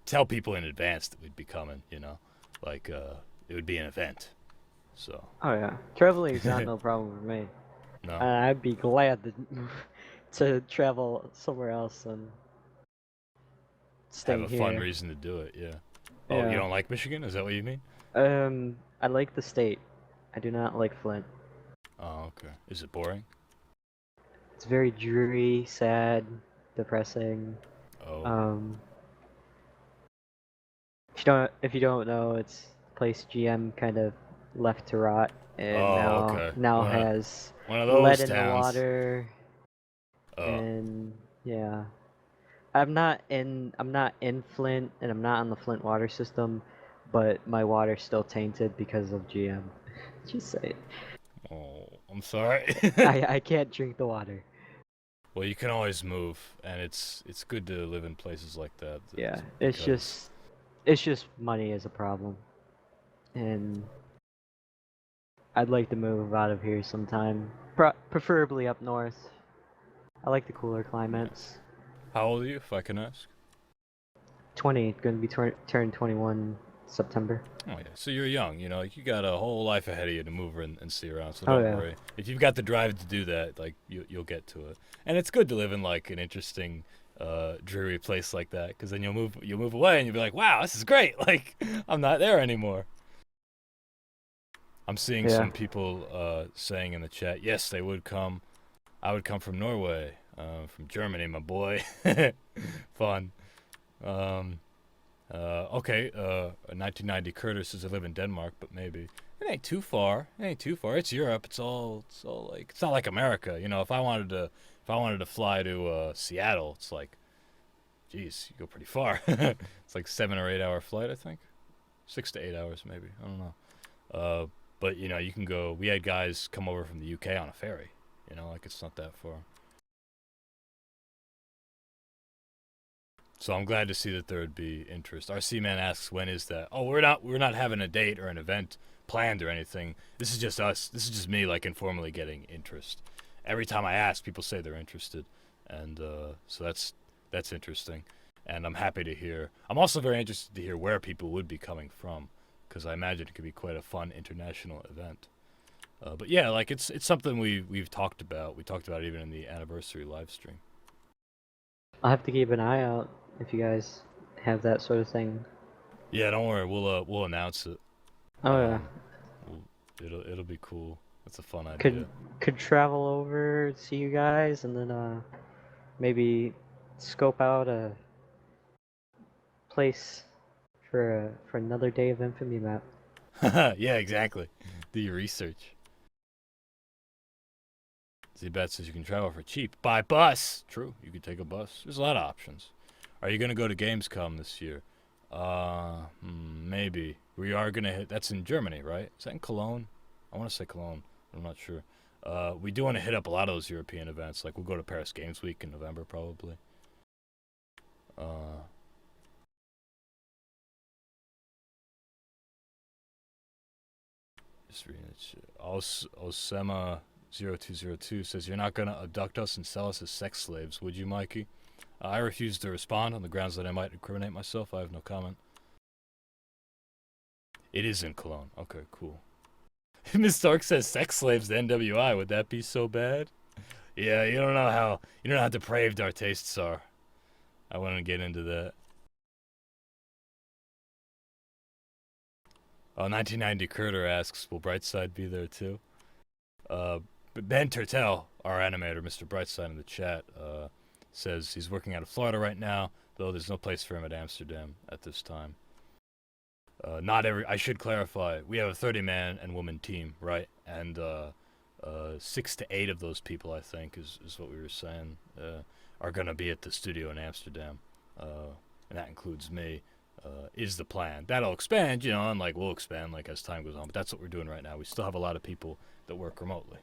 tell people in advance that we'd be coming, you know, like it would be an event. So Oh yeah, traveling is not no problem for me. no. I'd be glad to travel somewhere else than staying Have a here. fun reason to do it, yeah. Oh, Yeah. you don't like Michigan? Is that what you mean? I like the state. I do not like Flint. Oh, okay. Is it boring? It's very dreary, sad, depressing. Oh, If you don't know, it's a place GM kind of left to rot, and Oh, okay. now One of- has one of those lead in the towns. water, Oh, and yeah. I'm not in Flint, and I'm not on the Flint water system, but my water's still tainted because of GM. Just say it. oh, I'm sorry. I can't drink the water. Well, you can always move, and it's good to live in places like that. Yeah, it's just money is a problem, and I'd like to move out of here sometime, preferably up north. I like the cooler climates. How old are you, if I can ask? 20, gonna be turned 21 September. Oh yeah, so you're young, you know, like you got a whole life ahead of you to move and see around. So Oh, don't yeah. worry. If you've got the drive to do that, like you'll get to it. And it's good to live in like an interesting, dreary place like that, because then you'll move away and you'll be like, wow, this is great. Like I'm not there anymore. I'm seeing Yeah. some people saying in the chat, yes, they would come. I would come from Norway, from Germany, my boy. Fun. Okay, 1990 Curtis says I live in Denmark, but maybe. It ain't too far. It ain't too far. It's Europe. It's all like, it's not like America. You know, if I wanted to fly to Seattle, it's like, geez, you go pretty far. It's like 7 or 8 hour flight, I think. 6 to 8 hours, maybe. I don't know. But you know, you can go. We had guys come over from the UK on a ferry. You know, like it's not that far. So I'm glad to see that there would be interest. Our C-Man asks, when is that? Oh, we're not having a date or an event planned or anything. This is just us. This is just me, like, informally getting interest. Every time I ask, people say they're interested, and so that's interesting. And I'm happy to hear. I'm also very interested to hear where people would be coming from, because I imagine it could be quite a fun international event. But yeah, like it's something we've talked about. We talked about it even in the anniversary live stream. I'll have to keep an eye out if you guys have that sort of thing. Yeah, don't worry. We'll announce it. Oh yeah. It'll be cool. That's a fun idea. Could travel over, see you guys, and then maybe scope out a place for another day of Infamy map. Yeah, exactly. Do your research. Z-Bat says you can travel for cheap. By bus. True, you could take a bus. There's a lot of options. Are you going to go to Gamescom this year? Maybe. We are going to hit... That's in Germany, right? Is that in Cologne? I want to say Cologne. I'm not sure. We do want to hit up a lot of those European events. Like, we'll go to Paris Games Week in November, probably. Just reading it. Osema0202 says, you're not going to abduct us and sell us as sex slaves, would you, Mikey? I refuse to respond on the grounds that I might incriminate myself. I have no comment. It is in Cologne. Okay, cool. Miss Stark says sex slaves to NWI. Would that be so bad? Yeah, you don't know how depraved our tastes are. I want to get into that. 1990 Curter asks, will Brightside be there too? Ben Turtel, our animator, Mr. Brightside in the chat, says he's working out of Florida right now, though there's no place for him at Amsterdam at this time. I should clarify, we have a 30-man and woman team, right? And 6 to 8 of those people, I think, is what we were saying, are going to be at the studio in Amsterdam. And that includes me, is the plan. That'll expand, and we'll expand as time goes on, but that's what we're doing right now. We still have a lot of people that work remotely.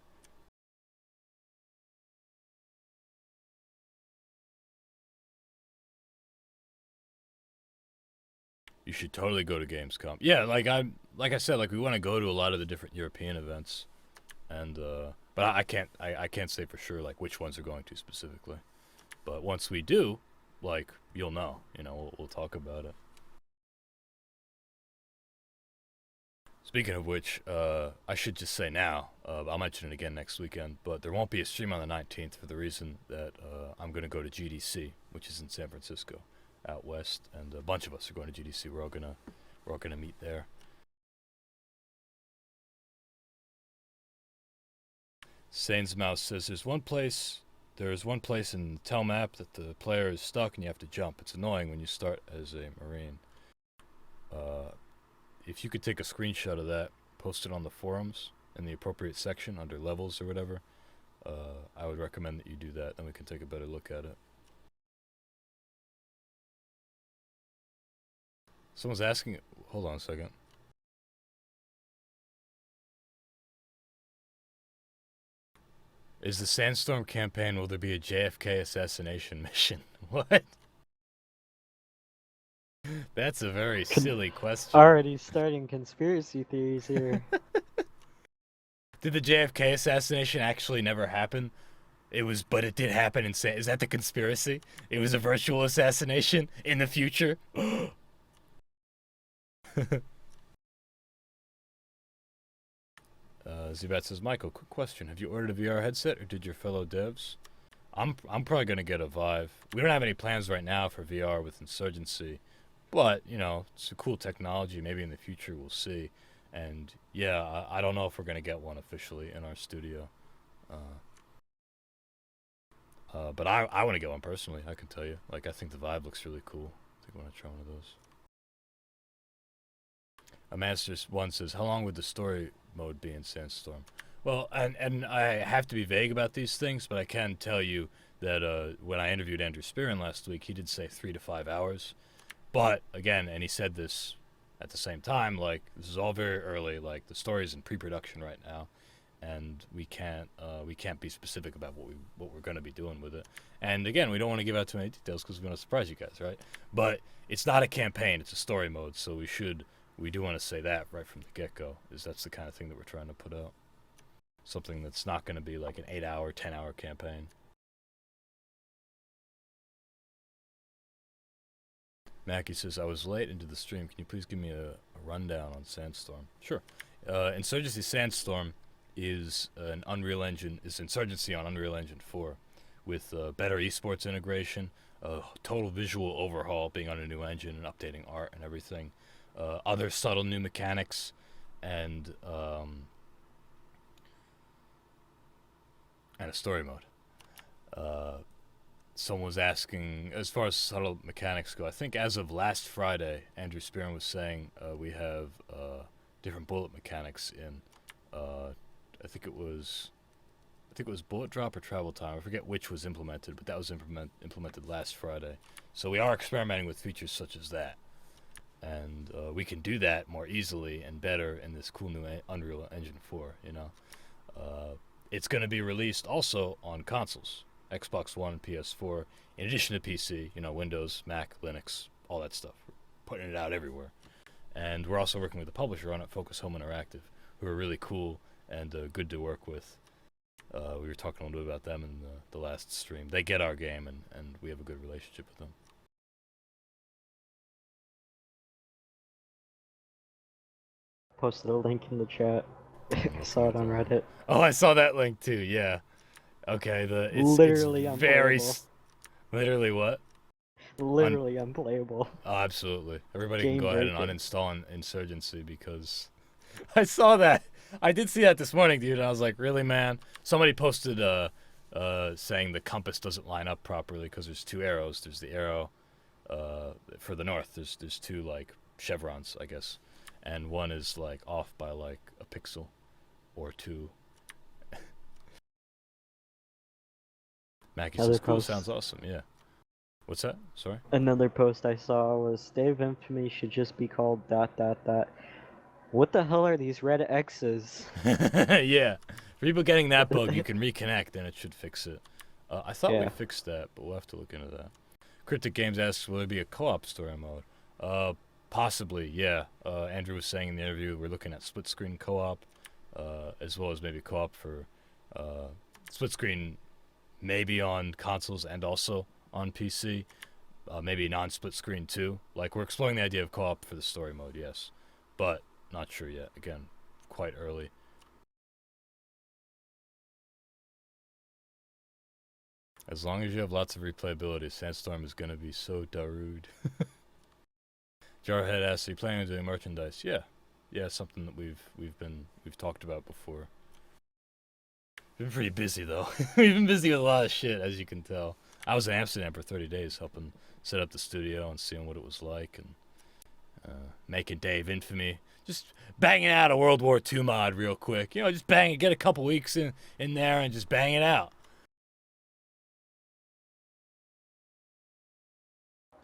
You should totally go to Gamescom. Yeah, like I said, we want to go to a lot of the different European events, and but I can't say for sure which ones we're going to specifically. But once we do, you'll know. We'll talk about it. Speaking of which, I should just say now, I'll mention it again next weekend, but there won't be a stream on the 19th for the reason that I'm going to go to GDC, which is in San Francisco, out west, and a bunch of us are going to GDC. We're all gonna meet there. Sain's Mouse says there's one place in Telmap that the player is stuck and you have to jump. It's annoying when you start as a Marine. If you could take a screenshot of that, post it on the forums in the appropriate section under levels or whatever, I would recommend that you do that, then we can take a better look at it. Someone's asking, hold on a second. Is the Sandstorm campaign, will there be a JFK assassination mission? What? That's a very silly question. Already starting conspiracy theories here. Did the JFK assassination actually never happen? But it did happen in is that the conspiracy? It was a virtual assassination in the future? Zubat says, Michael, quick question. Have you ordered a VR headset or did your fellow devs? I'm probably going to get a Vive. We don't have any plans right now for VR with Insurgency. But, it's a cool technology. Maybe in the future we'll see. And, yeah, I don't know if we're going to get one officially in our studio. But I want to get one personally, I can tell you. I think the Vive looks really cool. I think I want to try one of those. A Master One says, how long would the story mode be in Sandstorm? Well, and I have to be vague about these things, but I can tell you that when I interviewed Andrew Spearin last week, he did say 3 to 5 hours. But, again, and he said this at the same time, this is all very early, the story's in pre-production right now, and we can't be specific about what we're going to be doing with it. And, again, we don't want to give out too many details because we want to surprise you guys, right? But it's not a campaign, it's a story mode, so we do want to say that right from the get-go, that's the kind of thing that we're trying to put out. Something that's not going to be an 8-hour, 10-hour campaign. Mackie says, I was late into the stream. Can you please give me a rundown on Sandstorm? Sure. Insurgency Sandstorm is an Unreal Engine, is Insurgency on Unreal Engine 4 with better esports integration, a total visual overhaul being on a new engine and updating art and everything, other subtle new mechanics, and a story mode. Someone was asking, as far as subtle mechanics go, I think as of last Friday, Andrew Spearin was saying we have different bullet mechanics in. I think it was bullet drop or travel time. I forget which was implemented, but that was implemented last Friday. So we are experimenting with features such as that, and we can do that more easily and better in this cool new Unreal Engine 4. It's going to be released also on consoles. Xbox One and PS4, in addition to PC, Windows, Mac, Linux, all that stuff. We're putting it out everywhere. And we're also working with a publisher on it, Focus Home Interactive, who are really cool and good to work with. We were talking a little bit about them in the last stream. They get our game, and we have a good relationship with them. Posted a link in the chat. I saw it on Reddit. Oh, I saw that link too, yeah. Okay, Literally it's very unplayable. literally what? Literally unplayable. Oh, absolutely. Everybody can Game go ahead and breaking. uninstall Insurgency because I saw that. I did see that this morning, dude. And I was like, really, man? Somebody posted saying the compass doesn't line up properly because there's two arrows. There's the arrow for the north. There's two like chevrons, I guess, and one is like off by like a pixel or two. Mackie Another says, "Cool, post. sounds awesome." Yeah. What's that? Sorry. Another post I saw was State of Infamy should just be called ... What the hell are these red X's? Yeah. For people getting that bug, you can reconnect and it should fix it. I thought we Yeah. fixed that, but we'll have to look into that. Cryptic Games asks, will there be a co-op story mode? Possibly, yeah. Andrew was saying in the interview we're looking at split screen co-op, as well as maybe co-op for split screen, maybe on consoles and also on PC. Maybe non-split screen too. Like we're exploring the idea of co-op for the story mode, yes, but not sure yet. Again, quite early. As long as you have lots of replayability, Sandstorm is gonna be so darude. Jarhead asks, are you planning on doing merchandise? Yeah, it's something that we've talked about before. Been pretty busy though. We've been busy with a lot of shit, as you can tell. I was in Amsterdam for 30 days helping set up the studio and seeing what it was like and making Day of Infamy. Just banging out a World War II mod real quick. You know, just bang it, get a couple weeks in there and just bang it out.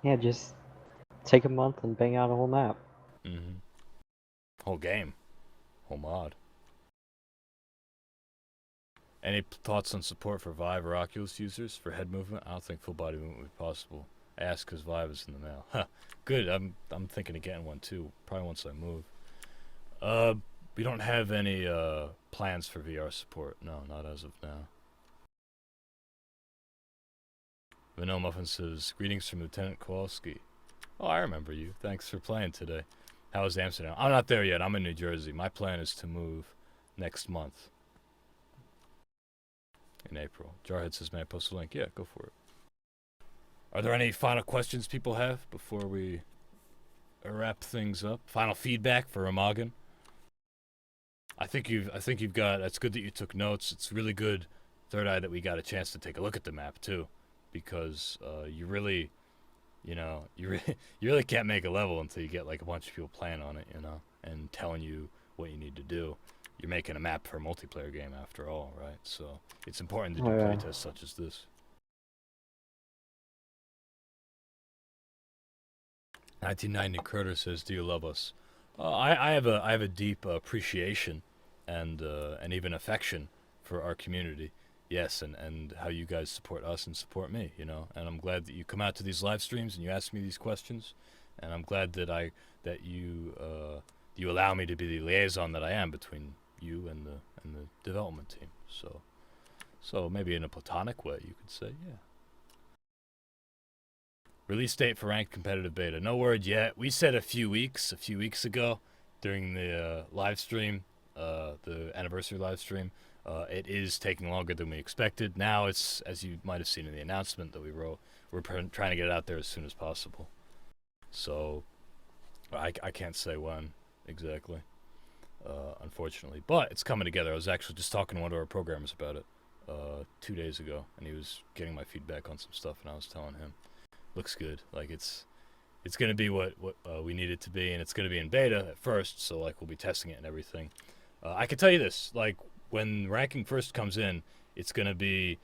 Yeah, just take a month and bang out a whole map. Mm-hmm. Whole game. Whole mod. Any thoughts on support for Vive or Oculus users for head movement? I don't think full body movement would be possible. I asked because Vive is in the mail. Huh. Good. I'm thinking of getting one too. Probably once I move. We don't have any plans for VR support. No, not as of now. Vanilla Muffin says, greetings from Lieutenant Kowalski. Oh, I remember you. Thanks for playing today. How was Amsterdam? I'm not there yet. I'm in New Jersey. My plan is to move next month. In April. Jarhead says, may I post a link? Yeah, go for it. Are there any final questions people have before we wrap things up? Final feedback for Remagen? I think you've got. It's good that you took notes. It's really good, Third Eye, that we got a chance to take a look at the map too, because you really, you really can't make a level until you get like a bunch of people playing on it, and telling you what you need to do. You're making a map for a multiplayer game after all, right? So it's important to do playtests such as this. 1990 Curtis says, "Do you love us?" I have a deep appreciation and even affection for our community. Yes, and how you guys support us and support me, And I'm glad that you come out to these live streams and you ask me these questions, and I'm glad that you allow me to be the liaison that I am between you and the development team. So maybe in a platonic way, you could say, yeah. Release date for ranked competitive beta. No word yet. We said a few weeks ago during the live stream, the anniversary live stream. It is taking longer than we expected. Now it's, as you might have seen in the announcement that we wrote, we're trying to get it out there as soon as possible. So I can't say when exactly, unfortunately. But it's coming together. I was actually just talking to one of our programmers about it 2 days ago, and he was getting my feedback on some stuff, and I was telling him. Looks good. Like it's gonna be what we need it to be, and it's gonna be in beta at first. So like we'll be testing it and everything. I can tell you this: like when ranking first comes in, it's gonna be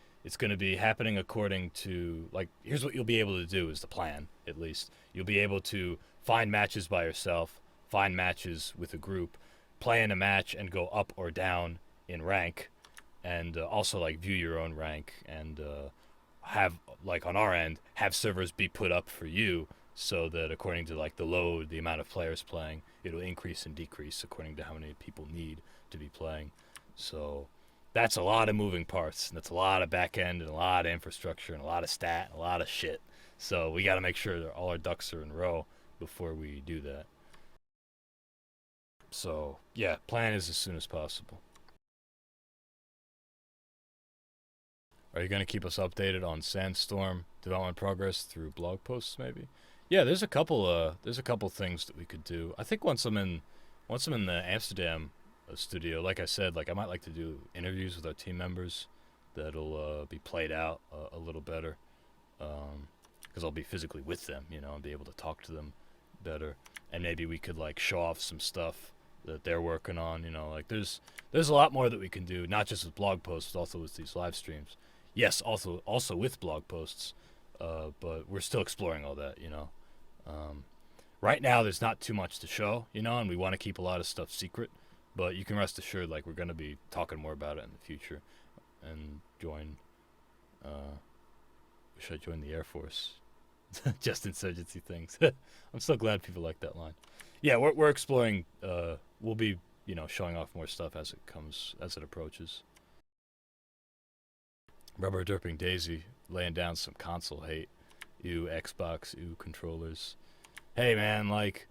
happening according to like here's what you'll be able to do is the plan at least. You'll be able to find matches by yourself, find matches with a group, play in a match and go up or down in rank, and also like view your own rank and. Have like on our end have servers be put up for you so that according to like the load, the amount of players playing, it'll increase and decrease according to how many people need to be playing. So that's a lot of moving parts, and that's a lot of back end and a lot of infrastructure and a lot of stat and a lot of shit. So we got to make sure that all our ducks are in a row before we do that. So yeah, plan is as soon as possible. Are you going to keep us updated on Sandstorm development progress through blog posts, maybe? Yeah, there's a couple things that we could do. I think once I'm in the Amsterdam studio, like I said, like I might like to do interviews with our team members that'll be played out a little better, because I'll be physically with them, you know, and be able to talk to them better, and maybe we could like show off some stuff that they're working on, you know, like there's a lot more that we can do, not just with blog posts, but also with these live streams. Yes, also with blog posts, but we're still exploring all that, you know. Right now, there's not too much to show, you know, and we want to keep a lot of stuff secret, but you can rest assured, like, we're going to be talking more about it in the future, and wish I joined the Air Force. Just insurgency things. I'm so glad people like that line. Yeah, we're exploring, we'll be, you know, showing off more stuff as it approaches. Rubber Derping Daisy laying down some console hate. Ew, Xbox, ew, controllers. Hey man, like,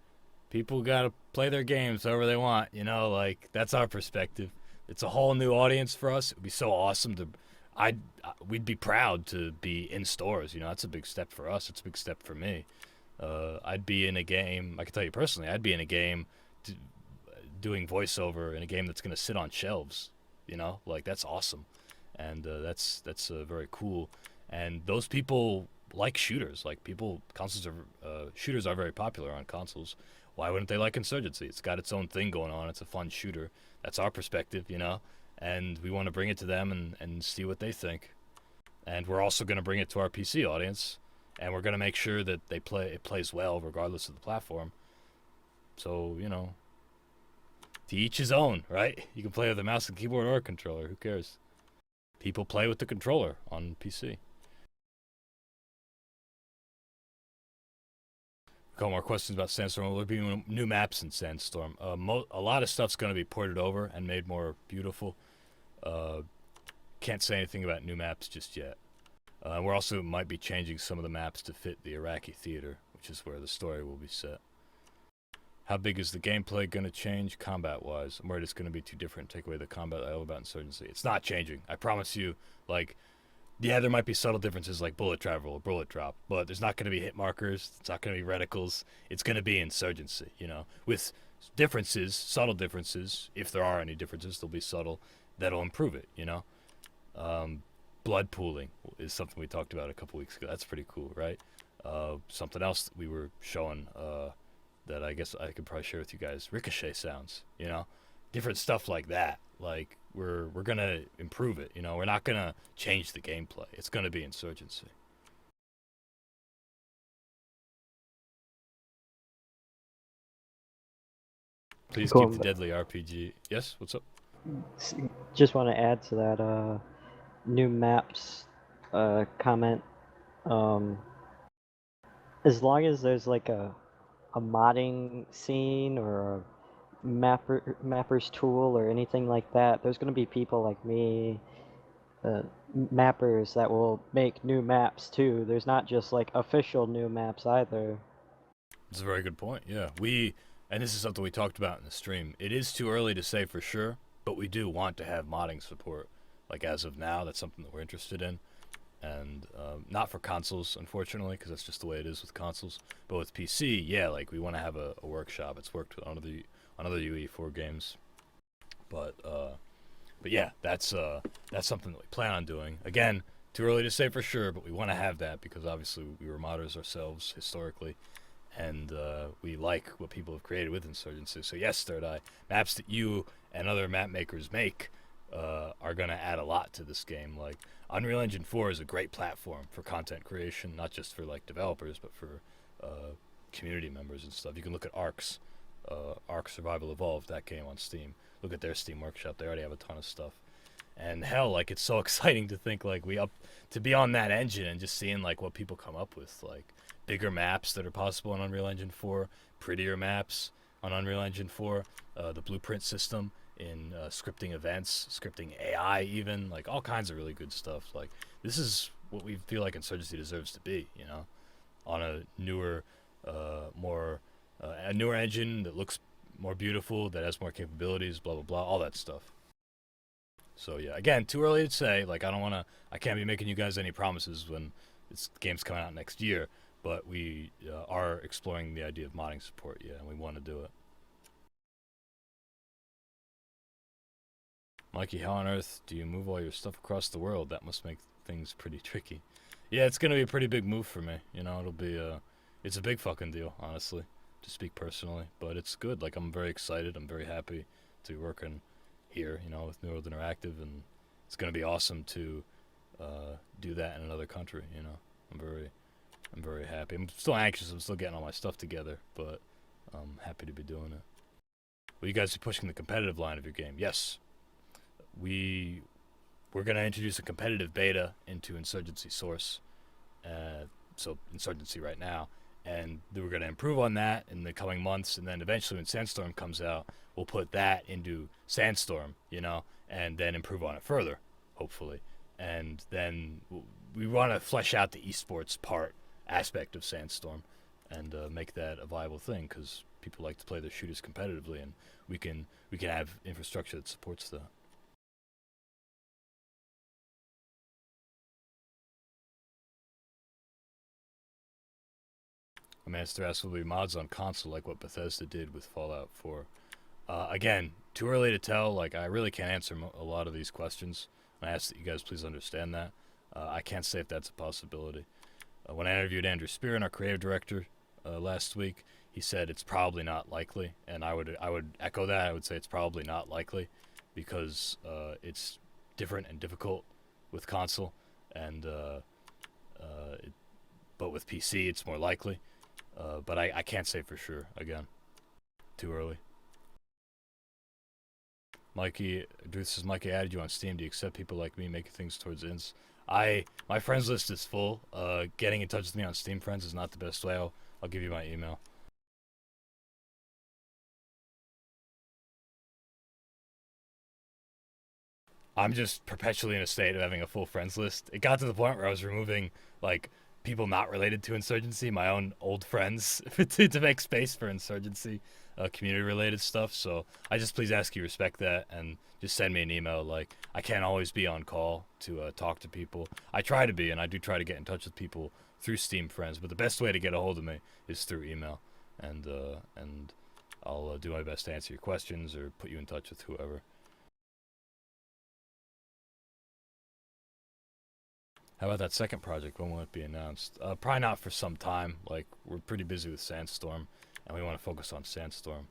people gotta play their games however they want, you know, like, that's our perspective. It's a whole new audience for us. It would be so awesome to, we'd be proud to be in stores, you know, that's a big step for us, it's a big step for me. I'd be in a game, I can tell you personally, I'd be in a game doing voiceover in a game that's gonna sit on shelves, you know, like, that's awesome. And that's very cool. And those people like shooters. Like shooters are very popular on consoles. Why wouldn't they like Insurgency? It's got its own thing going on. It's a fun shooter. That's our perspective, you know. And we want to bring it to them and see what they think. And we're also going to bring it to our PC audience. And we're going to make sure that it plays well regardless of the platform. So, you know, to each his own, right? You can play with a mouse and keyboard or a controller. Who cares? People play with the controller on PC. Couple more questions about Sandstorm. Will there be new maps in Sandstorm? A lot of stuff's going to be ported over and made more beautiful. Can't say anything about new maps just yet. We're also might be changing some of the maps to fit the Iraqi theater, which is where the story will be set. How big is the gameplay going to change combat-wise? I'm worried it's going to be too different. Take away the combat I love about Insurgency. It's not changing. I promise you. Like, yeah, there might be subtle differences like bullet travel or bullet drop, but there's not going to be hit markers. It's not going to be reticles. It's going to be Insurgency, you know, with differences, subtle differences. If there are any differences, they'll be subtle. That'll improve it, you know. Blood pooling is something we talked about a couple weeks ago. That's pretty cool, right? Something else that we were showing that I guess I could probably share with you guys. Ricochet sounds, you know, different stuff like that. Like we're gonna improve it, you know. We're not gonna change the gameplay. It's gonna be Insurgency. Please keep the deadly RPG. Yes, what's up? Just want to add to that new maps comment. As long as there's like a modding scene or a mapper's tool or anything like that, there's going to be people like me, mappers that will make new maps too. There's not just like official new maps either. That's a very good point. Yeah, and this is something we talked about in the stream. It is too early to say for sure, but we do want to have modding support. Like as of now, that's something that we're interested in. And not for consoles, unfortunately, because that's just the way it is with consoles. But with PC, yeah, like we want to have a workshop. It's worked on other UE4 games. But yeah, that's something that we plan on doing. Again, too early to say for sure, but we want to have that because obviously we were modders ourselves historically, and we like what people have created with Insurgency. So yes, Third Eye, maps that you and other map makers make are going to add a lot to this game. Like Unreal Engine 4 is a great platform for content creation, not just for like developers, but for community members and stuff. You can look at Ark Survival Evolved, that game on Steam. Look at their Steam Workshop. They already have a ton of stuff. And hell, like it's so exciting to think like to be on that engine and just seeing like what people come up with, like bigger maps that are possible on Unreal Engine 4, prettier maps on Unreal Engine 4, the blueprint system in scripting events, scripting AI even, like all kinds of really good stuff. Like this is what we feel like Insurgency deserves to be, you know, on a newer, a newer engine that looks more beautiful, that has more capabilities, blah blah blah, all that stuff. So yeah, again, too early to say. Like I can't be making you guys any promises when this game's coming out next year. But we are exploring the idea of modding support, yeah, and we want to do it. Mikey, how on earth do you move all your stuff across the world? That must make things pretty tricky. Yeah, it's gonna be a pretty big move for me. You know, it'll be it's a big fucking deal, honestly, to speak personally. But it's good. Like, I'm very excited. I'm very happy to be working here, you know, with New World Interactive, and it's gonna be awesome to do that in another country. You know, I'm very happy. I'm still anxious. I'm still getting all my stuff together, but I'm happy to be doing it. Will you guys be pushing the competitive line of your game? Yes. We're going to introduce a competitive beta into Insurgency Source. So Insurgency right now. And we're going to improve on that in the coming months. And then eventually when Sandstorm comes out, we'll put that into Sandstorm, you know, and then improve on it further, hopefully. And then we want to flesh out the esports aspect of Sandstorm and make that a viable thing, because people like to play their shooters competitively, and we can have infrastructure that supports that. A master asks, will be mods on console like what Bethesda did with Fallout 4? Again, too early to tell. Like, I really can't answer a lot of these questions. I ask that you guys please understand that. I can't say if that's a possibility. When I interviewed Andrew Spearn, our creative director, last week, he said it's probably not likely, and I would echo that. I would say it's probably not likely, because it's different and difficult with console, and but with PC it's more likely. But I can't say for sure. Again, too early. Mikey, this is Mikey. I added you on Steam. Do you accept people like me making things towards ins? My friends list is full. Getting in touch with me on Steam Friends is not the best way. I'll give you my email. I'm just perpetually in a state of having a full friends list. It got to the point where I was removing, like, people not related to Insurgency, my own old friends, to make space for Insurgency, community-related stuff. So I just please ask you respect that, and just send me an email. Like, I can't always be on call to talk to people. I try to be, and I do try to get in touch with people through Steam Friends, but the best way to get a hold of me is through email, and I'll do my best to answer your questions or put you in touch with whoever. How about that second project? When will it be announced? Probably not for some time. Like, we're pretty busy with Sandstorm, and we want to focus on Sandstorm.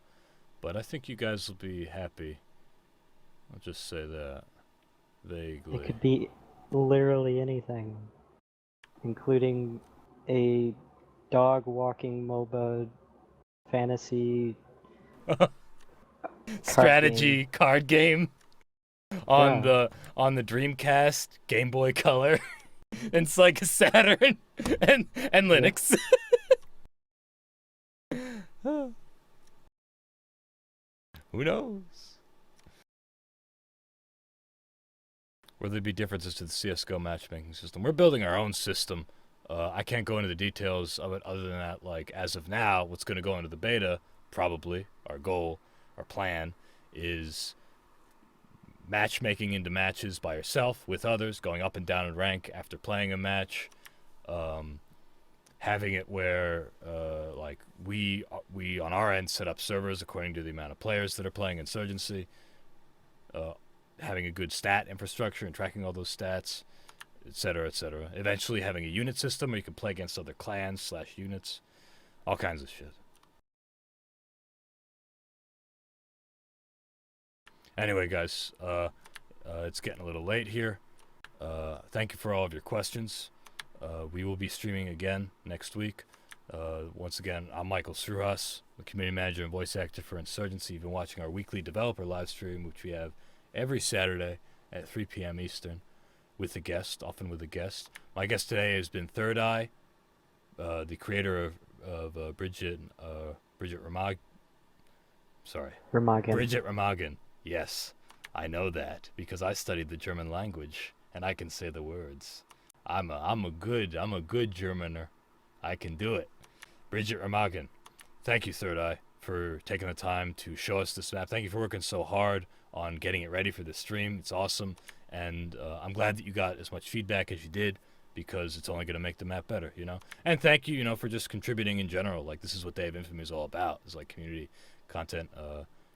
But I think you guys will be happy. I'll just say that vaguely. It could be literally anything, including a dog walking MOBA fantasy strategy card game on the Dreamcast, Game Boy Color. And it's like a Saturn and Linux. Who knows? Will there be differences to the CSGO matchmaking system? We're building our own system. I can't go into the details of it other than that, like, as of now, what's going to go into the beta, probably, our goal, our plan, is matchmaking into matches by yourself, with others, going up and down in rank after playing a match, having it where like we on our end set up servers according to the amount of players that are playing Insurgency, having a good stat infrastructure and tracking all those stats, etc., etc. Eventually having a unit system where you can play against other clans / units, all kinds of shit. Anyway, guys, it's getting a little late here. Thank you for all of your questions. We will be streaming again next week. Once again, I'm Michael Sruhas, the community manager and voice actor for Insurgency. You've been watching our weekly developer live stream, which we have every Saturday at 3 p.m. Eastern, with a guest, often with a guest. My guest today has been Third Eye, the creator of Bridget Remagen. Bridget Remagen. Yes, I know that because I studied the German language and I can say the words. I'm a good Germaner. I can do it. Bridget Remagen. Thank you, Third Eye, for taking the time to show us this map. Thank you for working so hard on getting it ready for the stream. It's awesome, and I'm glad that you got as much feedback as you did, because it's only going to make the map better, you know. And thank you, you know, for just contributing in general. Like, this is what Day of Infamy is all about. It's like community content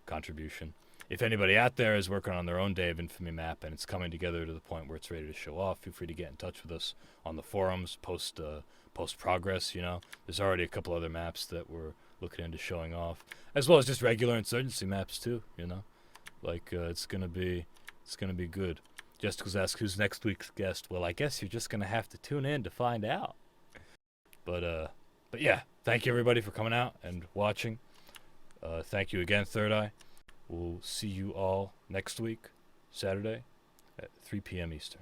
contribution. If anybody out there is working on their own Day of Infamy map and it's coming together to the point where it's ready to show off, feel free to get in touch with us on the forums, post progress, you know. There's already a couple other maps that we're looking into showing off, as well as just regular Insurgency maps too, you know. Like, it's gonna be good. Jessica's asked who's next week's guest. Well, I guess you're just gonna have to tune in to find out. But yeah, thank you everybody for coming out and watching. Thank you again, Third Eye. We'll see you all next week, Saturday, at 3 p.m. Eastern.